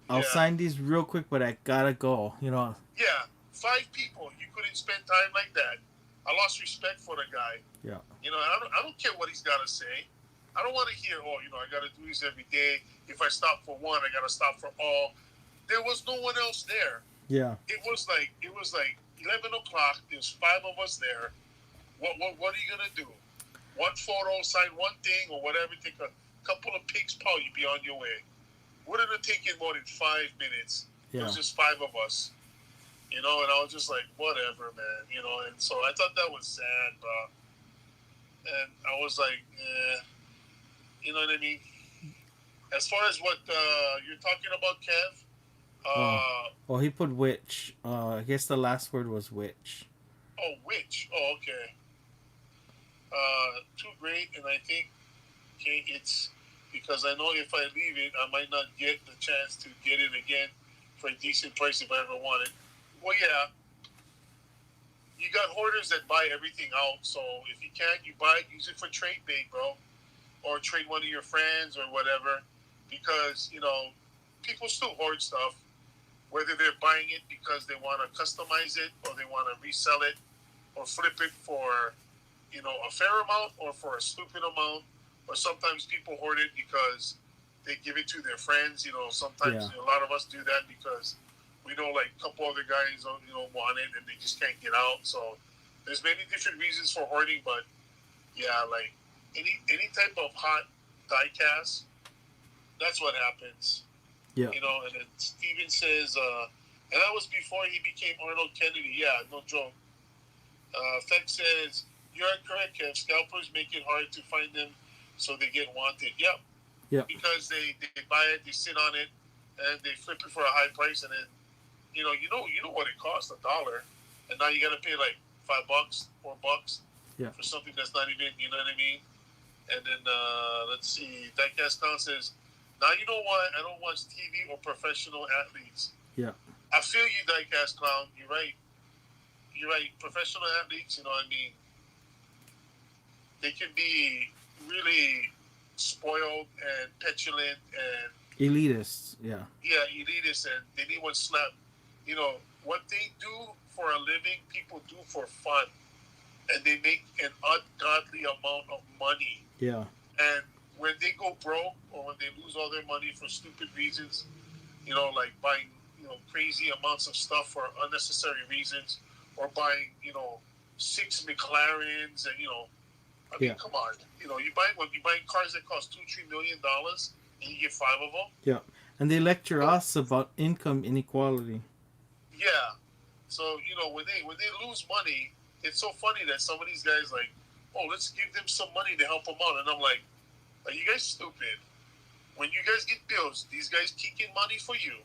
I'll sign these real quick, but I gotta go. You know. Yeah, 5 people. You couldn't spend time like that. I lost respect for the guy. Yeah. You know, I don't care what he's got to say. I don't want to hear, oh, you know, I got to do this every day. If I stop for one, I got to stop for all. There was no one else there. Yeah. It was like 11 o'clock. There's 5 of us there. What are you gonna do? One photo, sign one thing, or whatever. Take a couple of pics, Paul. You be on your way. Wouldn't have taken more than 5 minutes. Yeah. It was just 5 of us. You know, and I was just like, whatever, man. You know, and so I thought that was sad, bro. And I was like, you know what I mean? As far as what you're talking about, Kev. Well, he put which. I guess the last word was which. Oh, which? Oh, okay. Too great, and I think it's because I know if I leave it, I might not get the chance to get it again for a decent price if I ever want it. Well, yeah. You got hoarders that buy everything out, so if you can't, you buy it, use it for trade bait, bro. Or trade one of your friends or whatever. Because, you know, people still hoard stuff. Whether they're buying it because they want to customize it or they want to resell it or flip it for, you know, a fair amount or for a stupid amount. Or sometimes people hoard it because they give it to their friends. You know, sometimes a lot of us do that because we know like a couple other guys, you know, want it and they just can't get out. So there's many different reasons for hoarding, but yeah, like any type of hot die cast, that's what happens. Yeah. You know, and then Steven says, and that was before he became Arnold Kennedy. Yeah, no joke. Fex says, you're correct, Kev. Scalpers make it hard to find them, so they get wanted. Yep. Yeah. Because they buy it, they sit on it, and they flip it for a high price, and then you know what it costs, $1, and now you got to pay like $5, $4 for something that's not even, you know what I mean? And then let's see, Diecast Town says, now you know why I don't watch TV or professional athletes. Yeah. I feel you, Diecast Clown. You're right. You're right. Professional athletes, you know what I mean? They can be really spoiled and petulant and elitists. Yeah. Yeah, elitists, and they need one slap. You know, what they do for a living, people do for fun. And they make an ungodly amount of money. Yeah. And when they go broke or when they lose all their money for stupid reasons, you know, like buying, you know, crazy amounts of stuff for unnecessary reasons, or buying, you know, 6 McLarens, and you know, I mean, come on, you know, you buy cars that cost $2-3 million, and you get 5 of them. Yeah, and they lecture us about income inequality. Yeah, so you know, when they lose money, it's so funny that some of these guys like, oh, let's give them some money to help them out, and I'm like, are you guys stupid? When you guys get bills, these guys kick in money for you.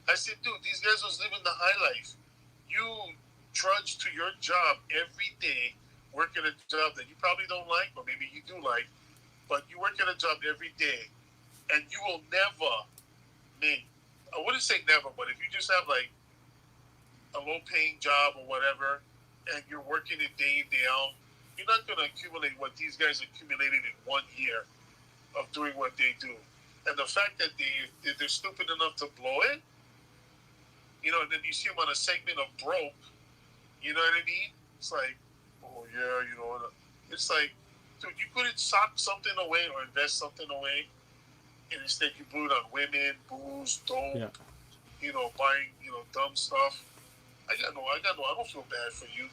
I said, dude, these guys was living the high life. You trudge to your job every day, work at a job that you probably don't like, or maybe you do like, but you work at a job every day, and you will never make, I wouldn't say never, but if you just have like a low-paying job or whatever, and you're working it day in, day out, you're not going to accumulate what these guys accumulated in 1 year of doing what they do. And the fact that they're stupid enough to blow it, and then you see them on a segment of broke, you know what I mean? It's like, oh yeah, it's like, dude, you couldn't sock something away or invest something away, and instead you blew it on women, booze, dope, Yeah. Buying, dumb stuff. I don't feel bad for you.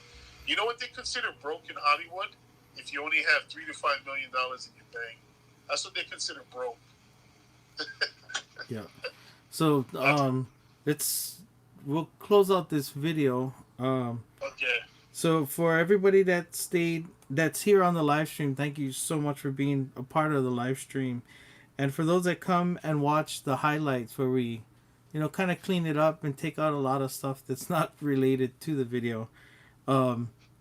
You know what they consider broke in Hollywood? If you only have $3 to $5 million in your bank, that's what they consider broke. Yeah. So it's we'll close out this video. Okay. So for everybody that's here on the live stream, thank you so much for being a part of the live stream. And for those that come and watch the highlights where we, kind of clean it up and take out a lot of stuff that's not related to the video.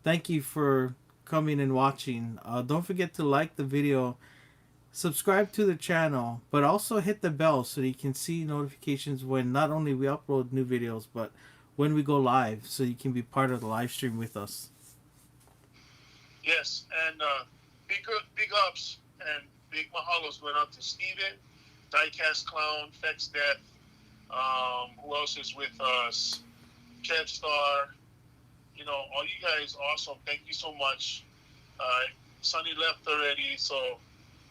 Thank you for coming and watching. Don't forget to like the video, subscribe to the channel, but also hit the bell so you can see notifications when not only we upload new videos, but when we go live, so you can be part of the live stream with us. Yes, and big ups and big mahalos going out to Steven, Diecast Clown, Fex Death. Who else is with us? Kev Star. All you guys, awesome. Thank you so much. Sonny left already, so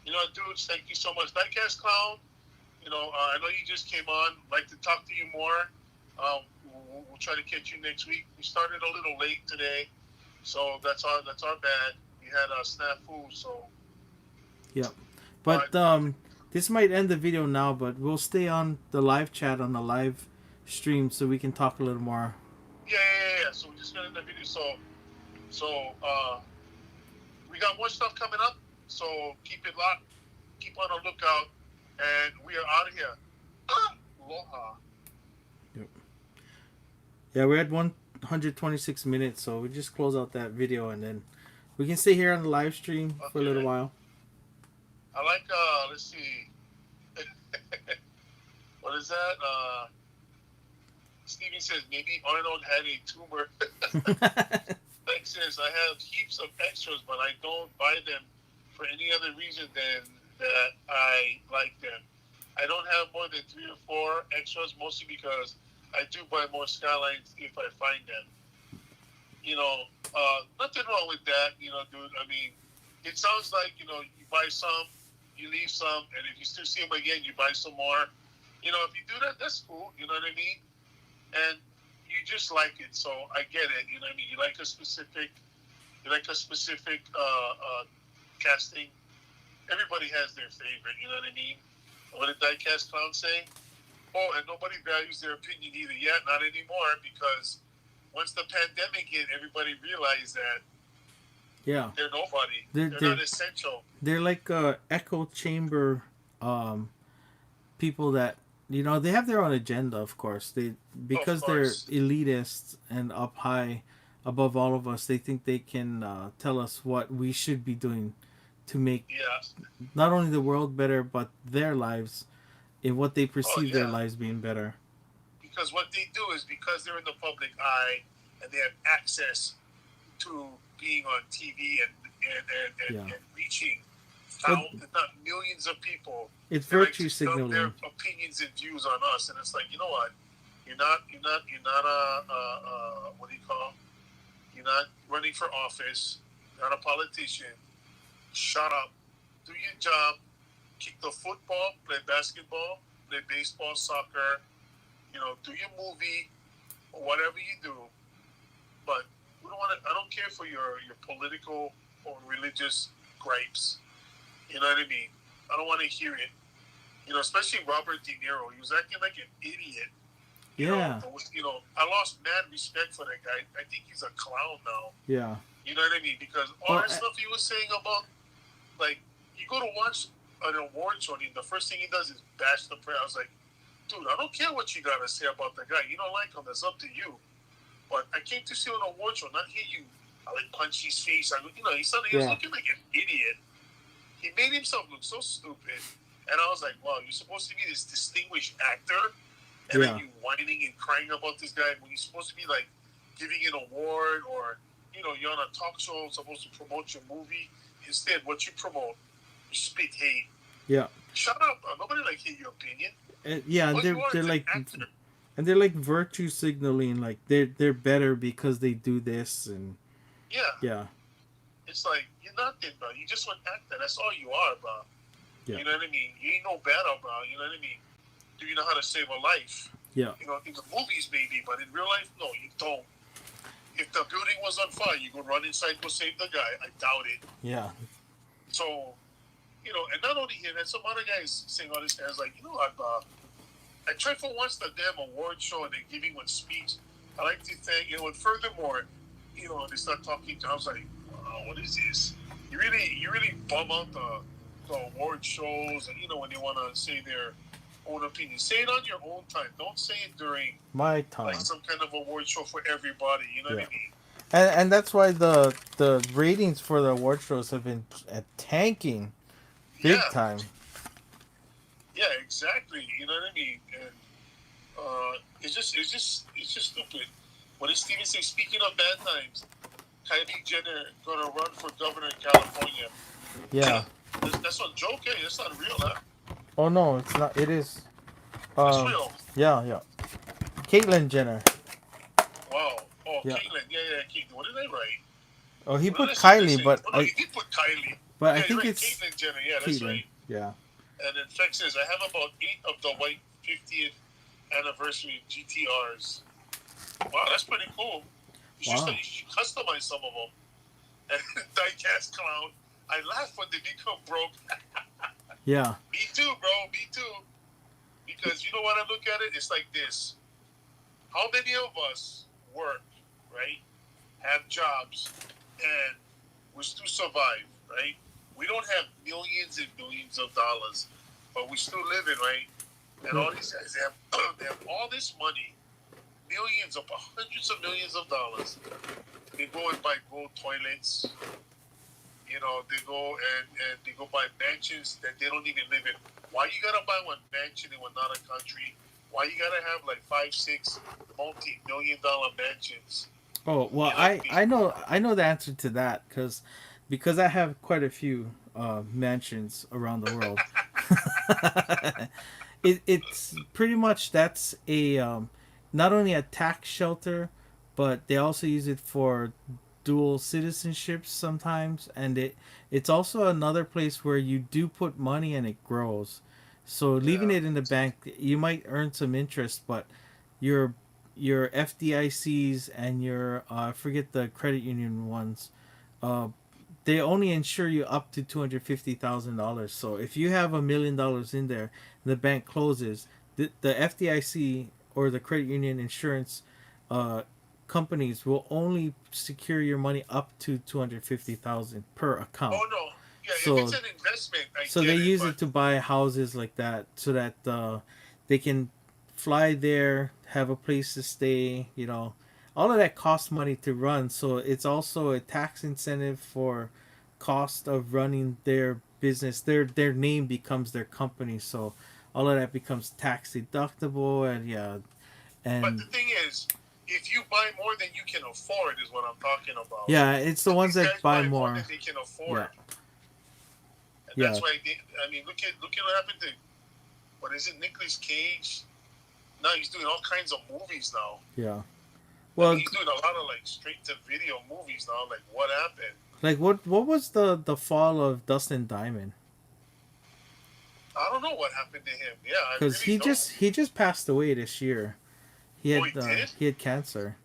dudes, thank you so much. Diecast Clown. I know you just came on. Like to talk to you more. We'll try to catch you next week. We started a little late today, so that's our bad. We had a snafu, so. Yeah, but this might end the video now, but we'll stay on the live chat on the live stream so we can talk a little more. Yeah. So we're just gonna end the video. So we got more stuff coming up. So keep it locked. Keep on the lookout, and we are out of here. Aloha. Yep. Yeah, we're at 126 minutes, so we just close out that video and then we can stay here on the live stream for a little while. I like, let's see. What is that? Steven says maybe Arnold had a tumor. Like says, I have heaps of extras, but I don't buy them for any other reason than that I like them. I don't have more than 3 or 4 extras, mostly because I do buy more Skylines if I find them. Nothing wrong with that, dude. I mean, it sounds like, you buy some, you leave some, and if you still see them again, you buy some more. If you do that, that's cool, you know what I mean? And you just like it, so I get it, you know what I mean? You like a specific casting. Everybody has their favorite, you know what I mean? What did Diecast Clown say? Oh, and nobody values their opinion either yet, not anymore, because once the pandemic hit, everybody realized that they're nobody. They're not essential. They're like echo chamber people that, they have their own agenda, of course. Because they're elitists and up high above all of us, they think they can tell us what we should be doing to make not only the world better, but their lives in what they perceive their lives being better. Because what they do is because they're in the public eye and they have access to being on TV and reaching thousands, not millions of people. It's virtue signaling. Their opinions and views on us, and it's like, you know what? You're not what do you call? You're not running for office. You're not a politician. Shut up. Do your job. Kick the football. Play basketball. Play baseball, soccer. Do your movie or whatever you do. But we don't want to. I don't care for your political or religious gripes. You know what I mean? I don't want to hear it. Especially Robert De Niro. He was acting like an idiot. I lost mad respect for that guy. I think he's a clown now. Yeah. You know what I mean? Because all that stuff he was saying about, like, you go to watch an award show and the first thing he does is bash the press. I was like, dude, I don't care what you got to say about the guy. You don't like him. That's up to you. But I came to see an award show, not hear you. I punch his face. He was looking like an idiot. He made himself look so stupid. And I was like, wow, you're supposed to be this distinguished actor, and then you whining and crying about this guy when you're supposed to be like giving an award or you're on a talk show supposed to promote your movie. Instead, what you promote, you spit hate. Yeah. Shut up, bro. Nobody like hear your opinion. Yeah, and All you are they're is an like, actor. and they're like virtue signaling, like they're better because they do this, and Yeah, yeah, it's like you're nothing, bro. You just an actor. That's all you are, bro. yeah, You know what I mean? You ain't no better, bro. You know what I mean? Do you know how to save a life? yeah, In the movies maybe, but in real life, no, you don't. If the building was on fire, you go run inside, go save the guy. I doubt it. yeah, So, and not only him, and some other guys saying all this, guys like, I tried for once the damn award show and they're giving one speech. I like to think, and furthermore, they start talking. I was like, wow, what is this? You really bum out the award shows, and when they want to say their own opinion, say it on your own time. Don't say it during my like time. some kind of award show for everybody. You know what Yeah, I mean? and that's why the ratings for the award shows have been tanking big Yeah, time. yeah, exactly. You know what I mean? And it's just stupid. What did Steven say? Speaking of bad times, Kylie Jenner gonna run for governor in California. Yeah. That's not joke, eh? That's not real, huh? Oh no, it's not. It is. That's Um. real. Yeah, yeah. Caitlyn Jenner. Wow. Oh, Yeah. Caitlyn. Yeah, Caitlyn. What did I write? Oh, he What did put I see this Kylie, thing? but Oh no, he did put Kylie. I Yeah, you're think right. it's Caitlyn Jenner. Yeah, that's Caitlyn. right. Yeah. And then Fex says, I have about 8 of the white 50th anniversary GTRs. Wow, that's pretty cool. Wow. You should customize some of them. And Diecast Clown, I laugh when they become broke. Yeah. Me too, bro. Me too. Because you know what I look at it? It's like this. How many of us work, right? Have jobs, and we still survive, right? We don't have millions and millions of dollars, but we still living, right? And all these guys they have all this money, millions of hundreds of millions of dollars. They go and buy gold toilets. They go and they go buy mansions that they don't even live in. Why you gotta buy one mansion in another country? Why you gotta have like 5, 6 multi-million-dollar mansions? Oh well, I know the answer to that because I have quite a few mansions around the world. It's pretty much that's a not only a tax shelter, but they also use it for dual citizenships sometimes, and it's also another place where you do put money and it grows. So leaving Yeah. it in the bank, you might earn some interest, but your your FDICs and your I forget the credit union ones, uh, they only insure you up to $250,000. So if you have $1 million in there, and the bank closes, the FDIC or the credit union insurance uh, companies will only secure your money up to 250,000 per account. Oh no. Yeah, if So it's an investment, I so get they it. use But it to buy houses like that, so that they can fly there, have a place to stay. All of that costs money to run. So it's also a tax incentive for cost of running their business. Their name becomes their company. So all of that becomes tax deductible, and yeah, the and thing is, if you buy more than you can afford, is what I'm talking about. yeah, it's the ones These that guys buy buy more than more. they can Yeah, afford, and yeah, that's why I mean, look at what happened to what is it, Nicolas Cage? Now he's doing all kinds of movies now. yeah. I mean, Well, he's doing a lot of like straight to video movies now. Like, what happened? like what was the fall of Dustin Diamond? I don't know what happened to him. Yeah, I Because really he don't. just he just passed away this year. He Oh, had he did. he had cancer.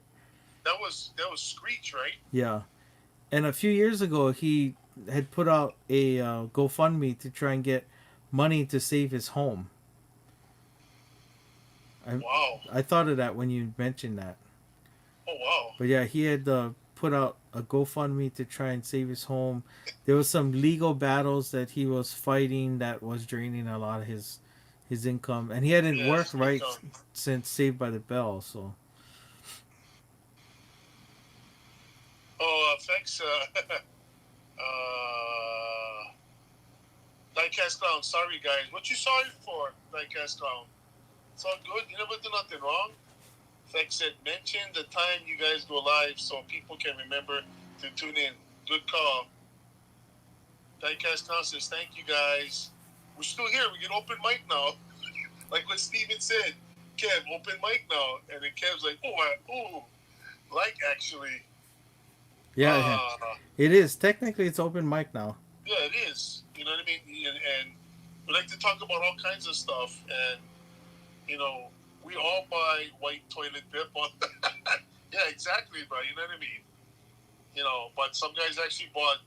That was Screech, right? Yeah, and a few years ago he had put out a GoFundMe to try and get money to save his home. I Wow. I thought of that when you mentioned that. Oh wow. But yeah, he had put out a GoFundMe to try and save his home. There was some legal battles that he was fighting that was draining a lot of his income, and he hadn't Yeah, worked his right income. since Saved by the Bell. So Oh, thanks. Diecast Clown. Sorry, guys. What you sorry for, Diecast Clown? It's all good. You never do nothing wrong. Like said, mention the time you guys go live so people can remember to tune in. Good call. Diecast Concerts, thank you guys. We're still here. We can open mic now. Like what Steven said. Kev, open mic now. And then Kev's like, like actually. Yeah, yeah. Uh, It is. Technically, it's open mic now. yeah, it is. You know what I mean? And we like to talk about all kinds of stuff. And, you know, we all buy white toilet paper. Yeah, exactly, bro. You know what I mean? You know, but some guys actually bought,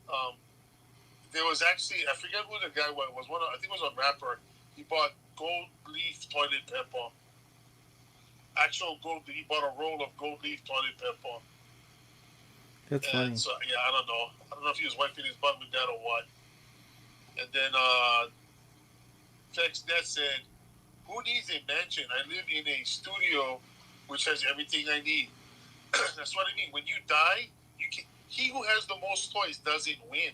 there was actually, I forget who the guy was, I think it was a rapper. He bought gold leaf toilet paper. Actual gold, he bought a roll of gold leaf toilet paper. That's And funny. so, yeah, I don't know. I don't know if he was wiping his butt with that or what. And then TextNet said, who needs a mansion? I live in a studio which has everything I need. That's what I mean. When you die, you can, he who has the most toys doesn't win.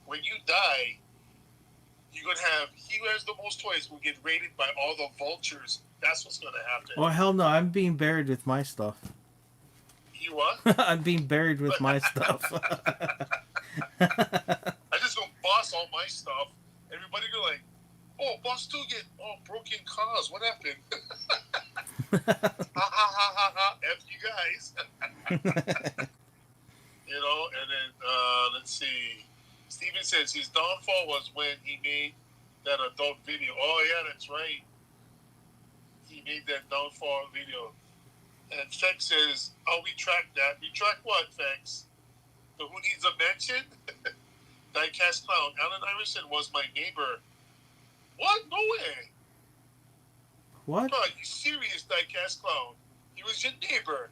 When you die, you're going to have, he who has the most toys will get raided by all the vultures. That's what's going to happen. Oh hell no! I'm being buried with my stuff. You what? I'm being buried with my stuff. I just go boss all my stuff. Everybody go like, oh, boss two get broken cars. What happened? Ha ha ha ha ha. F you guys. You know, and then let's see. Steven says his downfall was when he made that adult video. Oh yeah, that's right. He made that downfall video. And Fex says, oh, we track that. We track what, Fex? The who needs a mention? Diecast Clown. Alan Iverson was my neighbor. What? No way. What? Bro, you serious, Diecast Clown? He was your neighbor.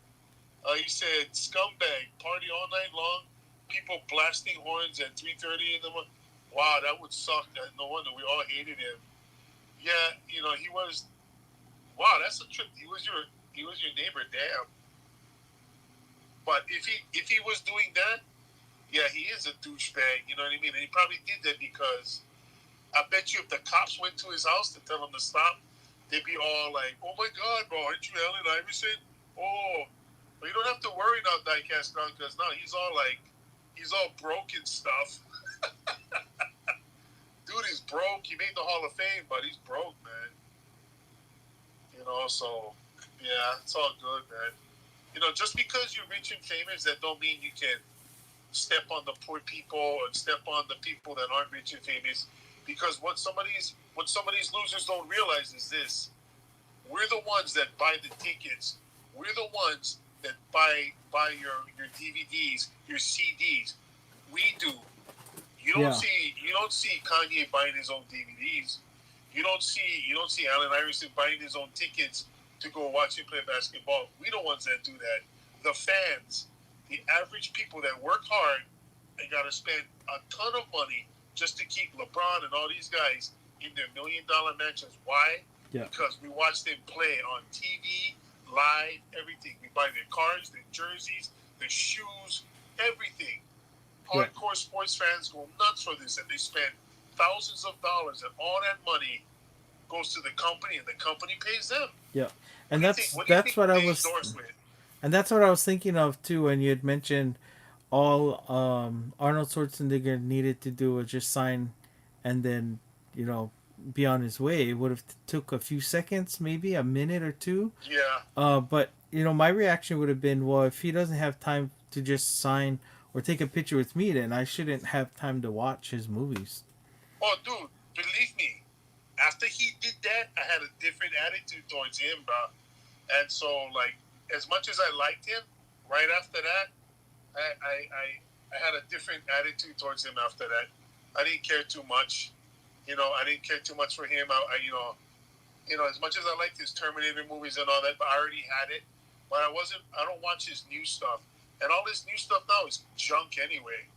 He said, scumbag, party all night long, people blasting horns at 3:30 in the morning. Wow, that would suck. No wonder we all hated him. Yeah, you know, he was, wow, that's a trip. He was your neighbor, damn. But if he was doing that, yeah, he is a douchebag, you know what I mean? And he probably did that because I bet you if the cops went to his house to tell him to stop, they'd be all like, oh my God, bro, aren't you Allen Iverson? Oh, but you don't have to worry now, Diecast Crown, because now he's all broke and stuff. Dude is broke. He made the Hall of Fame, but he's broke, man. You know, so, yeah, it's all good, man. You know, just because you're rich and famous, that don't mean you can step on the poor people and step on the people that aren't rich and famous. Because what some of these losers don't realize is this: we're the ones that buy the tickets. We're the ones that buy your DVDs, your CDs. We do. You don't see Kanye buying his own DVDs. You don't see Allen Iverson buying his own tickets to go watch him play basketball. We the ones that do that. The fans, the average people that work hard and got to spend a ton of money just to keep LeBron and all these guys in their $1 million mansions. Why? Yeah. Because we watch them play on TV, live, everything. We buy their cars, their jerseys, their shoes, everything. Hardcore sports fans go nuts for this, and they spend thousands of dollars, and all that money goes to the company, and the company pays them. Yeah, and that's what I was, and that's what I was thinking of too when you had mentioned all Arnold Schwarzenegger needed to do was just sign, and then be on his way. It would have took a few seconds, maybe a minute or two. Yeah. But my reaction would have been, well, if he doesn't have time to just sign or take a picture with me, then I shouldn't have time to watch his movies. Oh, dude, believe me, after he did that, I had a different attitude towards him, bro. And so, like, as much as I liked him, right after that, I had a different attitude towards him after that. I didn't care too much. I didn't care too much for him. As much as I liked his Terminator movies and all that, but I already had it. But I don't watch his new stuff. And all this new stuff now is junk anyway.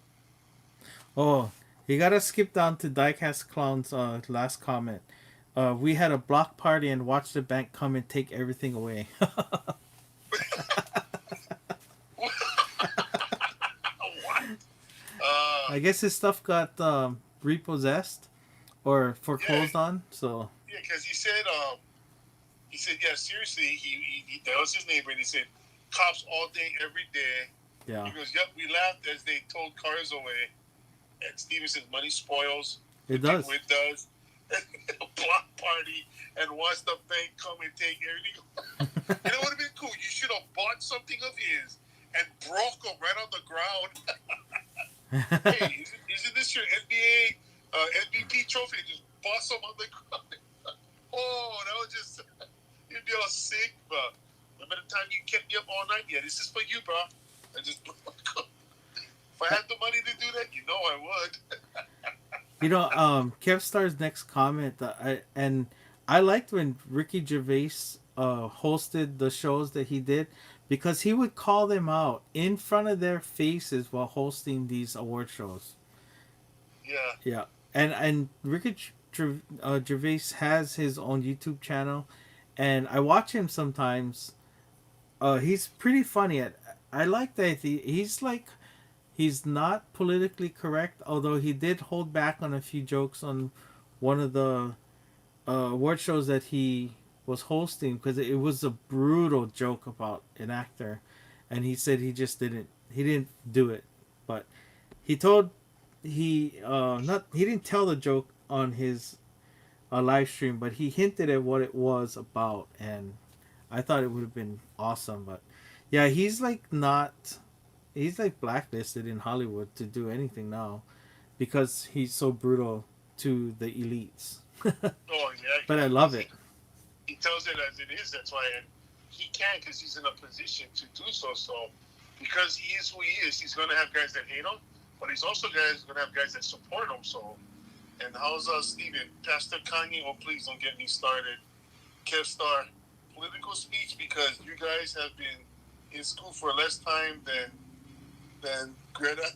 Oh, you gotta skip down to Diecast Clown's last comment. We had a block party and watched the bank come and take everything away. What? I guess his stuff got repossessed or foreclosed on. So yeah, because he said, yeah, seriously, he that was his neighbor, and he said, cops all day, every day. Yeah, He goes, "Yep, we laughed as they towed cars away." And Steven says, "Money spoils. it does. It does." Block party and watch the bank come and take everything. You know what would have been cool? You should have bought something of his and broke him right on the ground. Hey, isn't this your NBA MVP trophy? Just bust him on the ground. Oh, that was just, you'd be all sick, bro. Remember the time you kept me up all night? Yeah, this is for you, bro. I just, if I had the money to do that, you know I would. Kevstar's next comment, I liked when Ricky Gervais hosted the shows that he did because he would call them out in front of their faces while hosting these award shows. Yeah. Yeah, and Ricky Gervais has his own YouTube channel, and I watch him sometimes. He's pretty funny. I like that he's like he's not politically correct, although he did hold back on a few jokes on one of the award shows that he was hosting because it was a brutal joke about an actor, and he said he didn't do it, but he told not he didn't tell the joke on his live stream, but he hinted at what it was about, and I thought it would have been awesome, but yeah, he's like blacklisted in Hollywood to do anything now because he's so brutal to the elites. Oh, yeah. But I love it. He tells it as it is. That's why he can because he's in a position to do so. So because he is who he is, he's going to have guys that hate him, but he's also going to have guys that support him. So, and how's Steven? Pastor Kanye? Oh, please don't get me started. Kev Star, political speech because you guys have been in school for less time than Greta.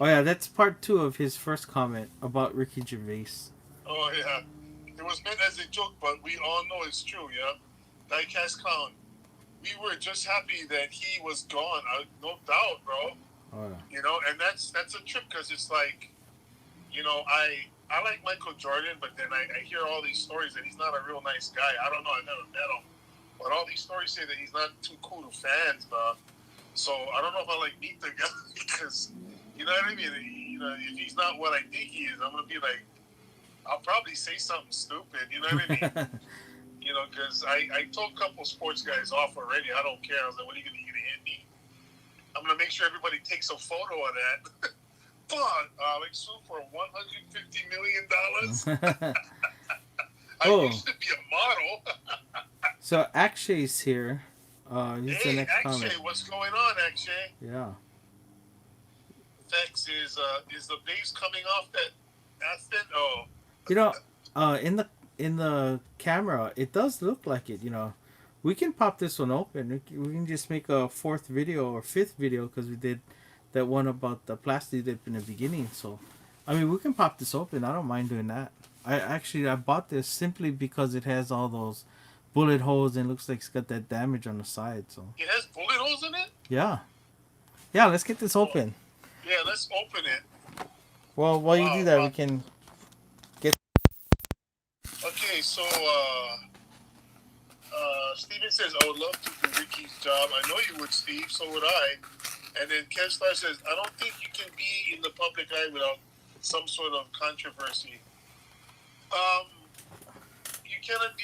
Oh yeah, that's part 2 of his first comment about Ricky Gervais. Oh yeah, it was meant as a joke, but we all know it's true. Yeah, Diecast Clown. We were just happy that he was gone. No doubt, bro. Oh yeah. You know, and that's a trip because it's like, I like Michael Jordan, but then I hear all these stories that he's not a real nice guy. I don't know. I never met him, but all these stories say that he's not too cool to fans, bro. So I don't know if I like meet the guy because you know what I mean. If he's not what I think he is, I'm gonna be like, I'll probably say something stupid. You know what I mean? Because I told a couple sports guys off already. I don't care. I was like, what are you gonna hit me? I'm gonna make sure everybody takes a photo of that. Fuck, Alex Sue for $150 million. I used to be a model. So Akshay's here. He's the next Akshay, comment. what's going on, Akshay? Yeah. Vex is the base coming off that Aston? Oh. In the camera, it does look like it. We can pop this one open. We can just make a 4th video or 5th video because we did that one about the plastic dip in the beginning. So, I mean, we can pop this open. I don't mind doing that. I bought this simply because it has all those bullet holes and looks like it's got that damage on the side. So it has bullet holes in it? Yeah. Let's get this open. Yeah, let's open it. Well, while you do that, we can get. Okay, so Steven says, I would love to do Ricky's job. I know you would, Steve. So would I. And then Ken Star says, I don't think you can be in the public eye without some sort of controversy. You cannot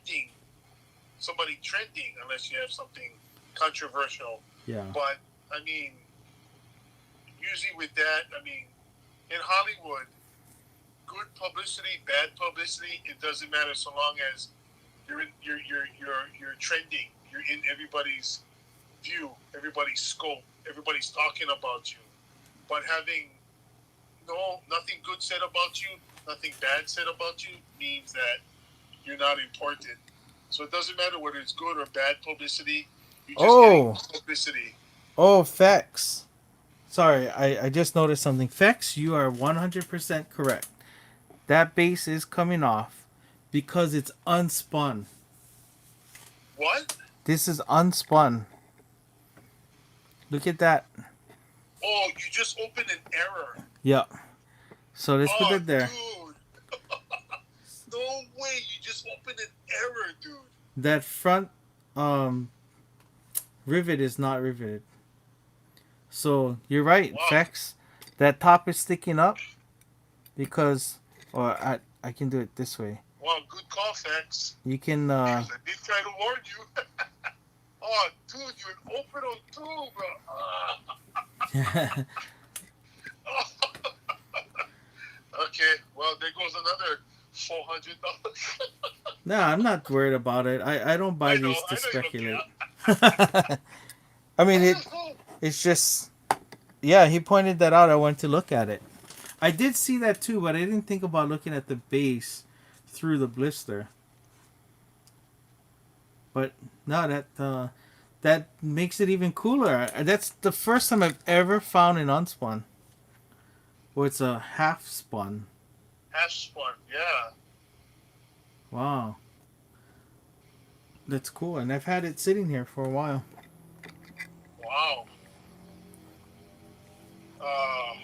be somebody trending unless you have something controversial. Yeah. But I mean, usually with that, I mean, in Hollywood, good publicity, bad publicity, it doesn't matter so long as you're trending. You're in everybody's view, everybody's scope, everybody's talking about you. But having nothing good said about you, nothing bad said about you means that you're not important. So it doesn't matter whether it's good or bad publicity. You're just getting publicity. Oh, Fex. Sorry, I just noticed something. Fex, you are 100% correct. That base is coming off because it's unspun. What? This is unspun. Look at that. Oh, you just opened an error. Yeah. So let's put it there. Dude. No way, you just opened an error, dude. That front rivet is not riveted. So you're right, Wow. Fex. That top is sticking up because, or I can do it this way. Wow, good call, Fax. You can Because I did try to warn you. Oh, dude, you're an open on two, bro. Okay, well, there goes another $400. No, I'm not worried about it. I don't buy these I to know you don't speculate. care. I mean it's just yeah, he pointed that out. I went to look at it. I did see that too, but I didn't think about looking at the base through the blister. But no, that makes it even cooler. That's the first time I've ever found an unspun. Well, it's a half spun. Half spun, yeah. Wow, that's cool, and I've had it sitting here for a while. Wow. Uh,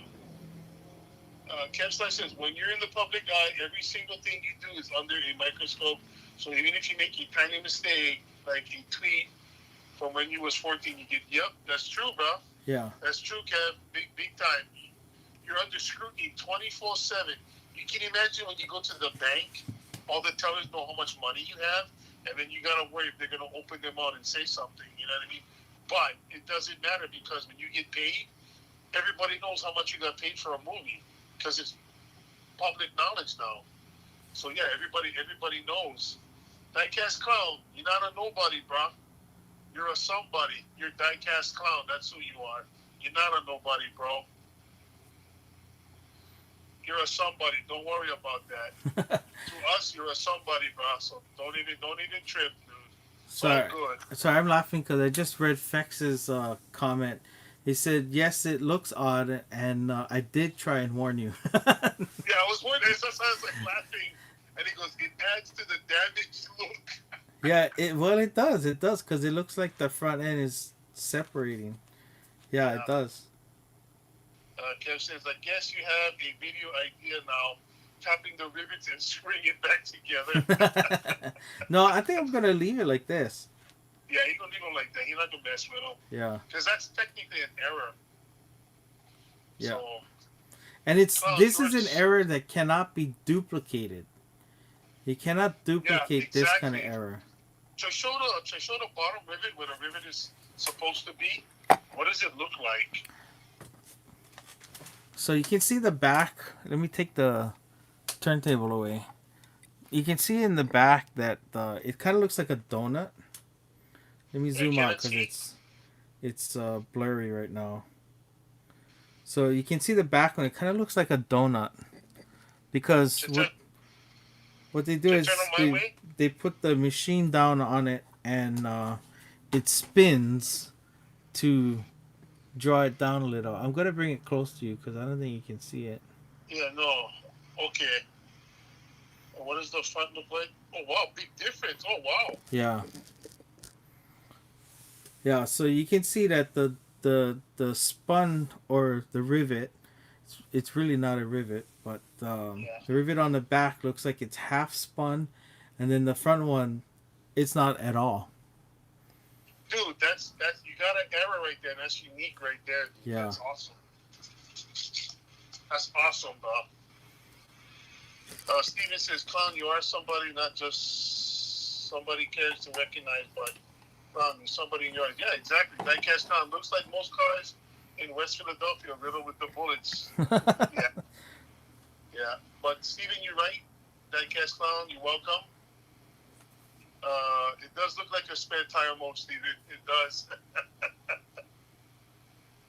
Kev Slash says, when you're in the public eye, every single thing you do is under a microscope. So even if you make a tiny mistake, like a tweet from when you was 14, you get, yep, that's true, bro. Yeah. That's true, Kev. Big time. You're under scrutiny 24/7. You can imagine when you go to the bank, all the tellers know how much money you have, and then you gotta worry if they're gonna open them out and say something. You know what I mean? But it doesn't matter because when you get paid, everybody knows how much you got paid for a movie because it's public knowledge now. So yeah, everybody knows. Diecast clown, you're not a nobody, bro. You're a somebody. You're diecast clown. That's who you are. You're not a nobody, bro. You're a somebody. Don't worry about that. To us, you're a somebody, bro. So don't even trip, dude. It's all Sorry, good. sorry, I'm laughing because I just read Fex's comment. He said, "Yes, it looks odd, and I did try and warn you." Yeah, I was wondering. That's why I was like laughing, and he goes, "It adds to the damaged look." Yeah, it does, because it looks like the front end is separating. Yeah, it Yeah. does. Kev says, "I guess you have a video idea now, tapping the rivets and screwing it back together." No, I think I'm gonna leave it like this. Yeah, he's gonna leave him like that. He's not gonna mess with him Yeah, because that's technically an error. yeah, So, and it's well, this is an George, error that cannot be duplicated. You cannot yeah, duplicate this kind of exactly. error. Show the bottom rivet where the rivet is supposed to be. What does it look like? So you can see the back. Let me take the turntable away. You can see in the back that it kind of looks like a donut. Let me zoom out because it's blurry right now. So you can see the back one. It kind of looks like a donut because what they do Should I is turn on my way? they put the machine down on it and it spins to draw it down a little. I'm gonna bring it close to you because I don't think you can see it. Yeah, no. Okay. What does the front look like? Oh wow, big difference. Oh wow. Yeah. Yeah, so you can see that the spun or the rivet, it's really not a rivet, but Yeah. the rivet on the back looks like it's half spun, and then the front one, it's not at all. Dude, that's you got an error right there. That's unique right there. Dude. Yeah. That's awesome. That's awesome, bro. Steven says, "Clown, you are somebody, not just somebody cares to recognize, but you're somebody in yours." Yeah, exactly. Diecast Clown looks like most cars in West Philadelphia, riddled with the bullets. Yeah, yeah. But Steven, you're right. Diecast Clown, you're welcome. It does look like a spare tire mode, Steven. It does.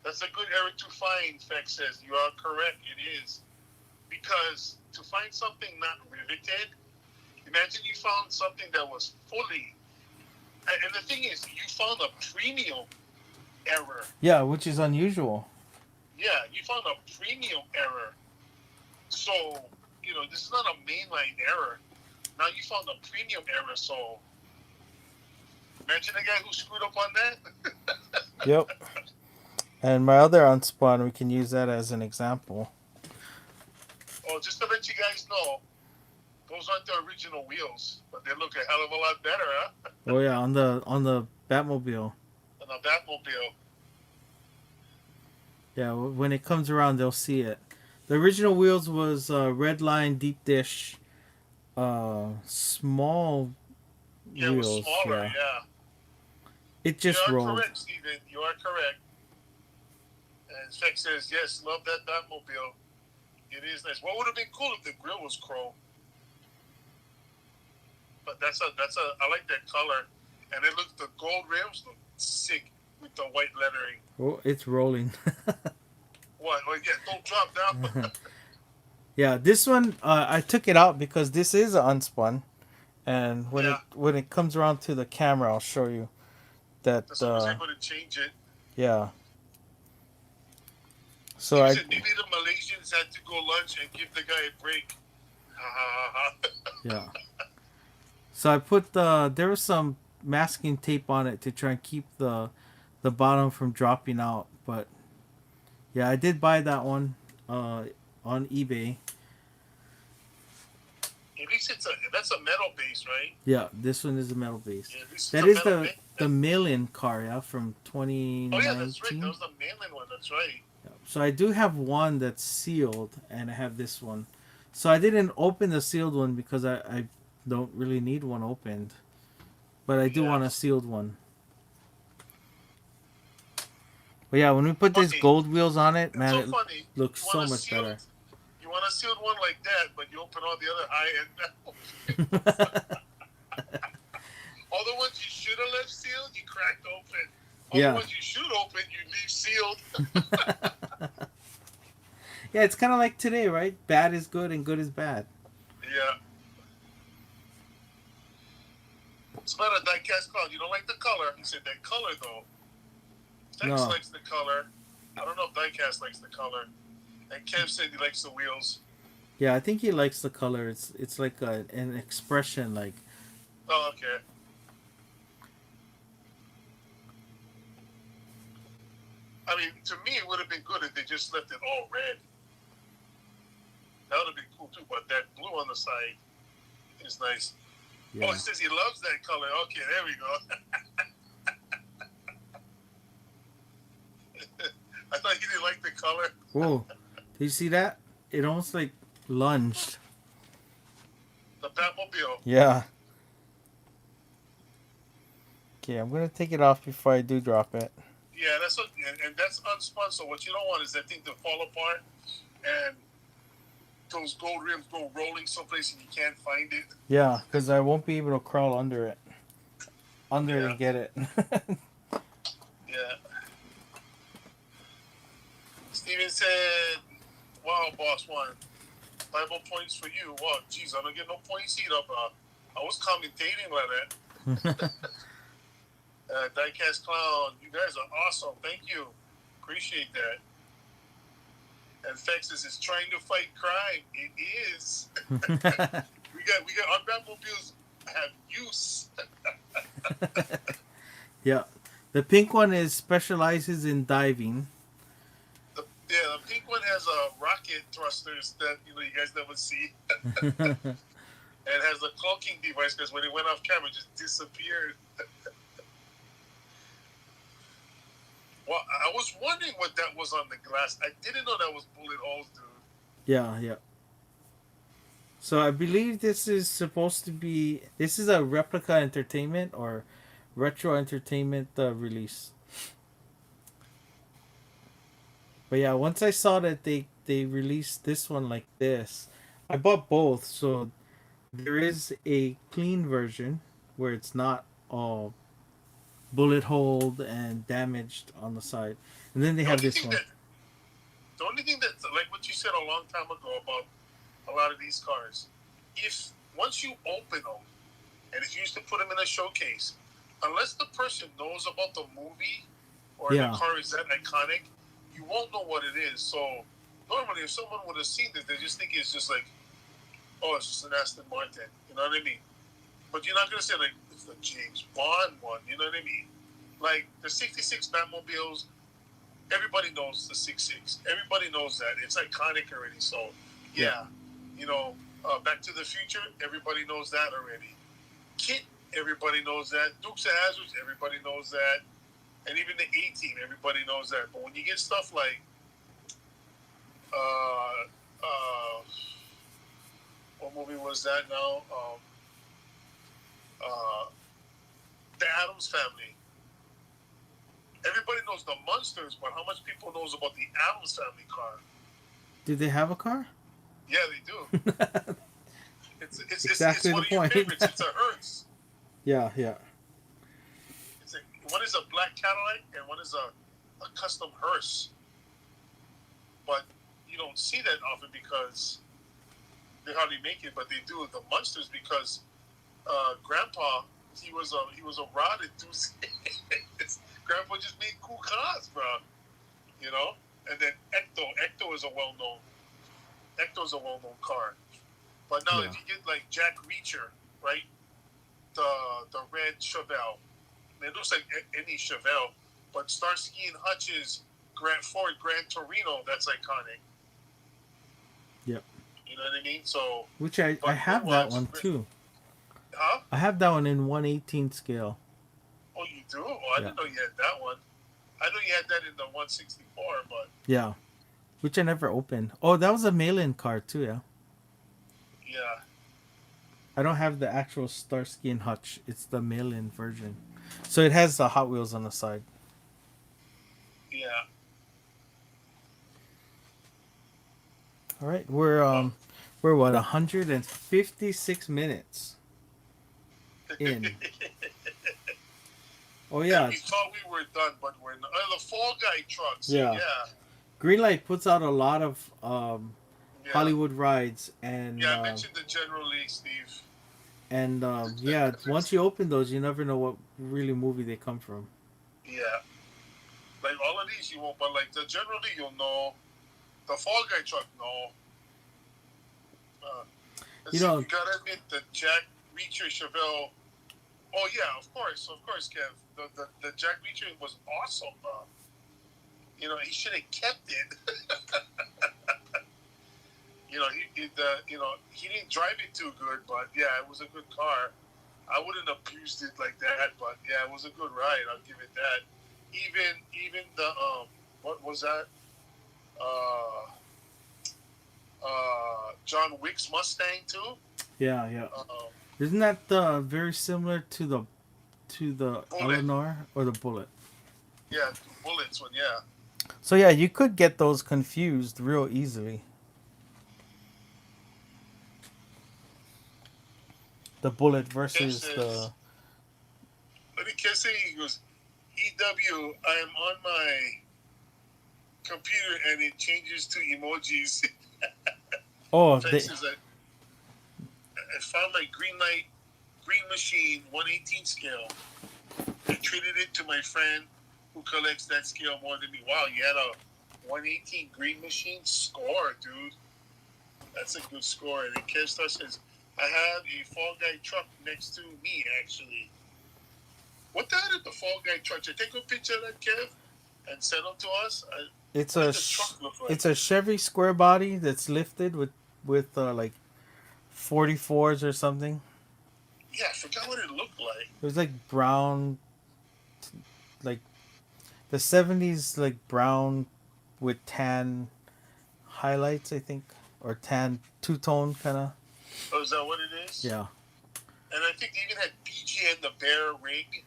That's a good error to find, Fex says. You are correct. It is. Because to find something not riveted, imagine you found something that was fully. And the thing is, you found a premium error. Yeah, which is unusual. Yeah, you found a premium error. So, this is not a mainline error. Now you found a premium error, so imagine the guy who screwed up on that. Yep. And my other unspun, we can use that as an example. Oh, just to let you guys know, those aren't the original wheels, but they look a hell of a lot better, huh? Oh yeah, on the Batmobile. And a Batmobile. Yeah, when it comes around, they'll see it. The original wheels was red line deep dish, small Yeah, it was wheels. smaller. Yeah, Yeah, it you just are rolled. correct, Steven. You are correct. And Spec says yes. Love that Batmobile. It is nice. What would have been cool if the grill was chrome? But that's a. I like that color, and it looks the gold rims look sick with the white lettering. Oh, it's rolling. What? Oh yeah, don't drop down. Yeah, this one I took it out because this is unspun, and Yeah, when it comes around to the camera, I'll show you that. so I was able to change it. Yeah. So Steve I said maybe the Malaysians had to go lunch and give the guy a break. Ha ha ha. yeah. So I put there was some masking tape on it to try and keep the bottom from dropping out, but yeah, I did buy that one on eBay. At least that's a metal base, right? Yeah, this one is a metal base. Yeah, at least it's That a is metal base. the mail-in car, yeah, from Oh yeah, that's right. That 2019. was the mainland one. That's right. So I do have one that's sealed, and I have this one. So I didn't open the sealed one because I don't really need one opened, but I do Yeah. want a sealed one. But yeah, when we put these Funny. gold wheels on it, It's man, so it funny. looks You so want a much sealed, better. you want a sealed one like that, but you open all the other high end. All the ones you should have left sealed, you cracked open. All Yeah. the ones you should open, you leave sealed. Yeah, it's kind of like today, right? Bad is good and good is bad. Yeah. It's not a die-cast cloud. You don't like the color. He said that color, though. Tex No. likes the color. I don't know if Diecast likes the color. And Kev said he likes the wheels. Yeah, I think he likes the color. It's like an expression, like Oh, okay. I mean, to me, it would have been good if they just left it all red. That would have been cool, too. But that blue on the side is nice. yeah. Oh, he says he loves that color. Okay, there we go. I thought he didn't like the color. Whoa, do you see that? It almost like lunged. The Batmobile. Yeah. Okay, I'm gonna take it off before I do drop it. Yeah, that's what, and that's unspun. So what you don't want is that thing to fall apart and those gold rims go rolling someplace and you can't find it. Yeah, because I won't be able to crawl under it, Yeah. to get it. Yeah. Steven said, "Wow, boss one, 5 points for you. Wow, geez, I don't get no points either. I was commentating like that. Diecast Clown, you guys are awesome. Thank you. Appreciate that. And Texas is trying to fight crime. It is. we got our Batmobiles have use. Yeah, the pink one is specializes in diving. The pink one has rocket thrusters that you guys never see. And has a cloaking device because when it went off camera, it just disappeared. Well, I was wondering what that was on the glass. I didn't know that was bullet holes, dude. Yeah, yeah. So I believe this is supposed to be. This is a replica entertainment or retro entertainment release. But yeah, once I saw that they released this one like this, I bought both. So there is a clean version where it's not all bullet holed and damaged on the side, and then they have this one. The only thing that's like what you said a long time ago about a lot of these cars, if once you open them, and if you used to put them in a showcase, unless the person knows about the movie or the car is that iconic, you won't know what it is. So normally, if someone would have seen this, they just think it's just like, oh, it's just an Aston Martin. You know what I mean? But you're not gonna say like it's the James Bond one. You know what I mean? Like the '66 Batmobiles, everybody knows the 66. Everybody knows that it's iconic already. So yeah. Back to the Future, everybody knows that already. KITT, everybody knows that. Dukes of Hazzard, everybody knows that. and even the A Team, everybody knows that. But when you get stuff like uh, uh, what movie was that now? Uh, the Adams Family. Everybody knows the Munsters, but how much people knows about the Adams Family car? Do they have a car? Yeah, they do. It's Exactly the one of your point. favorites. It's a Hertz. Yeah, yeah. It's a, one is a black Cadillac and one is a custom hearse. But you don't see that often because they hardly make it. But they do the Munsters because Grandpa he was a rod enthusiast. Grandpa just made cool cars, bro. You know. And then Ecto is a well-known car. But now Yeah. if you get like Jack Reacher, right? The red Chevelle. It looks like any Chevelle, but Starsky and Hutch's Ford Gran Torino, that's iconic. Yep. You know what I mean? So, Which I have that one too. Huh? I have that one in 1/18 scale. Oh, you do? Oh, I Yeah. didn't know you had that one. I know you had that in the 164, but Yeah. Which I never opened. Oh, that was a mail-in card too, yeah. yeah. I don't have the actual Starsky and Hutch. It's the mail-in version. So it has the Hot Wheels on the side. Yeah. All right, we're what 156 minutes in. Oh yeah. We thought we were done, but we're not. The Fall Guy trucks. Yeah. Yeah. Greenlight puts out a lot of Yeah. Hollywood rides and Yeah, I mentioned the General Lee, Steve. and yeah, once you open those, you never know what really movie they come from. Yeah. Like all of these you won't, but like the General Lee you'll know. The Fall Guy truck, no. You know- you gotta admit the Jack Reacher Chevelle. Oh yeah, of course, Kev. The Jack Reacher was awesome. You know, he should have kept it. You know, he didn't drive it too good, but yeah, it was a good car. I wouldn't have abused it like that, but yeah, it was a good ride. I'll give it that. Even the what was that? John Wick's Mustang too. Yeah, yeah. Uh, Isn't that very similar to the Bullet. Eleanor or the Bullet? Yeah, Bullets one. Yeah. So yeah, you could get those confused real easily. The Bullet versus This is- the Let me guess it. He goes, EW, I am on my computer and it changes to emojis. oh Text they, is that I found my Green Machine 1/18 scale. I traded it to my friend who collects that scale more than me. Wow, you had a 1/18 Green Machine score, dude. That's a good score. And then Kevstar says, I have a Fall Guy truck next to me, actually. What the hell is the Fall Guy truck? Should I take a picture of that, Kev, and send them to us? it's What a does the truck look like? it's a Chevy square body that's lifted with like 44s or something. Yeah, I forgot what it looked like. It was like brown, like the 70s, like brown with tan highlights, I think, or tan two-tone kind of. Oh, is that what it is? Yeah. And I think they even had BG and the Bear rig.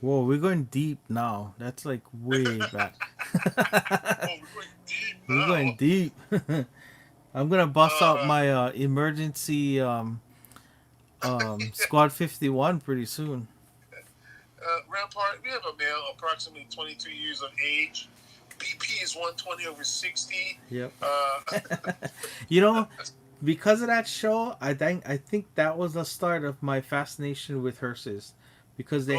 Whoa, we're going deep now. That's like way back. Oh, we're going deep now. We're going deep. I'm gonna bust out my emergency Squad 51 pretty soon. Rampart, we have a male approximately 23 years of age. BP is 120 over 60. Yep. You know, because of that show, I think that was the start of my fascination with hearses, because they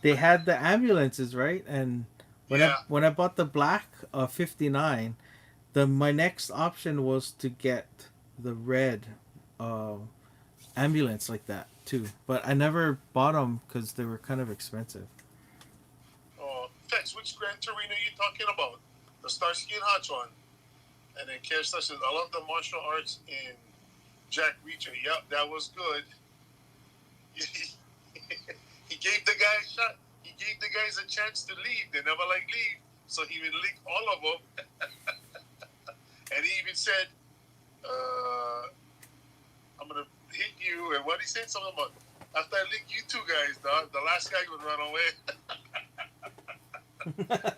they had the ambulances, right? And when I bought the black 59, my next option was to get the red ambulance like that too. But I never bought them because they were kind of expensive. Oh, Tex, which Gran Torino are you talking about? The Starsky and Hutch one. And then Kev says, I love the martial arts in Jack Reacher. Yep, that was good. He gave the guy a shot. he gave the guys a chance to leave. They never like leave, so he would lick all of them. And he even said, "I'm gonna hit you." And what he said something about after I lick you two guys, the last guy would run away,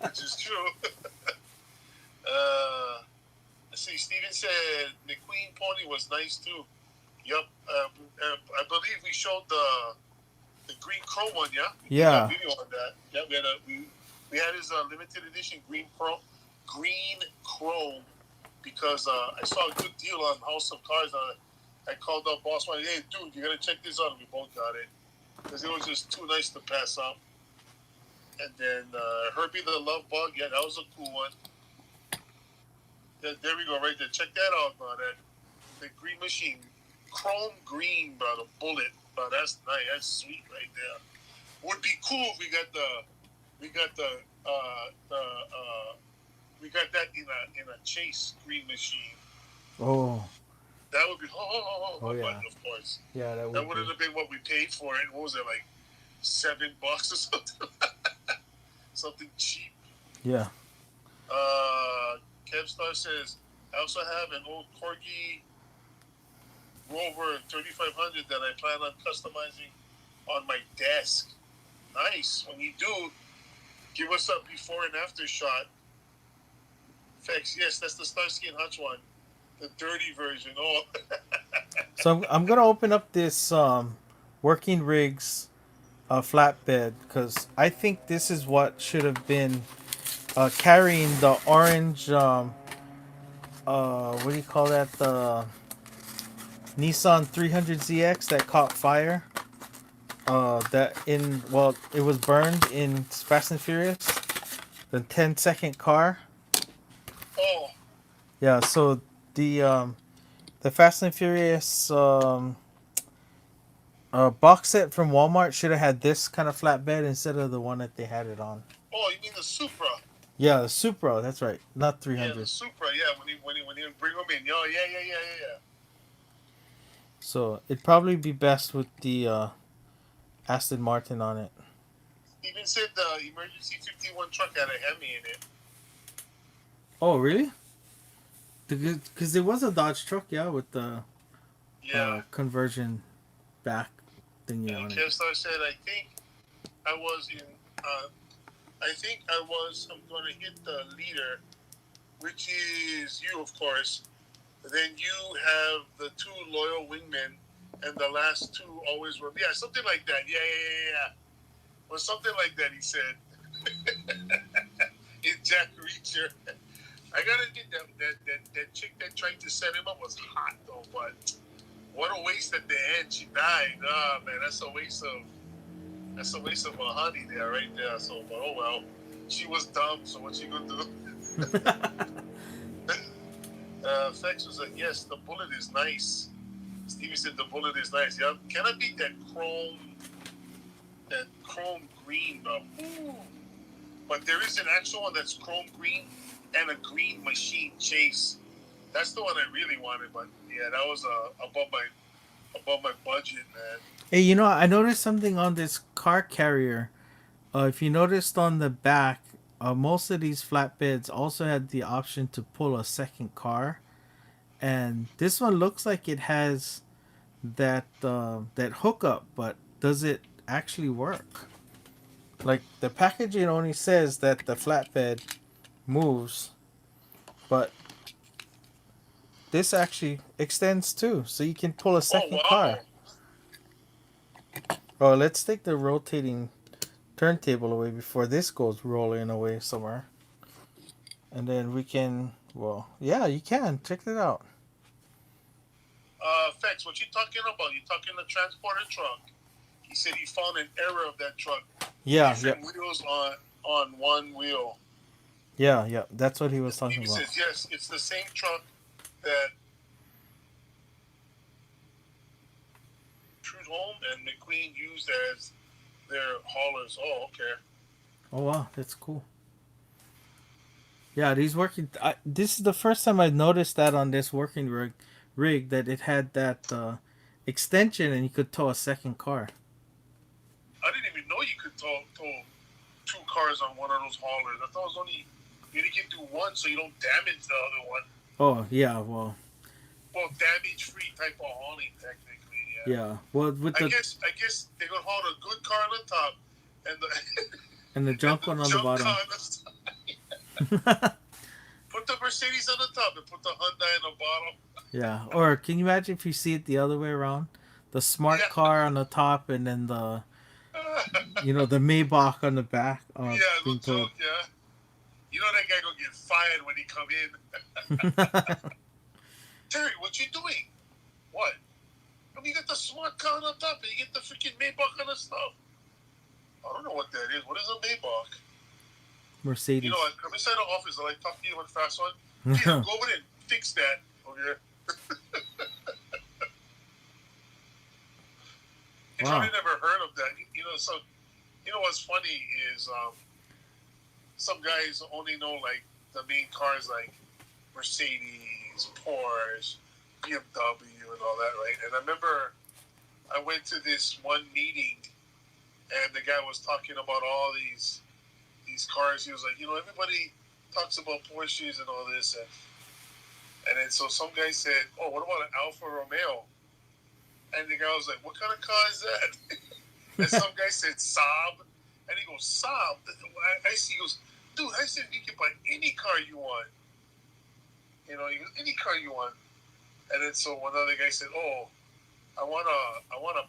which is true. uh, let's see. Steven said the Queen pony was nice too. Yep. I believe we showed the green chrome one. Yeah. We got Yeah. video on that. Yeah. We had his limited edition green chrome because I saw a good deal on House of Cards. I called up boss one. Hey, dude, you gotta check this out. And we both got it because it was just too nice to pass up. And then Herbie the Love Bug. Yeah, that was a cool one. There we go, right there. Check that out, bro. The Green Machine, chrome green, bro. The bullet, bro. That's nice. That's sweet right there. Would be cool if we got we got that in a Chase Green Machine. Oh. That would be Oh yeah. but of course. Yeah, That wouldn't have been what we paid for it. What was it, like $7 or something? Something cheap. Yeah. Kevstar says, I also have an old Corgi Rover 3500 that I plan on customizing on my desk. Nice. When you do, give us a before and after shot. Facts. Yes, that's the Starsky and Hutch one. The dirty version. Oh. So I'm gonna open up this working rigs flatbed because I think this is what should have been carrying the orange what do you call that, the Nissan 300ZX that caught fire, that in, well, it was burned in Fast and Furious, the 10-second car. Oh. Yeah, so the Fast and Furious box set from Walmart should have had this kind of flatbed instead of the one that they had it on. Oh, you mean the Supra? Yeah, the Supra. That's right, not Yeah, 300. the Supra. Yeah, when he bring them in. Oh, yeah. So it'd probably be best with the Aston Martin on it. Even said the emergency 51 truck had a Hemi in it. Oh, really? Because there was a Dodge truck, yeah, with the conversion back thingy on And it. Kevstar said, I think I was in. I'm going to hit the leader, which is you, of course. Then you have the two loyal wingmen, and the last two always were. Yeah, something like that. Yeah. Or something like that, he said. In Jack Reacher. I gotta get that chick that tried to set him up was hot though, but what a waste at the end. She died. Ah, man, that's a waste of a honey there, right there. So, but oh well. She was dumb, so what's she gonna do? Fex was like, yes, the bullet is nice. Stevie said the bullet is nice. Yeah, can I beat that chrome green, bro? Ooh. But there is an actual one that's chrome green and a green machine chase. That's the one I really wanted, but yeah, that was above my budget, man. Hey, I noticed something on this car carrier. If you noticed on the back, most of these flatbeds also had the option to pull a second car, and this one looks like it has that hookup, but does it actually work? Like the packaging only says that the flatbed moves, but this actually extends too, so you can pull a second car. Oh, let's take the rotating turntable away before this goes rolling away somewhere. And then we can, well, yeah, you can. Check it out. Fex, what you talking about? You talking the transporter truck? He said he found an error of that truck. Yeah, different wheels on one wheel. Yeah, that's what he was talking He about. says, yes, it's the same truck that Trude Home and McQueen used as their haulers. Oh, okay. Oh, wow, that's cool. Yeah, these working. This is the first time I noticed that on this working rig that it had that extension and you could tow a second car. I didn't even know you could tow two cars on one of those haulers. I thought it was only you only can do one, so you don't damage the other one. Oh yeah, well Well, damage free type of hauling, technically. Yeah. yeah, well with the I guess they're gonna haul a good car on the top, and the and the and junk the one on the junk bottom. car on the side. Put the Mercedes on the top and put the Hyundai on the bottom. Yeah, or can you imagine if you see it the other way around? The smart Yeah. car on the top, and then the the Maybach on the back, Yeah, no being pulled. joke. Yeah. You know that guy gonna get fired when he come in. Terry, what you doing? What? I mean, you got the smart car on the top and you get the freaking Maybach on the stuff. I don't know what that is. What is a Maybach? Mercedes. You know, I come inside the office. I like talk to you one fast one. Peter, go over there and fix that. Okay. You Wow. probably never heard of that. So what's funny is some guys only know like the main cars like Mercedes, Porsche, BMW, and all that, right? And I remember I went to this one meeting, and the guy was talking about all these cars. He was like, everybody talks about Porsches and all this, and then so some guy said, "Oh, what about an Alfa Romeo?" And the guy was like, "What kind of car is that?" And some guy said Saab, and he goes, "Saab." I see. He goes, "Dude, I said you can buy any car you want. He goes, any car you want." And then so one other guy said, "Oh, I want a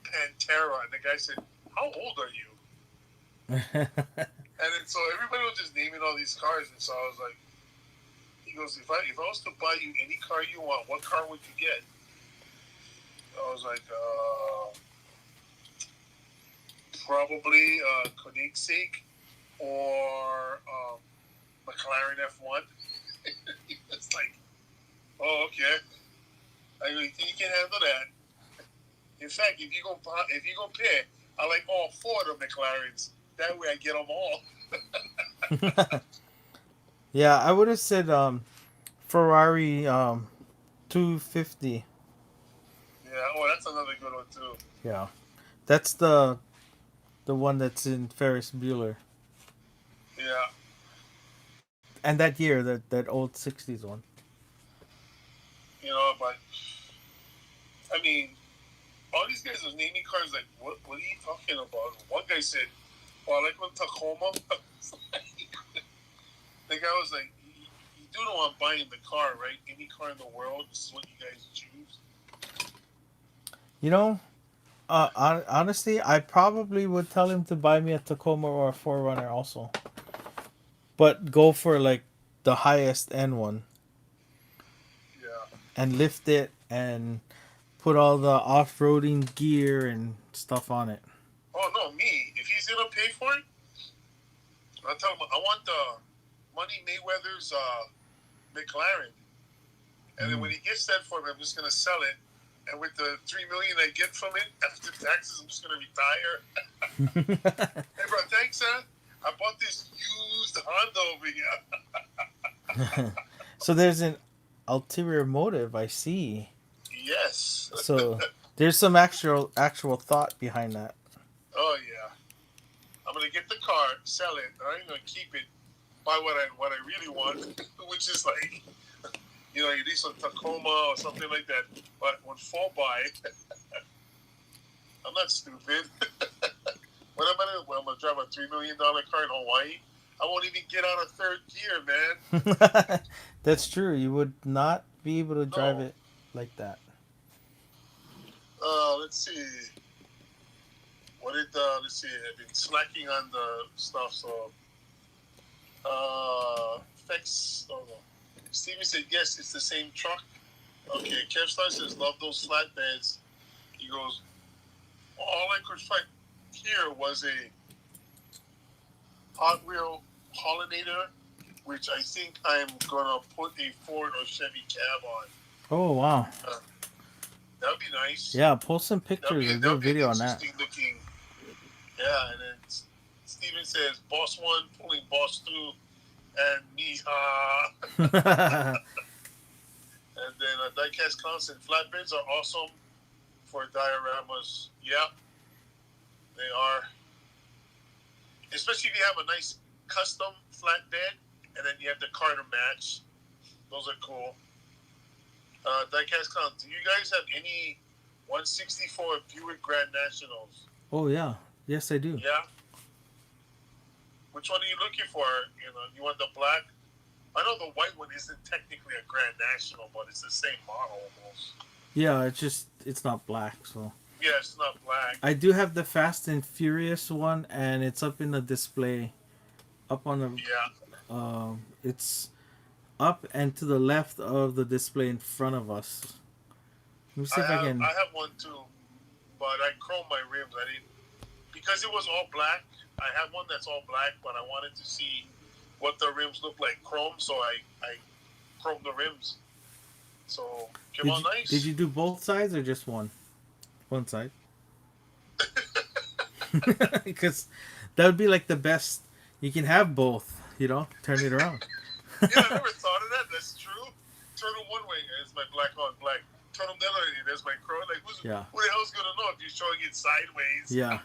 Pantera," and the guy said, "How old are you?" And then so everybody was just naming all these cars, and so I was like, he goes, if I was to buy you any car you want, what car would you get? I was like, probably Koenigsegg or McLaren F1. It's like, oh, okay. I go, you think you can handle that? In fact, if you go pay, I like all four of the McLarens. That way I get them all. Yeah, I would have said Ferrari 250. Yeah, oh, that's another good one too. Yeah, that's the one that's in Ferris Bueller. Yeah. And that year, that old '60s one. But I mean, all these guys are naming cars like, what are you talking about? One guy said, "Well, I like one Tacoma." The guy was like, "You do know I'm buying the car, right? Any car in the world. This is what you guys choose." You know, honestly, I probably would tell him to buy me a Tacoma or a Forerunner also, but go for like the highest end one Yeah. and lift it and put all the off-roading gear and stuff on it. Oh no, me. If he's gonna pay for it, I'll tell him I want the Money Mayweather's McLaren, and then when he gets that for me, I'm just gonna sell it. And with the $3 million I get from it after taxes, I'm just gonna retire. Hey, bro, thanks, huh? I bought this used Honda over here. So there's an ulterior motive, I see. Yes. So there's some actual thought behind that. Oh yeah. I'm gonna get the car, sell it. I ain't gonna keep it. Buy what I really want, which is like, you need some Tacoma or something like that. But when fall by, I'm not stupid. What I'm gonna drive a $3 million car in Hawaii. I won't even get out of third gear, man. That's true. You would not be able to drive No. it like that. Let's see. Let's see. I've been slacking on the stuff, so. Thanks. Oh, no. Steven said, yes, it's the same truck. Okay, Kevstar says, love those flatbeds. He goes, all I could find here was a Hot Wheel Pollinator, which I think I'm going to put a Ford or Chevy cab on. Oh, wow. That would be nice. Yeah, post some pictures or do a video on that. Looking. Yeah, and then Steven says, Boss 1 pulling Boss 2 and me. And then diecast constant flatbeds are awesome for dioramas. Yeah, they are. especially if you have a nice custom flatbed, and then you have the car to match. Those are cool. Diecast Clown, do you guys have any 164 Buick Grand Nationals? Oh yeah, yes I do. Yeah. Which one are you looking for? You know, you want the black? I know the white one isn't technically a Grand National, but it's the same model almost. Yeah, it's not black, so Yeah, it's not black. I do have the Fast and Furious one, and it's up in the display, up on Yeah. the it's up and to the left of the display in front of us. Let me see if I can. I have one too, but I chromed my rims. I didn't because it was all black. I had one that's all black, but I wanted to see what the rims look like chrome, so I chromed the rims. So came out nice. Did you do both sides or just one? One side? Because that would be like the best. You can have both. You know, turn it around. Yeah, I never thought of that. That's true. Turn them one way, it's my black on black. Turn them the other way, there's my chrome. Like, Yeah. who the hell's gonna know if you're showing it sideways? Yeah,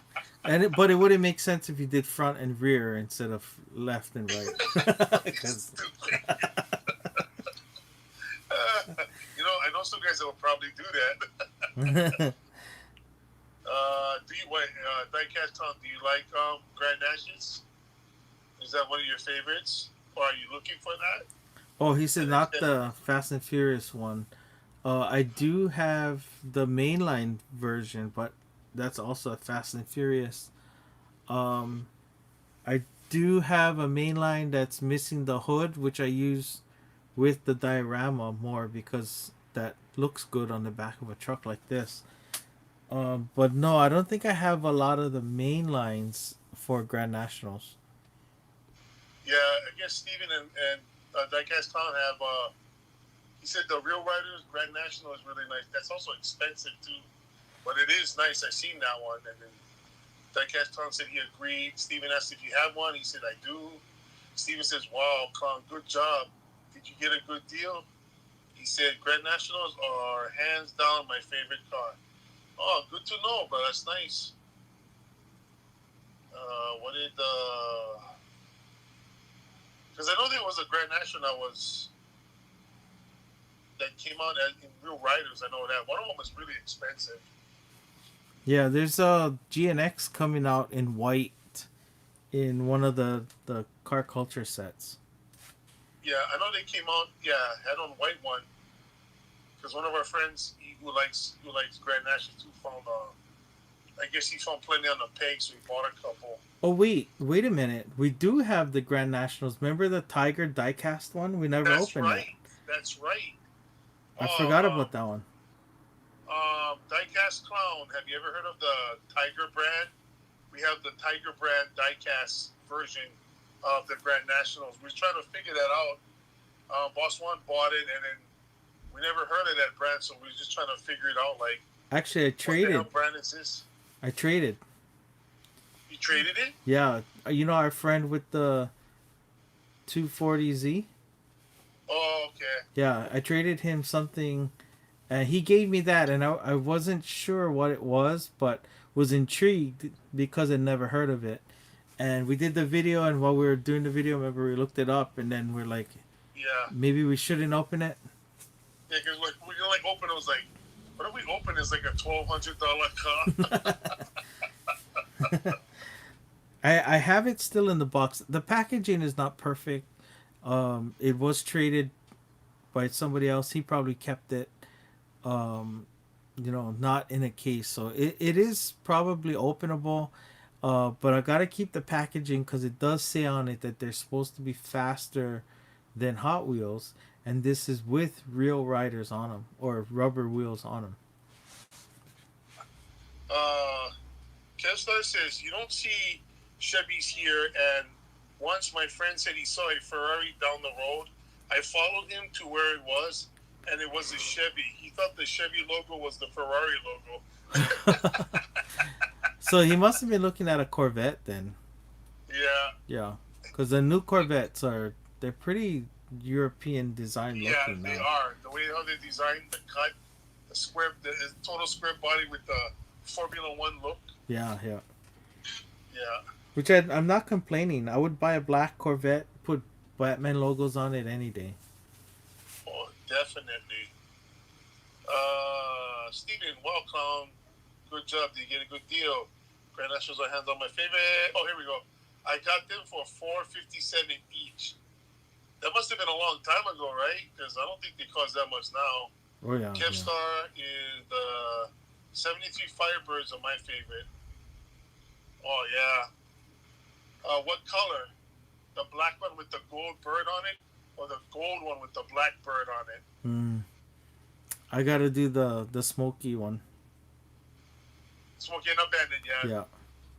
but it wouldn't make sense if you did front and rear instead of left and right. Stupid. I know some guys that will probably do that. Diecast Tom, do you like Grand Nations? Is that one of your favorites? Or are you looking for that? Oh, he said not the Fast and Furious one. I do have the mainline version, but that's also a Fast and Furious. I do have a mainline that's missing the hood, which I use with the diorama more because that looks good on the back of a truck like this. But no, I don't think I have a lot of the main lines for Grand Nationals. Yeah, I guess Steven and Diecast Town have. He said the Real Riders Grand National is really nice. That's also expensive too, but it is nice. I seen that one, and then Diecast Town said he agreed. Steven asked if you have one. He said I do. Steven says, "Wow, Clown, good job. Did you get a good deal?" He said, "Grand Nationals are hands down my favorite car." Oh, good to know, but that's nice. What did because I know there was a Grand National that came out in Real Riders. I know that one of them was really expensive. Yeah, there's a GNX coming out in white in one of the car culture sets. Yeah, I know they came out. Yeah, had on white one because one of our friends who likes Grand Nationals found. I guess he found plenty on the peg, so he bought a couple. Oh wait a minute. We do have the Grand Nationals. Remember the Tiger diecast one? We never opened right. that. That's right. I forgot about that one. Diecast Clown. Have you ever heard of the Tiger brand? We have the Tiger brand diecast version of the Grand Nationals. We were trying to figure that out. Boss One bought it, and then we never heard of that brand, so we were just trying to figure it out. Like, actually, I traded. What the hell brand is this? I traded. You traded it? Yeah, you know our friend with the 240Z. Oh, okay. Yeah, I traded him something, and he gave me that, and I wasn't sure what it was, but was intrigued because I never heard of it. And we did the video, and while we were doing the video, remember we looked it up, and then we're like, yeah, maybe we shouldn't open it. Yeah, because we open it was like, what if we open it's like a $1,200 car? I have it still in the box. The packaging is not perfect. It was traded by somebody else. He probably kept it, not in a case. So it is probably openable. But I gotta keep the packaging because it does say on it that they're supposed to be faster than Hot Wheels, and this is with real riders on them or rubber wheels on them. Kevstar says you don't see Chevys here, and once my friend said he saw a Ferrari down the road. I followed him to where it was, and it was a Chevy. He thought the Chevy logo was the Ferrari logo. So he must have been looking at a Corvette then. Yeah. Yeah, because the new Corvettes they're pretty European design looking now. Yeah, they are. The way how they designed the cut, the total square body with the Formula One look. Yeah. Yeah. Which I'm not complaining. I would buy a black Corvette, put Batman logos on it any day. Oh, definitely. Steven, welcome. Good job. Did you get a good deal? Grand Nationals are hands on my favorite. Oh, here we go. I got them for $4.57 each. That must have been a long time ago, right? Because I don't think they cost that much now. Oh yeah, yeah. Kevstar is the 73 Firebirds are my favorite. Oh yeah. What color? The black one with the gold bird on it, or the gold one with the black bird on it? Hmm. I gotta do the smoky one. Smoking Abandoned, yeah. Yeah,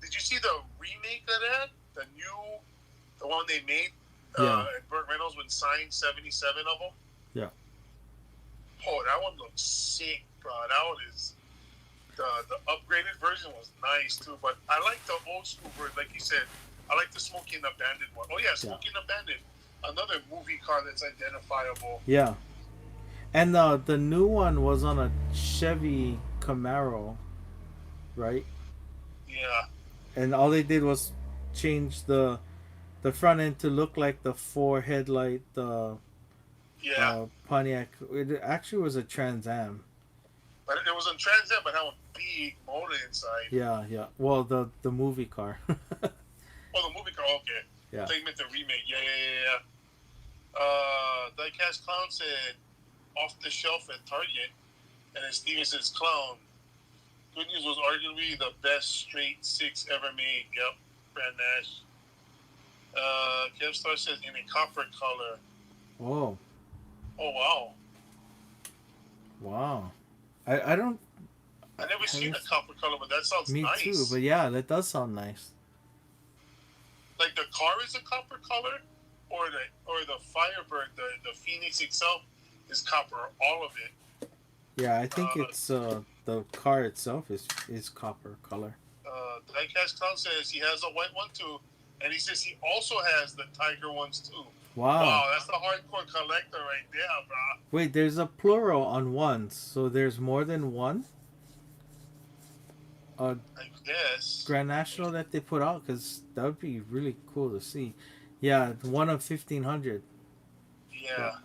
Did you see the remake of that? The one they made. yeah, And Burt Reynolds would sign 77 of them. yeah. Oh, that one looks sick, bro. That one is the upgraded version was nice too. But I like the old school version, like you said. I like the Smoking Abandoned one. Oh yeah, Yeah. Smoking Abandoned, another movie car that's identifiable. Yeah. And the new one was on a Chevy Camaro, right? Yeah, And all they did was change the front end to look like the four headlight yeah. Pontiac. It actually was a Trans Am. But it was on Trans Am, but had a big motor inside. Yeah, yeah. Well, the movie car. Oh, the movie car. Okay. Yeah. I think you meant the remake. Yeah. Diecast Clown said off the shelf at Target, and then Steven says clown. Good News was arguably the best straight six ever made. Yep, Brand Nash. Kevstar says in a copper color. Whoa. Oh wow! Wow. I don't. I never seen a copper color, but that sounds Me nice. too. But yeah, that does sound nice. Like the car is a copper color, or the Firebird, the Phoenix itself is copper. All of it. Yeah, I think it's the car itself is copper color. Diecast Clown says he has a white one too, and he says he also has the Tiger ones too. Wow. Wow, that's the hardcore collector right there, bro. Wait, there's a plural on ones, so there's more than one. I guess. Grand National that they put out, because that would be really cool to see. Yeah, one of 1,500. Yeah.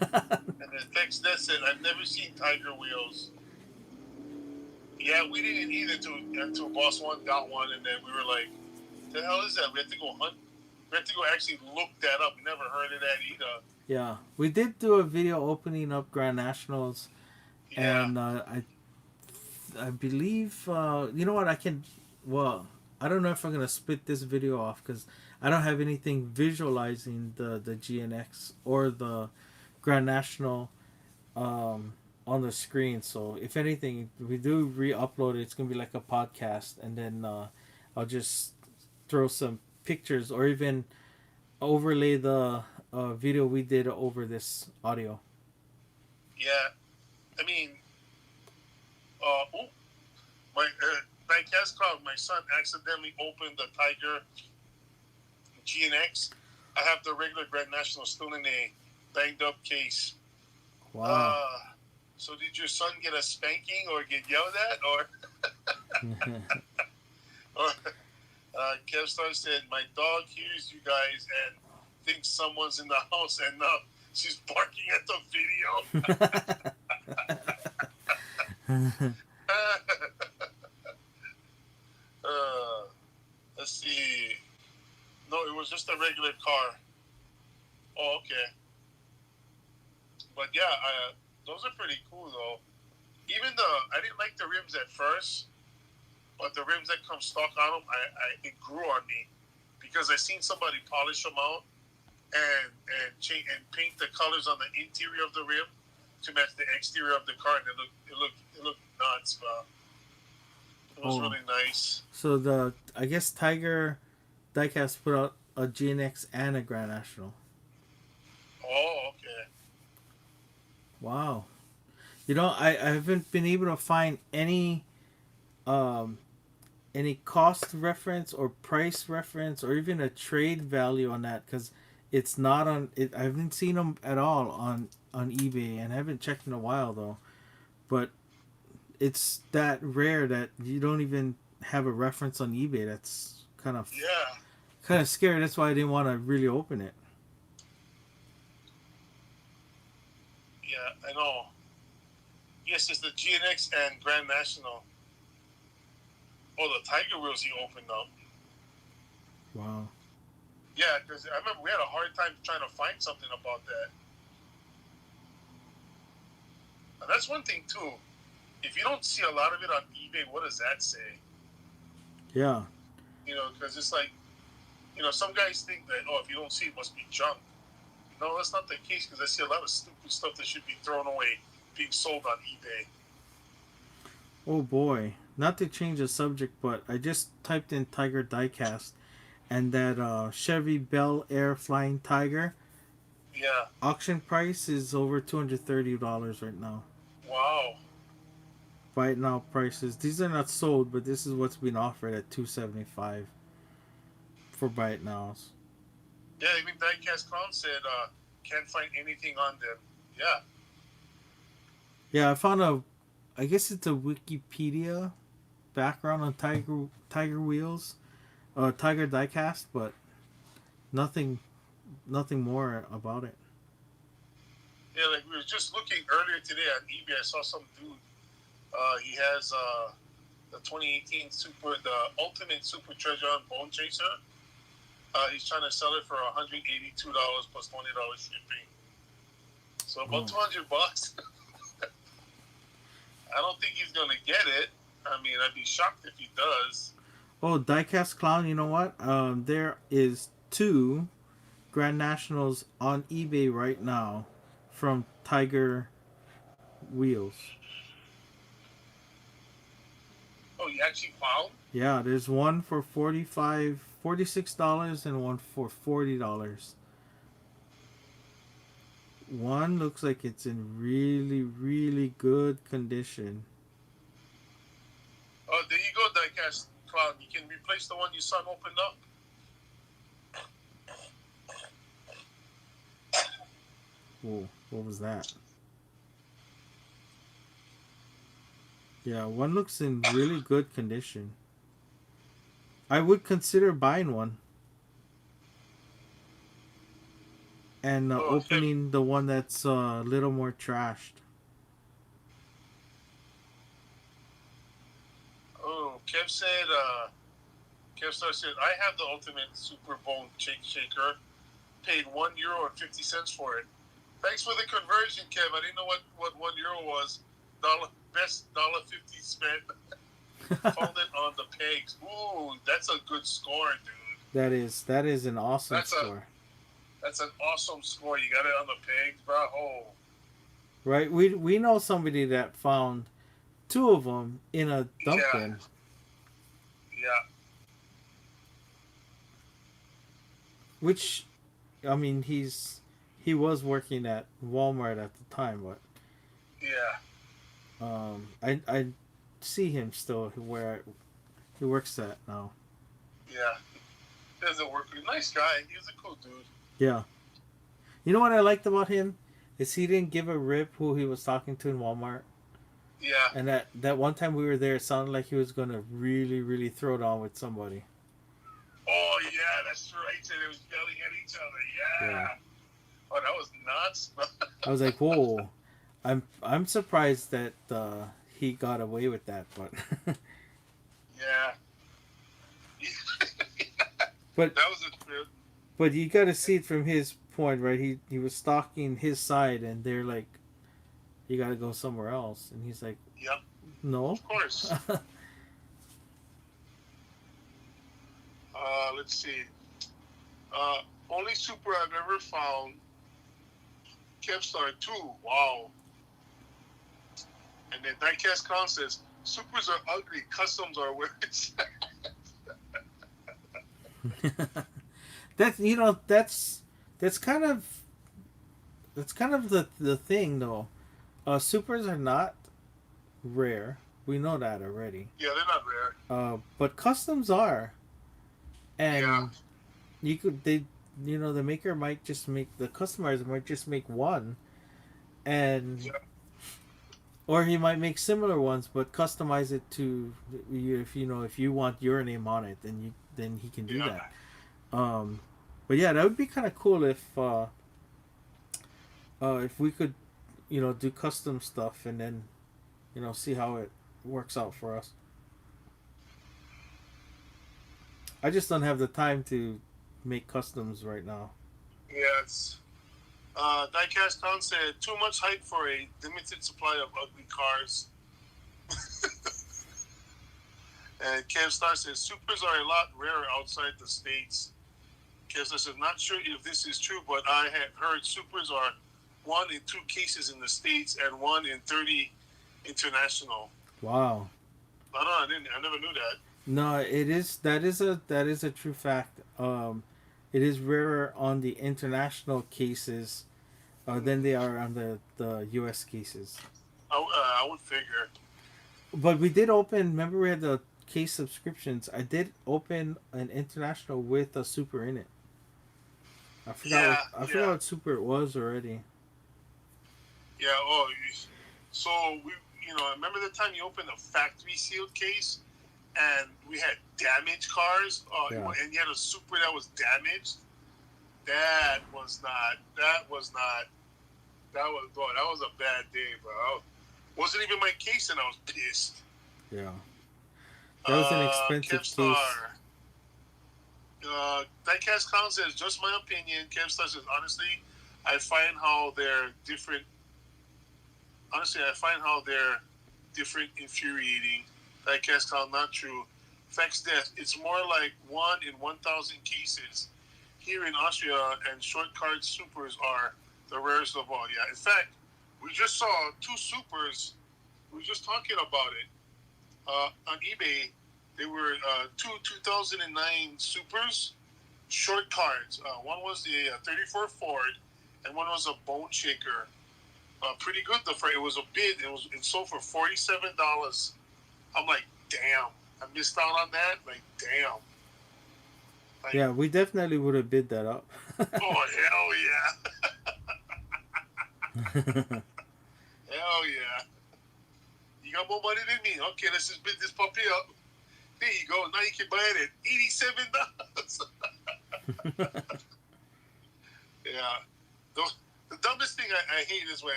And the text that said, "I've never seen Tiger wheels." Yeah, we didn't either until Boss One got one, and then we were like, "The hell is that?" We had to go hunt. We had to go actually look that up. We never heard of that either. Yeah, we did do a video opening up Grand Nationals, Yeah. and I believe you know what I can. Well, I don't know if I'm gonna split this video off because I don't have anything visualizing the GNX or the Grand National on the screen. So if anything, if we do re-upload it, it's gonna be like a podcast, and then I'll just throw some pictures or even overlay the video we did over this audio. Yeah. I mean, my Diecast Cloud, my son accidentally opened the Tiger GNX. I have the regular Grand National still in a banged up case. Wow. So did your son get a spanking or get yelled at, or Kevstar said, "My dog hears you guys and thinks someone's in the house, and she's barking at the video." Let's see. No, it was just a regular car. Oh, okay. But yeah, those are pretty cool though. Even I didn't like the rims at first, but the rims that come stock on them, it grew on me because I seen somebody polish them out and paint the colors on the interior of the rim to match the exterior of the car, and it looked nuts, bro. It was really nice. So I guess Tiger Diecast put out a GNX and a Grand National. Oh, okay. Wow. You know, I haven't been able to find any cost reference or price reference or even a trade value on that because it's not on it. I haven't seen them at all on eBay and I haven't checked in a while though. But it's that rare that you don't even have a reference on eBay. That's Yeah, kind of scary. That's why I didn't want to really open it. yeah, I know. Yes, it's the GNX and Grand National. Oh, the Tiger Wheels he opened up. Wow. Yeah, because I remember we had a hard time trying to find something about that. And that's one thing too. If you don't see a lot of it on eBay, what does that say? Yeah. Because it's like, some guys think that, oh, if you don't see it, it must be junk. No, that's not the case because I see a lot of stupid stuff that should be thrown away being sold on eBay. Oh boy. Not to change the subject, but I just typed in Tiger diecast, and that Chevy Bel Air Flying Tiger Yeah. auction price is over $230 right now. Wow. Buy it now prices. These are not sold, but this is what's being offered at 275 for buy it nows. Yeah, even Diecast Clown said can't find anything on them. Yeah. Yeah, I found I guess it's a Wikipedia background on Tiger Wheels, Tiger diecast, but nothing nothing more about it. Yeah, like we were just looking earlier today on eBay. I saw some dude. He has the 2018 the Ultimate Super Treasure on Bone Chaser. He's trying to sell it for $182 plus $20 shipping. So about Oh. $200. I don't think he's gonna get it. I mean, I'd be shocked if he does. Oh, diecast clown. You know what? There is two Grand Nationals on eBay right now from Tiger Wheels. Oh, you actually found? Yeah, there's one for $46 and one for $40. One looks like it's in really, really good condition. Oh, there you go, Diecast Clown. You can replace the one your son opened up. Whoa, what was that? Yeah, one looks in really good condition. I would consider buying one and Oh, opening the one that's a little more trashed. Kev Star said, I have the Ultimate Super Bone Shaker. Paid €1.50 for it. Thanks for the conversion, Kev. I didn't know what €1 was. Best $1.50 spent. Found it on the pegs. Ooh, that's a good score, dude. That is an awesome That's score. that's an awesome score. You got it on the pegs, bro. Oh, Right? We know somebody that found two of them in a dump yeah, bin, yeah, which I mean he was working at Walmart at the time, but yeah, I see him still where he works at now. yeah. Doesn't work. Nice guy. He's a cool dude. Yeah. You know what I liked about him is he didn't give a rip who he was talking to in Walmart. Yeah. And that one time we were there, it sounded like he was gonna really, really throw it on with somebody. Oh yeah, that's right. So they was yelling at each other. Yeah. Yeah. Oh, that was nuts. I was like, whoa. I'm surprised that he got away with that, but Yeah. but That was a trip. but you got to see it from his point, right? He was stalking his side, and they're like, you got to go somewhere else, and he's like, Yep. no. Of course. Let's see. Only super I've ever found. Kevstar 2. Wow. And then Diecast Clown says, supers are ugly, customs are where it's That that's kind of the thing though. Supers are not rare. We know that already. Yeah, they're not rare. But customs are, and Yeah. you could the maker might just make the customers might just make one, and Yeah. Or he might make similar ones, but customize it to you. If you know, if you want your name on it, then he can do Yeah. that. Um, but yeah, that would be kind of cool if we could, do custom stuff and then see how it works out for us. I just don't have the time to make customs right now. Yes. Diecast Town said, too much hype for a limited supply of ugly cars. And Kev Star says, supers are a lot rarer outside the States. Kev Star says, not sure if this is true, but I have heard supers are 1 in 2 cases in the States and 1 in 30 international. Wow. I don't know, I never knew that. No, it is that is a true fact. It is rarer on the international cases than they are on the U.S. cases. I would figure. But we did open. Remember, we had the case subscriptions. I did open an international with a super in it. I forgot what Yeah, I forgot yeah, what super it was already. yeah. Oh, so we, remember the time you opened a factory sealed case and we had damaged cars, Yeah. and you had a super that was damaged. That was not. That was not. That was. Boy, that was a bad day, bro. Wasn't even my case, and I was pissed. Yeah. That was an expensive case. Kevstar. Diecast Clown says, just my opinion. Kevstar says, honestly, I find how they're different. Honestly, I find how they're different infuriating. Diecast Clown, not true. Facts death. It's more like 1 in 1,000 cases. Here in Austria, and short card supers are the rarest of all. Yeah, in fact, we just saw 2 supers. We were just talking about it on eBay. They were 2009 supers, short cards. One was the 34 Ford, and one was a Bone Shaker. Pretty good. It was a bid. It sold for $47. I'm like, damn. I missed out on that. Like, damn. Like, Yeah, we definitely would have bid that up. oh hell yeah, hell yeah. You got more money than me. Okay, let's just bid this puppy up. There you go. Now you can buy it at $87. Yeah. The dumbest thing I hate is when,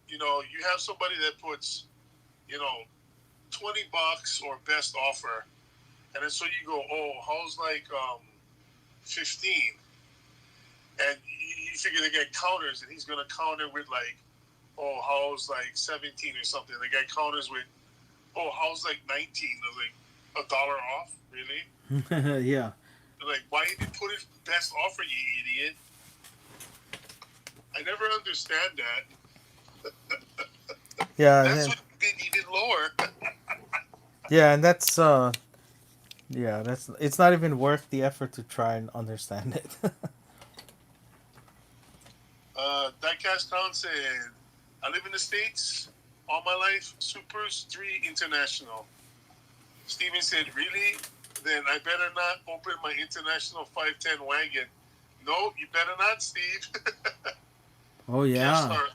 you have somebody that puts, you know, $20 or best offer, and then so you go, oh, how's like 15, and you figure they get counters, and he's gonna counter with like, oh, how's like 17 or something. The guy counters with, oh, how's like 19. I was like, $1 off, really? Yeah. Like, why did you put his best offer, you idiot? I never understand that. Yeah. That's what bid even lower. Yeah, and that's it's not even worth the effort to try and understand it. Diecast Town said, I live in the States all my life, supers, 3 international. Steven said, really? Then I better not open my international 510 wagon. No, you better not, Steve. Oh yeah, Kevstar,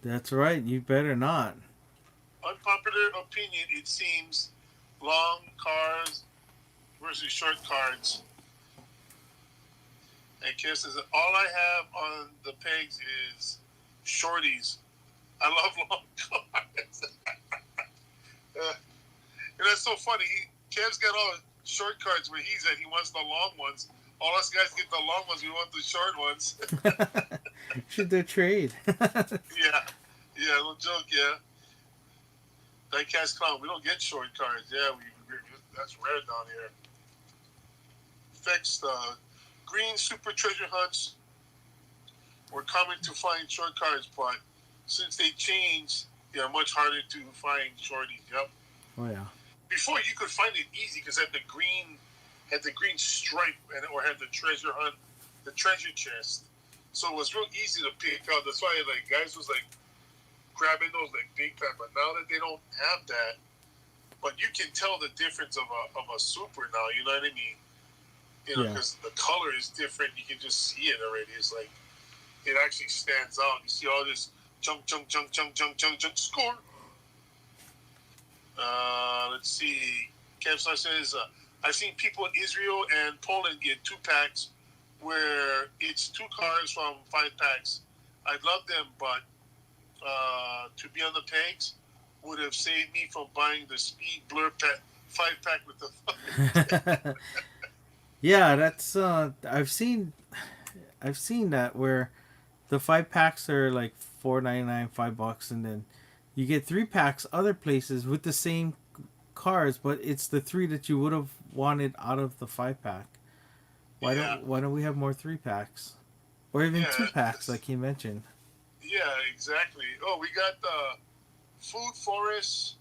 that's right. You better not. unpopular opinion, it seems, long cars versus short cards. And Kev says, all I have on the pegs is shorties. I love long cars. And that's so funny. Kev's got all short cards where he's at. He wants the long ones. All us guys get the long ones. We want the short ones. Should do trade. Yeah. Yeah, no joke, yeah. Diecast Clown, we don't get short cards. Yeah, that's rare down here. Fixed green super treasure hunts were common to find short cards, but since they changed, they are much harder to find shorties. Yep. Oh yeah. Before you could find it easy because it had the green stripe or had the treasure hunt, the treasure chest. So it was real easy to pick out. That's why like guys was like grabbing those like big time. But now that they don't have that, but you can tell the difference of a super now. You know what I mean? Yeah. Because the color is different. You can just see it already. It's like it actually stands out. You see all this Junk, score. Let's see. Kevstar says, I've seen people in Israel and Poland get 2 packs where it's 2 cars from 5 packs. I'd love them, but to be on the pegs would have saved me from buying the Speed Blur 5 pack with the. Yeah, that's I've seen that where the 5 packs are like $4.99, $5, and then you get 3 packs other places with the same cars, but it's the three that you would have wanted out of the 5 pack. Yeah, Why don't we have more 3 packs? Or even yeah, 2 packs like he mentioned. yeah, exactly. Oh, we got the Food Forest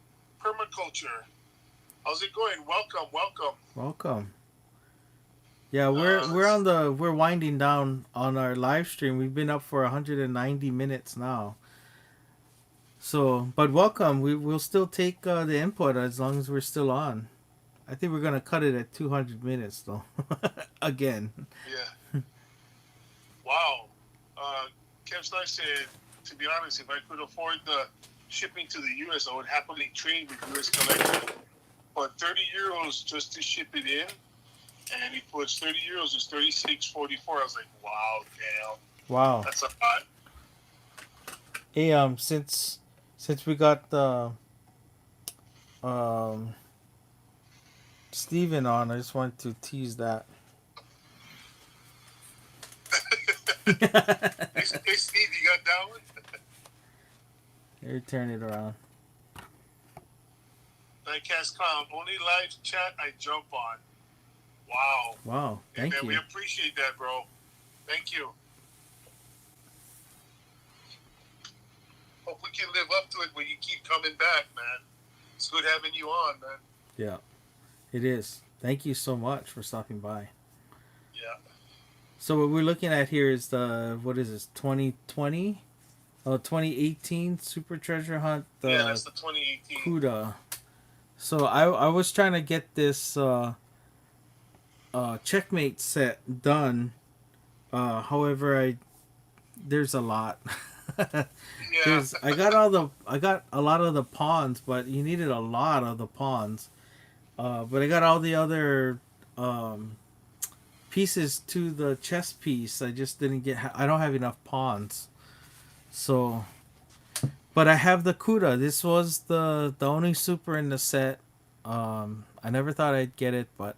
Permaculture. How's it going? Welcome, welcome. Welcome. Yeah, Let's we're winding down on our live stream. We've been up for 190 minutes now. So, but welcome. We'll still take the input as long as we're still on. I think we're gonna cut it at 200 minutes though. Again. yeah. Wow. Kev Star said, to be honest, if I could afford the shipping to the US, I would happily trade with US Collection. But 30 euros just to ship it in, and he puts 30 euros is 36.44. I was like, wow, damn, Wow. that's a lot. Hey, since we got the um Steven on, I just wanted to tease that. Hey, Steve, you got that one? Here, turn it around. Nightcast Clown, only live chat I jump on. Wow. Wow, Hey, thank man, we you. appreciate that, bro. Thank you. Hope we can live up to it when you keep coming back, man. It's good having you on, man. Yeah, it is. Thank you so much for stopping by. Yeah. So what we're looking at here is the what is this 2020? Oh, 2018 Super Treasure Hunt. Yeah, that's the 2018. CUDA. So I was trying to get this checkmate set done. However, there's a lot. Yeah. I got a lot of the pawns, but you needed a lot of the pawns. But I got all the other pieces to the chess piece. I just didn't get. I don't have enough pawns. So, but I have the CUDA. This was the only super in the set. I never thought I'd get it, but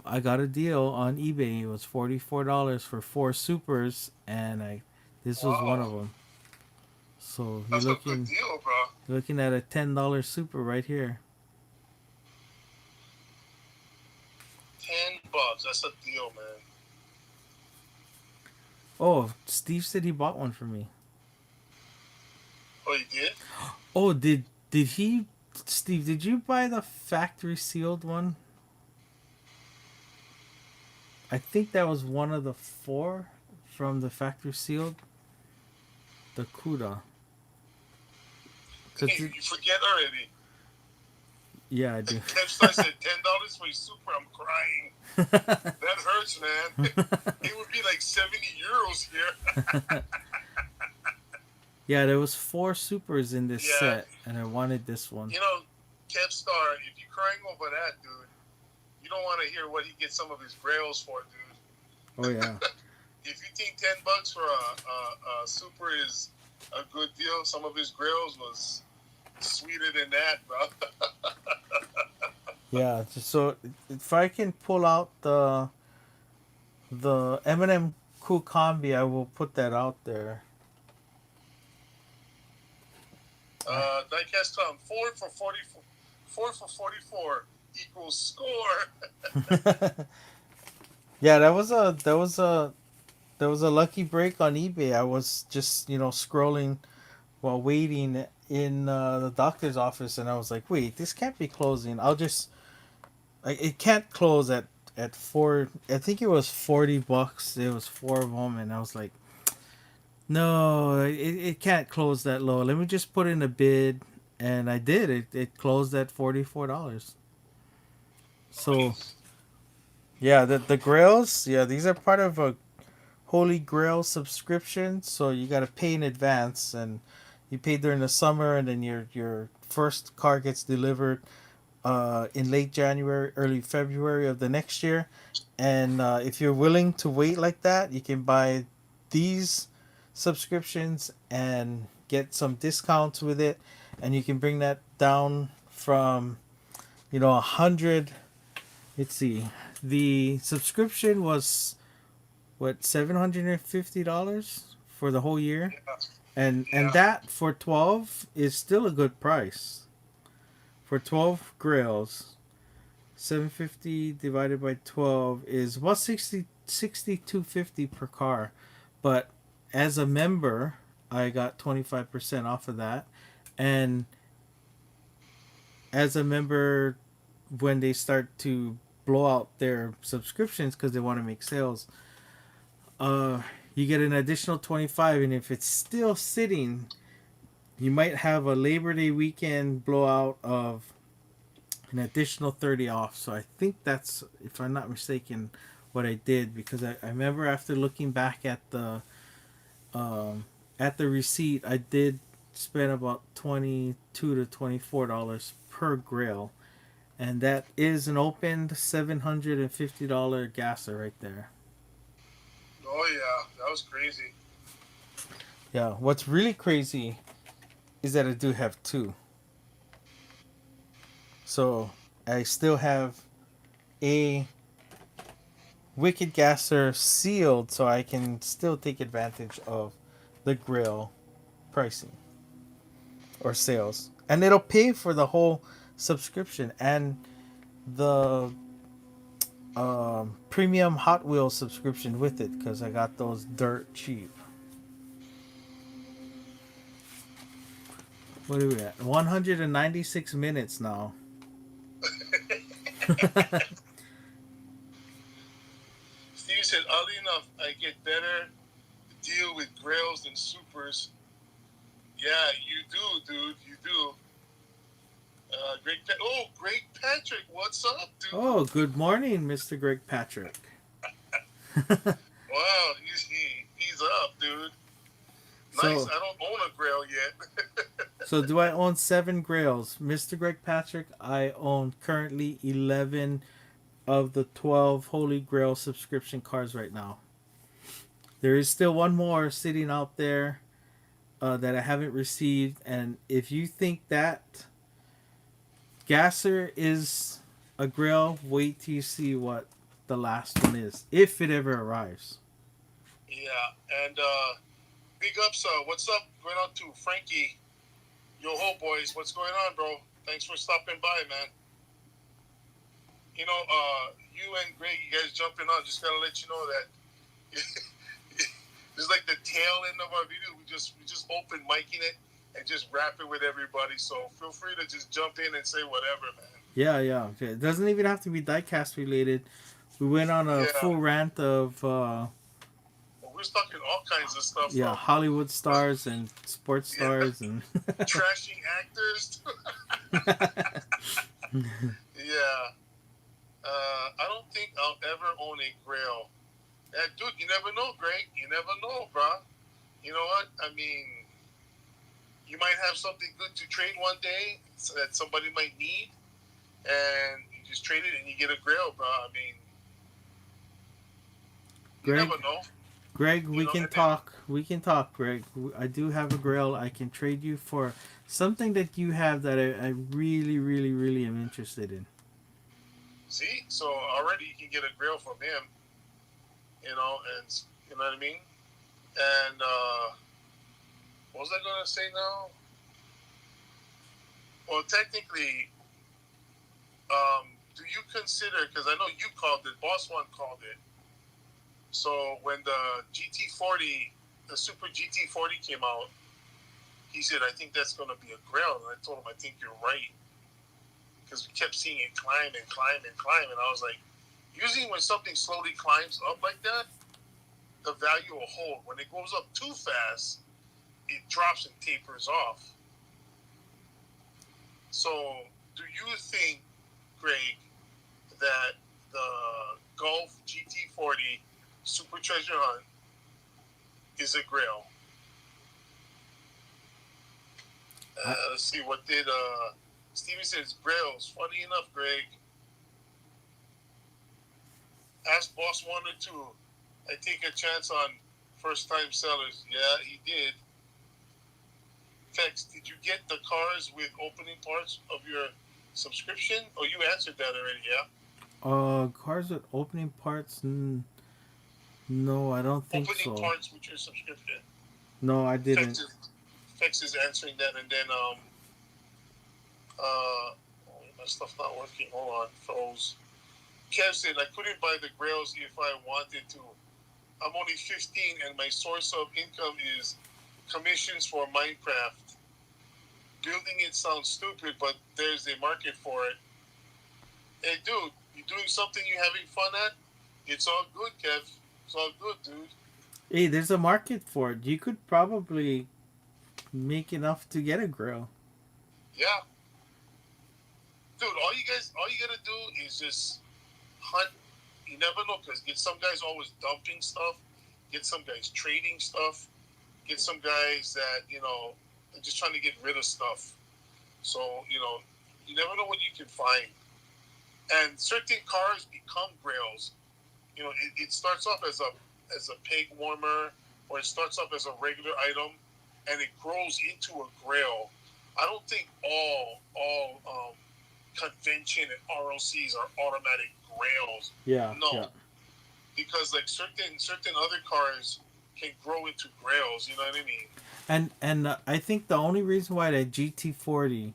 I got a deal on eBay. It was $44 for 4 supers, and this was one Wow. of them. So That's a good deal, bro. you're looking at a $10 super right here. $10. That's a deal, man. Oh, Steve said he bought one for me. Oh, you did? Oh, did he? Steve, did you buy the factory sealed one? I think that was one of the 4 from the factory sealed. The CUDA. Hey, you forget already. Yeah, I do. Kev Star said $10 for a super. I'm crying. That hurts, man. It would be like 70 euros here. Yeah, there was 4 supers in this Yeah. set, and I wanted this one. You know, Kev Star, if you're crying over that, dude, you don't want to hear what he gets some of his grails for, dude. Oh yeah. If you think $10 for a super is a good deal, some of his grails was sweeter than that, bro. Yeah, so if I can pull out the M&M Cool Combi, I will put that out there. Diecast Tom, 4 for 44 equals score. Yeah, that was a lucky break on eBay. I was just scrolling while waiting in the doctor's office, and I was like, wait, this can't be closing. It can't close at 4. I think it was $40. It was 4 of them, and I was like, no, it can't close that low. Let me just put in a bid, and I did. It closed at $44. So, yeah, the grails, yeah, these are part of a Holy Grail subscription, so you got to pay in advance, and you pay during the summer, and then your first car gets delivered in late January, early February of the next year. And if you're willing to wait like that, you can buy these subscriptions and get some discounts with it, and you can bring that down from 100. Let's see, the subscription was what, $750 for the whole year, Yeah, and yeah. that for 12 is still a good price for 12 grills. 750 divided by 12 is about 6250 per car. But as a member, I got 25% off of that. And as a member, when they start to blow out their subscriptions because they want to make sales, uh you get an additional 25. And if it's still sitting, you might have a Labor Day weekend blowout of an additional 30 off. So I think that's, if I'm not mistaken, what I did, because I remember after looking back at the receipt, I did spend about $22 to $24 per grill, and that is an opened $750 gasser right there. Oh yeah, that was crazy. Yeah, what's really crazy is that I do have two. So I still have a Wicked Gasser sealed, so I can still take advantage of the grill pricing or sales. And it'll pay for the whole subscription and the premium Hot Wheels subscription with it, because I got those dirt cheap. What are we at? 196 minutes now. Steve said, oddly enough, I get better deal with grills than supers. Yeah, you do, dude. You do. Greg Patrick, what's up, dude? Oh, good morning, Mr. Greg Patrick. Wow, he's up, dude. Nice. so, I don't own a grill yet. so do I own 7 grails? Mr. Greg Patrick, I own currently 11 of the 12 Holy Grail subscription cards right now. There is still one more sitting out there that I haven't received, and if you think that Gasser is a grill, wait till you see what the last one is, if it ever arrives. Yeah, and big ups. What's up? Going out to Frankie. Yo ho, boys. What's going on, bro? Thanks for stopping by, man. You and Greg, you guys jumping on. Just gotta let you know that it's like the tail end of our video. We just open micing it and just rap it with everybody. So feel free to just jump in and say whatever, man. Yeah, yeah. Okay. It doesn't even have to be diecast related. We went on a Yeah, full rant of we're talking all kinds of stuff yeah, from Hollywood stars and sports yeah, stars and trashing actors. Yeah, I don't think I'll ever own a grail. Dude, you never know, Greg. You never know, bro. You know what? I mean, you might have something good to trade one day that somebody might need, and you just trade it and you get a grail, bro. I mean, you Greg. never know. Greg, You we know, can and then talk. We can talk, Greg. I do have a grill. I can trade you for something that you have that I really, really, really am interested in. see, so already you can get a grill from him. And you know what I mean. And what was I gonna say now? Well, technically, do you consider? Because I know you called it. Boss One called it. So when the GT40, the Super GT40 came out, he said, "I think that's gonna be a grill." And I told him, "I think you're right," because we kept seeing it climb and climb and climb, and I was like, usually when something slowly climbs up like that, the value will hold. When it goes up too fast, it drops and tapers off. So, do you think, Greg, that the Golf GT40 Super Treasure Hunt is a grill. I, Let's see, what did Steven says grills. Funny enough, Greg, ask boss one or two. I take a chance on first time sellers. Yeah, he did. Text, did you get the cars with opening parts of your subscription? Oh, you answered that already, yeah? cars with opening parts. No, I don't think Opening so. parts with your subscription. No, I didn't. Fex is, Fex is answering that, and then oh, my stuff not working. Hold on, froze. Kev said I couldn't buy the grails if I wanted to. I'm only 15, and my source of income is commissions for Minecraft. Building it sounds stupid, but there's a market for it. Hey, dude, you doing something you having fun at? It's all good, Kev. It's all good, dude. Hey, there's a market for it. You could probably make enough to get a grill. Yeah, dude. All you gotta do is just hunt. You never know, because get some guys always dumping stuff. Get some guys trading stuff. Get some guys that are just trying to get rid of stuff. So you never know what you can find. And certain cars become grails. It starts off as a peg warmer, or it starts off as a regular item, and it grows into a grail. I don't think all convention and ROCs are automatic grails. Yeah, No, yeah. because like certain other cars can grow into grails. You know what I mean? And I think the only reason why the GT40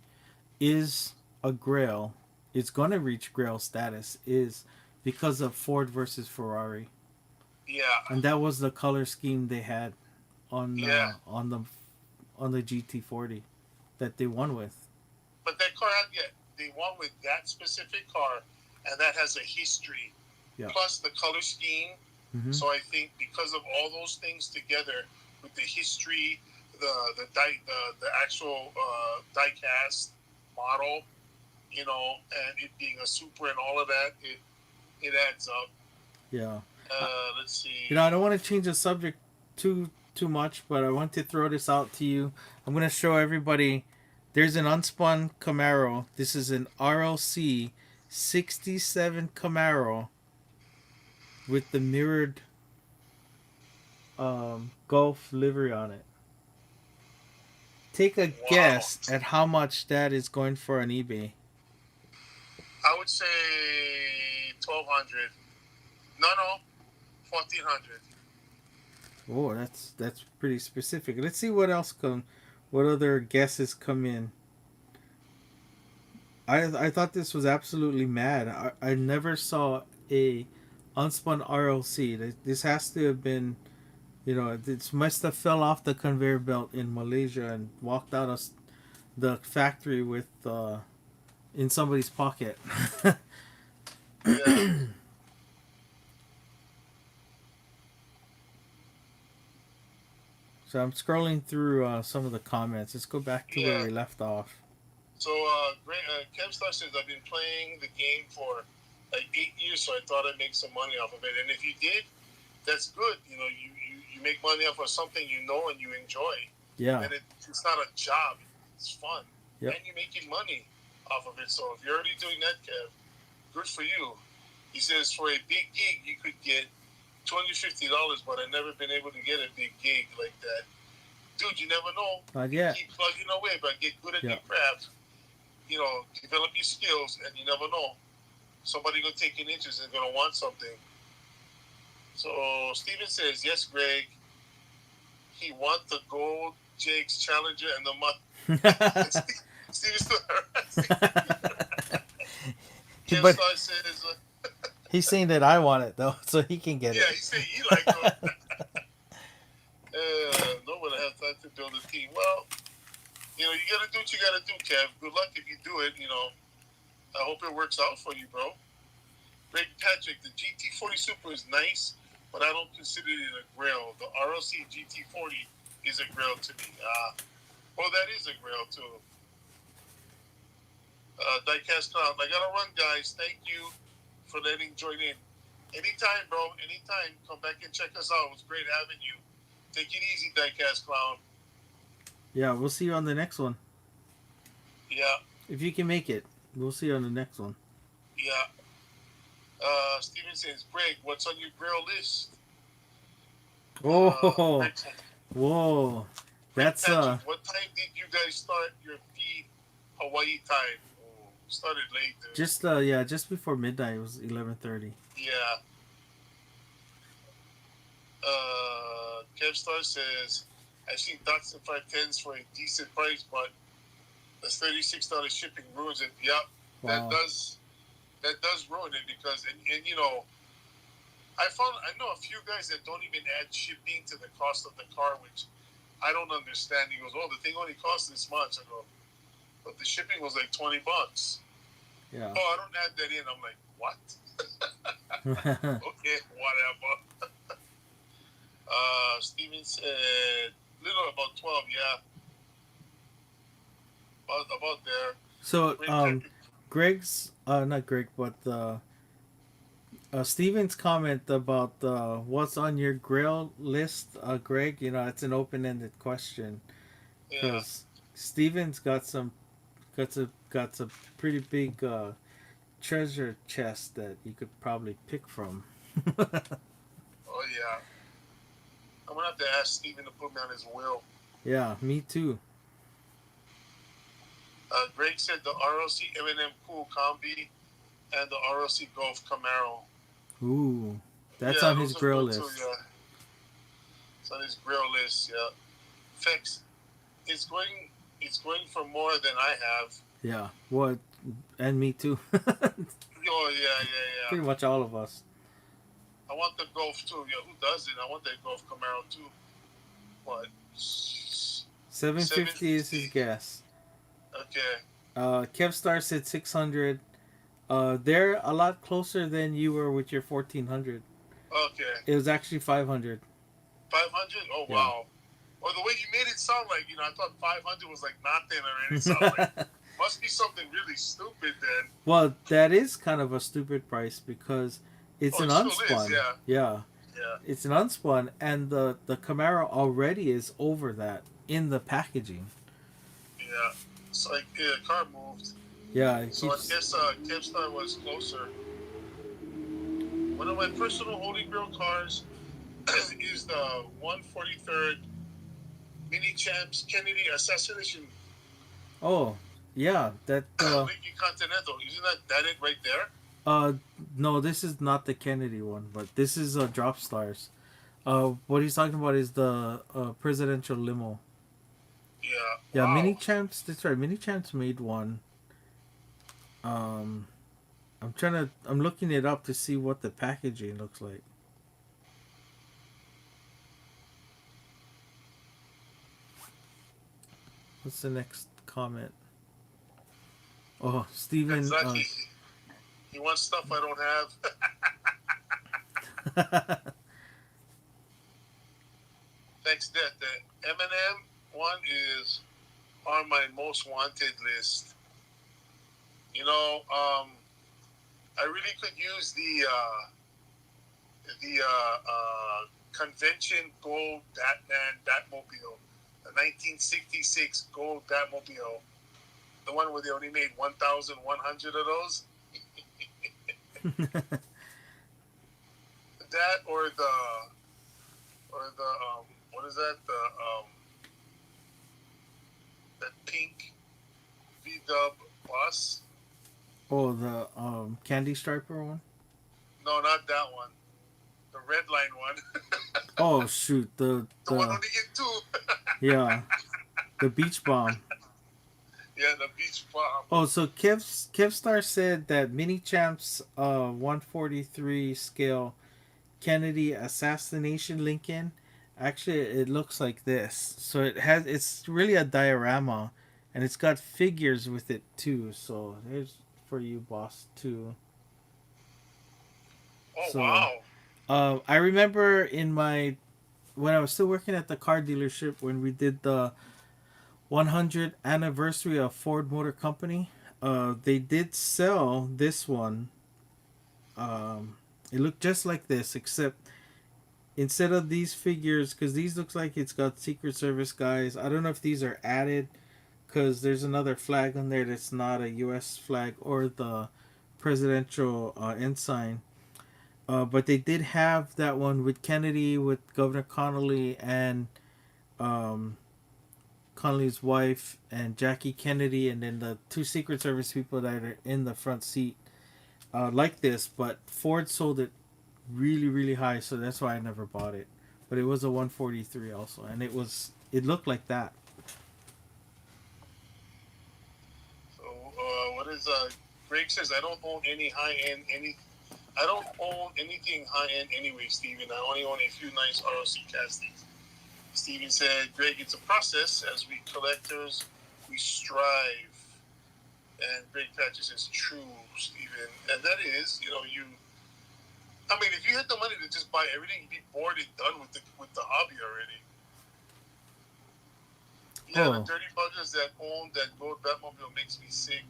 is a grail, it's going to reach grail status, is because of Ford versus Ferrari, Yeah, and that was the color scheme they had on yeah. the GT40 that they won with. But that car, yeah, they won with that specific car, and that has a history. Yeah. Plus the color scheme. Mm-hmm. So I think because of all those things together, with the history, the actual die-cast model, and it being a super and all of that, it adds up. Yeah. Let's see. I don't want to change the subject too much, but I want to throw this out to you. I'm going to show everybody. There's an unspun Camaro. This is an RLC 67 Camaro with the mirrored Gulf livery on it. Take a guess at how much that is going for on eBay. I would say 1,200. No, 1,400. Oh, that's pretty specific. Let's see what else what other guesses come in. I thought this was absolutely mad. I never saw a unspun RLC. This has to have been, it must have fell off the conveyor belt in Malaysia and walked out of the factory with in somebody's pocket. Yeah. So I'm scrolling through some of the comments. Let's go back to where we left off. So, Kev Star says, I've been playing the game for like 8 years, so I thought I'd make some money off of it. And if you did, that's good. You make money off of something you know and you enjoy. Yeah. And it's not a job. It's fun. Yep. And you're making money off of it. So if you're already doing that, Kev, good for you. He says, for a big gig, you could get $250, but I've never been able to get a big gig like that. Dude, you never know. Not yet. Keep plugging away, but get good at your craft. Develop your skills, and you never know. Somebody gonna take an interest and gonna want something. So Steven says, yes, Greg. He wants the gold Jake's Challenger and the month. Steven still Kim Star says, he's saying that I want it though, so he can get it. Yeah, he said you like it. Nobody has time to build a team. Well, you gotta do what you gotta do, Kev. Good luck if you do it. I hope it works out for you, bro. Greg Patrick, the GT40 Super is nice, but I don't consider it a grill. The RLC GT40 is a grill to me. Well, that is a grill too. Diecast Clown, I gotta run, guys. Thank you for letting join in. Anytime, bro. Anytime. Come back and check us out. It was great having you. Take it easy, diecast clown. Yeah, we'll see you on the next one. Yeah, If you can make it, we'll see you on the next one. yeah. Steven says, Greg, what's on your grill list? Oh, Greg, whoa. Greg That's Patrick, what time did you guys start your feed Hawaii time? Oh, started late, dude. just yeah, just before midnight. It was 11:30. Yeah. Kevstar says, I've seen Datsun 510s for a decent price, but the $36 shipping ruins it. Yep, that Wow. does ruin it because and I know a few guys that don't even add shipping to the cost of the car, which I don't understand. He goes, "Oh, the thing only costs this much." I go, "But the shipping was like $20." Yeah. Oh, I don't add that in. I'm like, "What?" Okay, whatever. Steven said, "Little about 12, yeah, about there." So Great tech. Greg's not Greg, but Steven's comment about what's on your grill list, Greg. You know, it's an open-ended question Yeah. because Steven's got some pretty big treasure chest that you could probably pick from. Oh yeah. I'm gonna have to ask Steven to put me on his will. Yeah, me too. Greg said the ROC M&M Cool Combi and the ROC Golf Camaro. Ooh, that's Yeah, on his those are grill good too. list. Yeah, it's on his grill list. Yeah, Fex, it's going. It's going for more than I have. Yeah, what? And me too. Oh yeah, yeah, Pretty yeah. much all of us. I want the Golf too. Yeah, who doesn't? I want that Golf Camaro too. What? 750 is his 750. guess. Okay. Kevstar said 600. They're a lot closer than you were with your 1400. Okay. It was actually 500. 500. Oh Yeah. wow. Or the way you made it sound like, I thought 500 was like nothing already. It sounded like must be something really stupid then. Well, that is kind of a stupid price because it's Oh, an it still is. unspun. Yeah. Yeah, Yeah. it's an unspun, and the Camaro already is over that in the packaging. Yeah. It's like car moved. Yeah, it So I keeps. guess Kevstar was closer. One of my personal holy grail cars is the 143rd Mini Champs Kennedy Assassination Oh, yeah. That. Lincoln Continental. Isn't that it right there? Uh. No, this is not the Kennedy one, but this is Drop Stars. What he's talking about is the presidential limo. Yeah. Yeah, Mini Wow. Champs. That's right. Mini Champs made one. Um, I'm trying to. I'm looking it up to see what the packaging looks like. What's the next comment? Oh, Steven. Kazaki. He wants stuff I don't have. Thanks, that. The M&M one is on my most wanted list. I really could use the convention gold Batman Batmobile, the 1966 gold Batmobile, the one where they only made 1,100 of those. That or the what is that that pink VW bus? Oh, the Candy Striper one. No, not that one. The red line one. Oh shoot, the The one the only get two. yeah, the Beach Bomb. Yeah, the beach bomb. Oh, so Kevstar said that Mini Champs 143 scale Kennedy assassination Lincoln. Actually, it looks like this. So it's really a diorama, and it's got figures with it too. So there's for you, boss, too. Oh So wow. I remember in my when I was still working at the car dealership when we did the 100th anniversary of Ford Motor Company. They did sell this one. It looked just like this, except instead of these figures, because these looks like it's got Secret Service guys. I don't know if these are added because there's another flag on there that's not a U.S. flag or the presidential ensign. But they did have that one with Kennedy, with Governor Connolly, and um, Connolly's wife, and Jackie Kennedy, and then the two Secret Service people that are in the front seat, like this. But Ford sold it really, really high, so that's why I never bought it. But it was a 143 also, and it looked like that. So what is Greg says I don't own any high end any. I don't own anything high end anyway, Steven. I only own a few nice ROC castings. Steven said, Greg, it's a process. As we collectors, we strive. And Greg Patches is true, Steven. And that is, I mean, if you had the money to just buy everything, you'd be bored and done with the hobby already. Yeah, the Oh. dirty buggers that own that gold Batmobile makes me sick.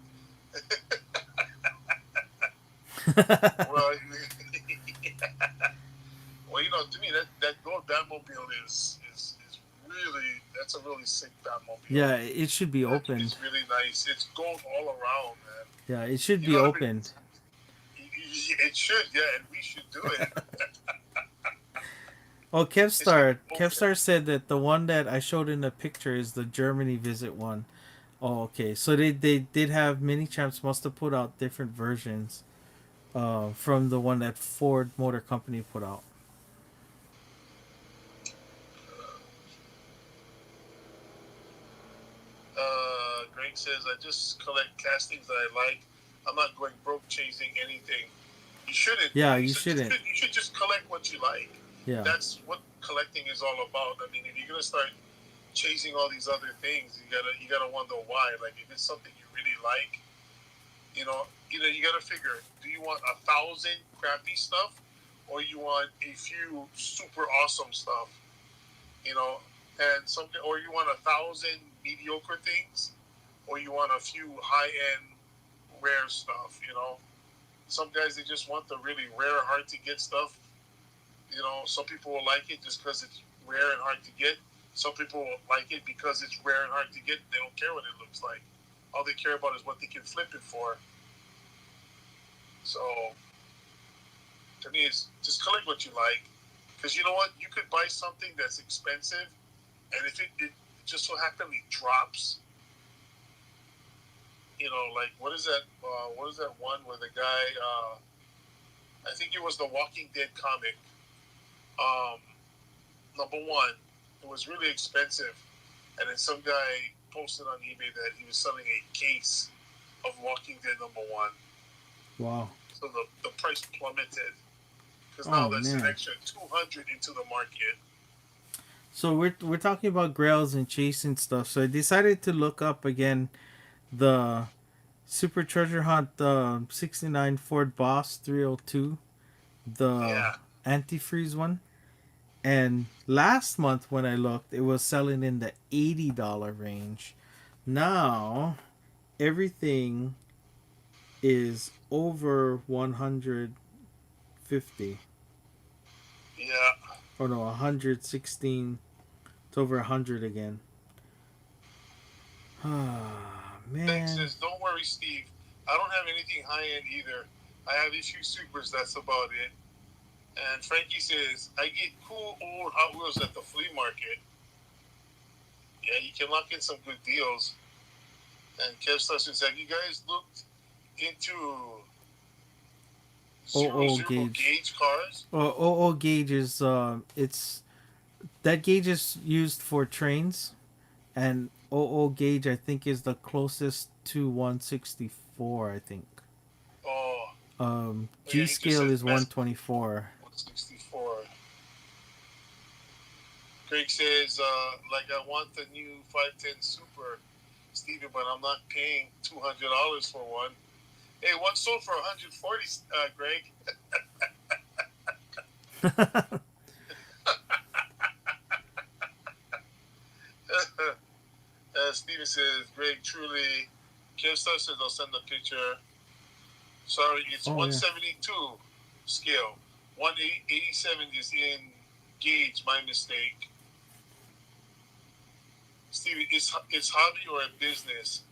Well, well, to me that gold Batmobile is really that's a really sick Batmobile. Yeah, it should be opened. It's really nice. It's gold all around, man. Yeah, it should You be gotta be. opened. It should, yeah, and we should do it. Oh, Kevstar. It's Kevstar said that the one that I showed in the picture is the Germany visit one. Oh, okay. So they did have mini champs must have put out different versions from the one that Ford Motor Company put out. Greg says, I just collect castings that I like. I'm not going broke chasing anything. You shouldn't. Yeah, you shouldn't. You should just collect what you like. Yeah. That's what collecting is all about. I mean, if you're gonna start chasing all these other things, you gotta wonder why. Like, if it's something you really like, you gotta figure: do you want 1,000 crappy stuff, or you want a few super awesome stuff? And something, or you want 1,000 mediocre things, or you want a few high end rare stuff. Some guys, they just want the really rare, hard to get stuff. Some people will like it just because it's rare and hard to get. Some people will like it because it's rare and hard to get. They don't care what it looks like. All they care about is what they can flip it for. So, to me, it's just collect what you like. Because you know what? You could buy something that's expensive, and if it just so happily drops, like what is that? What is that one where the guy? I think it was the Walking Dead comic. Number one, it was really expensive, and then some guy posted on eBay that he was selling a case of Walking Dead #1. Wow. So the price plummeted because now that's man. an extra 200 into the market. So we're talking about grails and chasing stuff. So I decided to look up again the Super Treasure Hunt 69 Ford Boss 302, the antifreeze one. And last month when I looked, it was selling in the $80 range. Now everything is over 150. Yeah. Oh no, 116. It's over 100 again. Ah, man. Thanks, says, don't worry, Steve. I don't have anything high end either. I have a few supers, that's about it. And Frankie says, I get cool old Hot Wheels at the flea market. Yeah, you can lock in some good deals. And Kev Stuff says, have you guys looked into zero gauge cars? Oh, gauge is it's that gauge is used for trains, and gauge I think is the closest to 164. I think. G scale is 124. 164. Greg says, like I want the new 510 Super, Steven, but I'm not paying $200 for one. Hey, one sold for 140, Greg. Steven says, Greg, truly, Kev Star says, I'll send a picture. Sorry, it's 172 scale. 187 is in gauge. My mistake. Stevie, it's hobby or a business?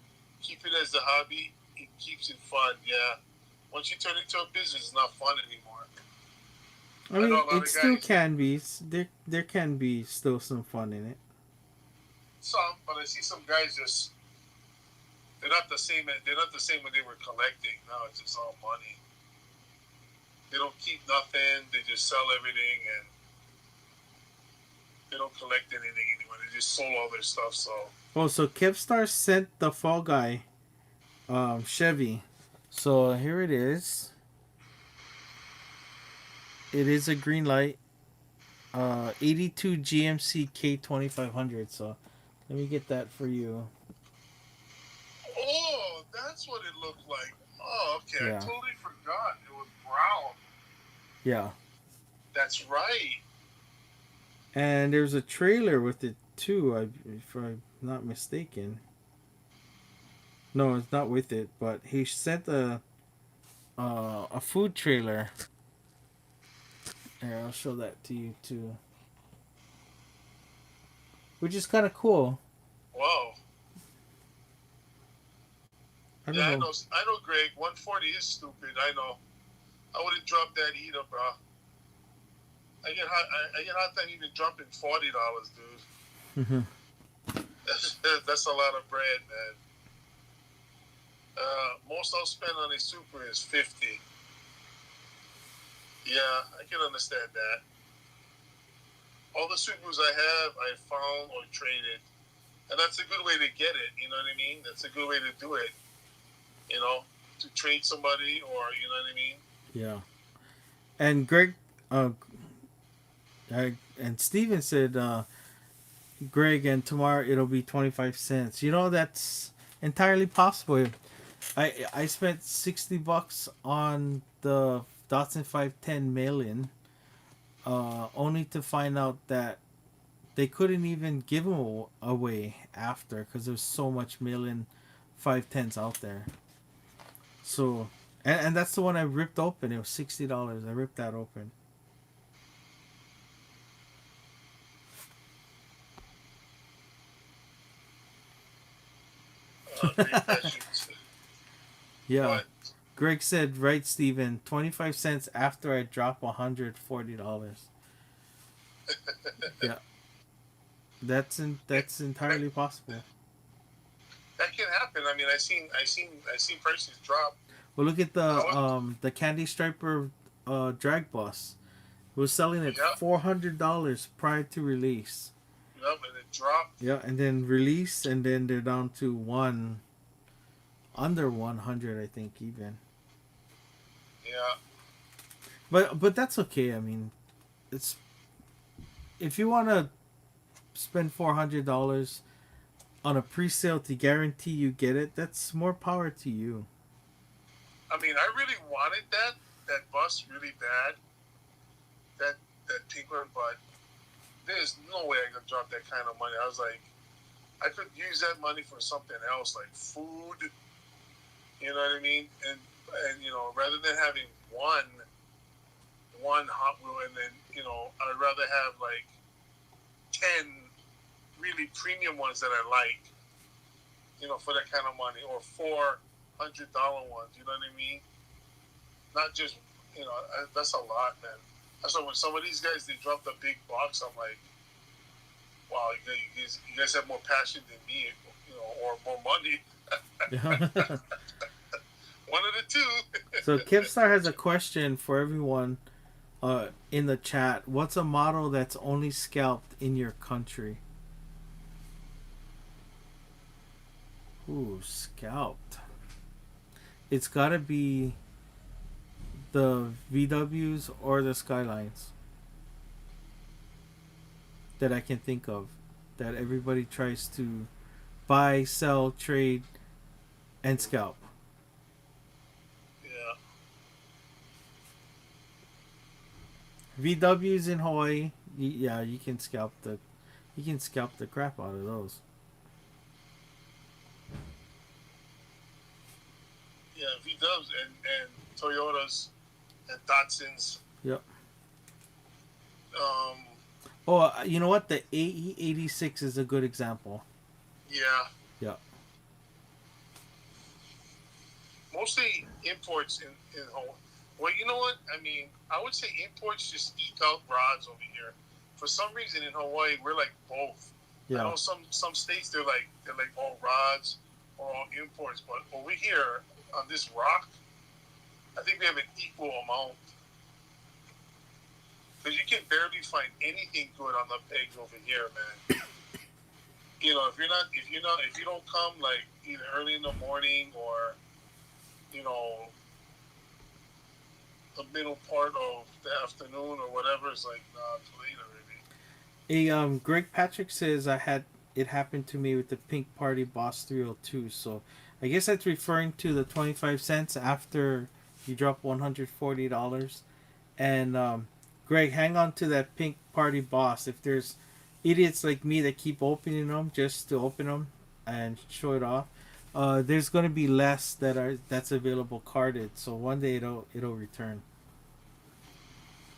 Keep it as a hobby. It keeps it fun. Yeah. Once you turn it into a business, it's not fun anymore. I I mean, know a lot it of still guys. can be. There can be still some fun in it. Some, but I see some guys just they're not the same. They're not the same when they were collecting. Now it's just all money. They don't keep nothing. They just sell everything, and they don't collect anything anymore. They just sold all their stuff. So Oh, so Kevstar sent the Fall Guy Chevy. So here it is. It is a green light. 82 GMC K2500. So let me get that for you. oh, that's what it looked like. Oh, okay. I Yeah. totally forgot. It was brown. Yeah. That's right. And there's a trailer with it too, if I'm not mistaken. No, it's not with it, but he sent a food trailer. Here, I'll show that to you too, which is kind of cool. Wow. I Yeah, don't I know. know. I know, Greg. 140 is stupid. I know. I wouldn't drop that either, bro. I get hot time even dropping $40, dude. That's a lot of bread, man. Most I'll spend on a super is 50. Yeah, I can understand that. All the supers I have, I found or traded, and that's a good way to get it. You know what I mean? That's a good way to do it. You know, to trade somebody, or you know what I mean? Yeah. And Greg, uh, and Steven said, Greg, and tomorrow it'll be 25 cents. You know, that's entirely possible. I spent $60 on the Datsun 510 mail-in, only to find out that they couldn't even give them away after because there's so much mail-in 510s out there. So, and that's the one I ripped open. It was $60. I ripped that open. Great passions. Yeah. What? Greg said, right, Steven, 25 cents after I drop $140. Yeah, that's that, entirely possible. that can happen. I mean, I seen prices drop. Well, look at I was, the Candy Striper drag bus. It was selling at yeah, $400 prior to release. yep, and it dropped. Yeah, and then release, and then they're down to under 100, I think, even. Yeah, But that's okay. I mean, it's if you want to spend $400 on a pre-sale to guarantee you get it, that's more power to you. I mean, I really wanted that bus really bad. That that pink one, but there's no way I could drop that kind of money. I was like, I could use that money for something else, like food. You know what I mean? And you know, rather than having one Hot Wheel, and then you know, I'd rather have like 10 really premium ones that I like. You know, for that kind of money, or $400 ones. You know what I mean? Not just you know, that's a lot, man. So when some of these guys they drop the big box, I'm like, wow, you guys have more passion than me, you know, or more money. One of the two. So Kipstar has a question for everyone in the chat. What's a model that's only scalped in your country? Ooh, scalped. It's gotta be the VWs or the Skylines that I can think of that everybody tries to buy, sell, trade, and scalp. Yeah, VWs in Hawaii, yeah, you can scalp the crap out of those. yeah, V Dubs and Toyotas and Datsuns. Yep. Um, Oh, you know what? The AE86 is a good example. Yeah, Yeah. mostly imports in Hawaii. Well, you know what? I mean, I would say imports just eke out rods over here. For some reason in Hawaii, we're like both. I Yeah. know some states they're like all rods or all imports, but over here on this rock, I think we have an equal amount because you can barely find anything good on the pegs over here, man. You know, if you don't come like either early in the morning or you know the middle part of the afternoon or whatever, it's like nah, it's late already. Greg Patrick says I had it happened to me with the Pink Party Boss 302. So I guess that's referring to the 25 cents after you drop $140. And Greg, hang on to that Pink Party Boss. If there's idiots like me that keep opening them just to open them and show it off, there's gonna be less that's available carded. So one day it'll return.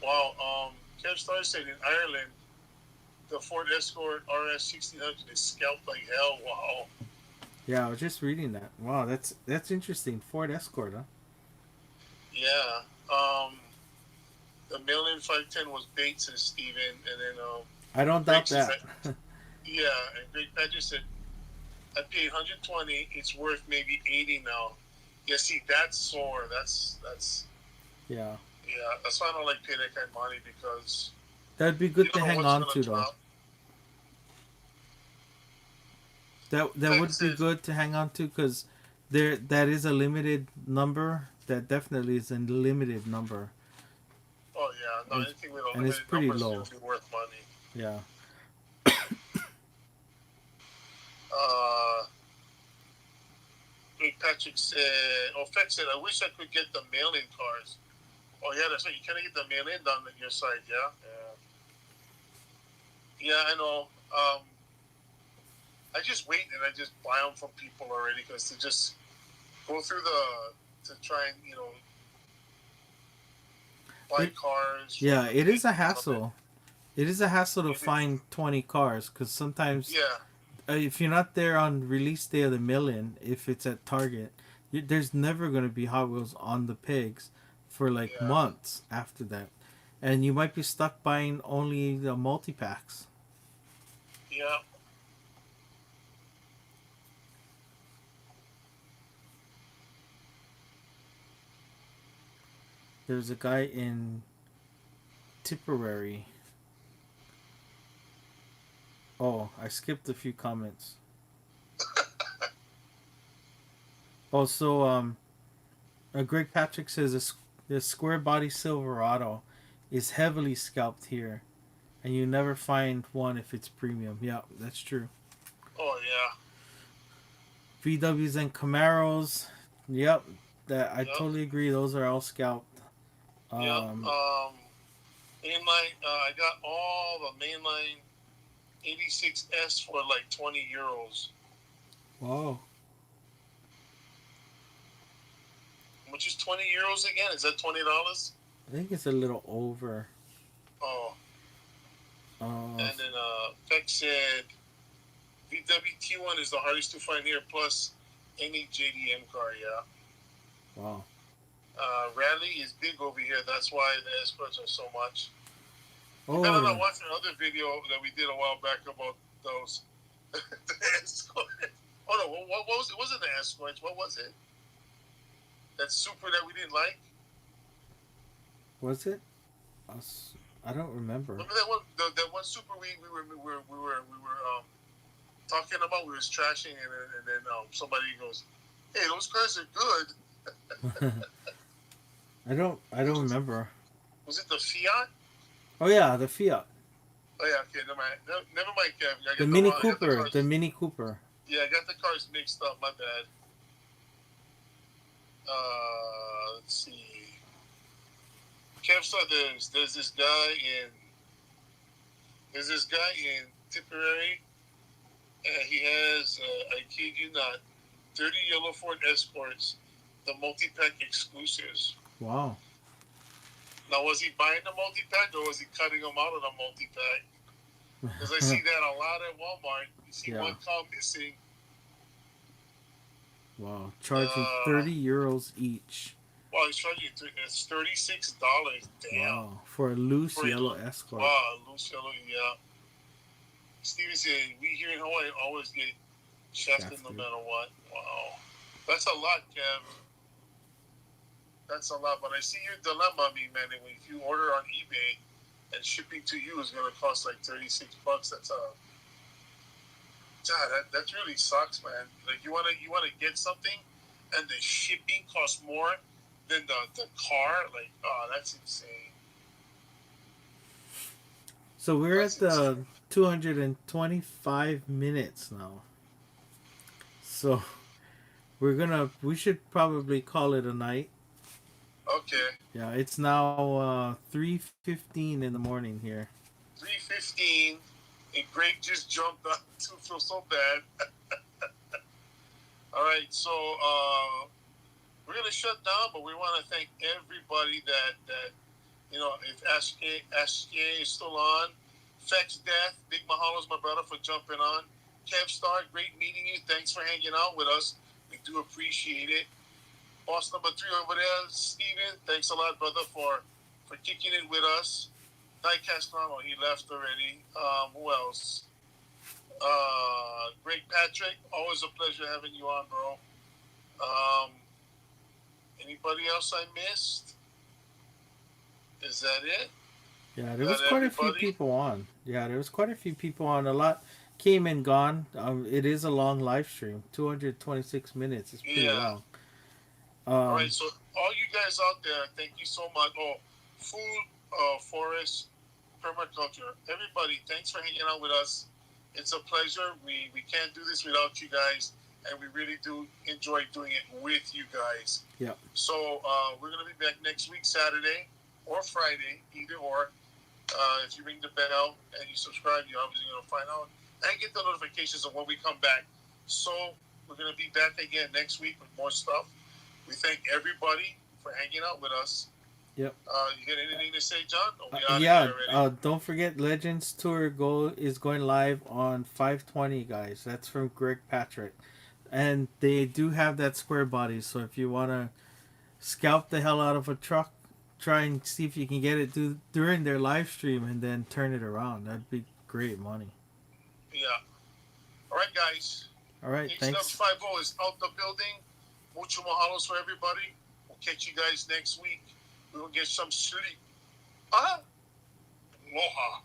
Wow, Kev Star said in Ireland the Ford Escort RS 1600 is scalped like hell. Wow. Yeah, I was just reading that. Wow, that's interesting. Ford Escort, huh? Yeah. The million 510 was bait, says Steven, and then I don't Greg doubt says that. that yeah, and Greg Patrick said I paid 120. It's worth maybe 80 now. Yeah, see, that's sore. That's Yeah, yeah. That's why I don't like pay that kind of money because that'd be you good to don't know hang what's on gonna to though. drop. That Like I would be said, good to hang on to because that is a limited number. That definitely is a limited number. oh yeah, no, It's, anything with a and it's limited pretty number is low. usually worth money. Yeah. Uh, Greg Patrick said, oh, Fett said, I wish I could get the mail-in cars. Oh yeah, that's right. You can't get the mail-in down on your side, yeah. Yeah, I know. I just wait and I just buy them from people already because to just go through to try and buy It cars from yeah, the it is a pig is a bit. hassle. It is a hassle to It, find 20 cars because sometimes yeah, if you're not there on release day of the million, if it's at Target, there's never going to be Hot Wheels on the pigs for like yeah, months after that. And you might be stuck buying only the multi packs. yeah. There's a guy in Tipperary. Oh, I skipped a few comments. Also, Greg Patrick says the square body Silverado is heavily scalped here, and you never find one if it's premium. Yeah, that's true. Oh yeah, VWs and Camaros. Yep, that I yep, totally agree. Those are all scalped. yep. Um, Mainline. I got all the mainline 86S for like 20 euros, wow. which is 20 euros again. Is that $20? I think it's a little over. Oh, Uh, and then Peck said VWT1 is the hardest to find here. Plus any JDM car, yeah. wow. Rally is big over here. That's why the escorts are so much. You Oh better not yeah. watch another video that we did a while back about those the escorts. Oh no, what was it? Wasn't the escorts? What was it? That super that we didn't like. Was it? Us- I don't remember. Remember that one? That one super we were talking about. We was trashing and then somebody goes, "Hey, those cars are good." I don't remember. Was it the Fiat? Oh yeah, the Fiat, Oh yeah, okay, never mind. No, never mind, Kevin. I the got the Mini wrong. I got the Cooper, cars. the Mini Cooper. Yeah, I got the cars mixed up. My bad. Let's see. Kev saw there's this guy in Tipperary, and he has I kid you not, 30 yellow Ford Escorts, the multi-pack exclusives. Wow. Now, was he buying the multi-pack or was he cutting them out of the multi-pack? Because I see that a lot at Walmart. You see Yeah. one car missing. Wow. Charging Uh, 30 euros each. well, he's charging it's $36. Damn. Wow. For a loose For a yellow Escort. loose yellow, yeah. Steven said we here in Hawaii always get shafted no Shafted. matter what. Wow, that's a lot, Kev. That's a lot. But I see your dilemma, me man. If you order on eBay and shipping to you is going to cost like $36, that's a God. That really sucks, man. Like you wanna get something, and the shipping costs more than the car. Like, oh, that's insane. So we're That's at the insane. 225 minutes now. So we should probably call it a night. Okay, Yeah, it's now 3:15 in the morning here. 3:15, and Greg just jumped up to feel so bad. All right, so we're gonna shut down, but we want to thank everybody that if SK is still on, Fex Death, Big Mahalos, my brother, for jumping on. Kev Star, great meeting you. Thanks for hanging out with us. We do appreciate it. Boss number 3 over there, Steven, thanks a lot, brother, for kicking it with us. Diecast Connell, he left already. Who else? Greg Patrick, always a pleasure having you on, bro. Um, Anybody else I missed? Is that it? Yeah, Is there that was quite a few everybody? people on. Yeah, there was quite a few people on. A lot came and gone. It is a long live stream. 226 minutes. It's pretty Yeah. long. All right. Um, So all you guys out there, thank you so much. Oh, food, forest, permaculture. Everybody, thanks for hanging out with us. It's a pleasure. We can't do this without you guys, and we really do enjoy doing it with you guys. yeah. So we're gonna be back next week, Saturday or Friday, either or. If you ring the bell and you subscribe, you're obviously gonna find out and get the notifications of when we come back. So we're gonna be back again next week with more stuff. We thank everybody for hanging out with us. Yep. You got anything to say, John? Or we out of Yeah. here already? Don't forget, Legends Tour Go is going live on 520, guys. That's from Greg Patrick, and they do have that square body. So if you wanna scalp the hell out of a truck, try and see if you can get it during their live stream, and then turn it around. That'd be great money. Yeah. All right, guys. All right. Thanks. HDub50 is out the building. Mucho mahalos for everybody. We'll catch you guys next week. We will get some sleep. Aloha.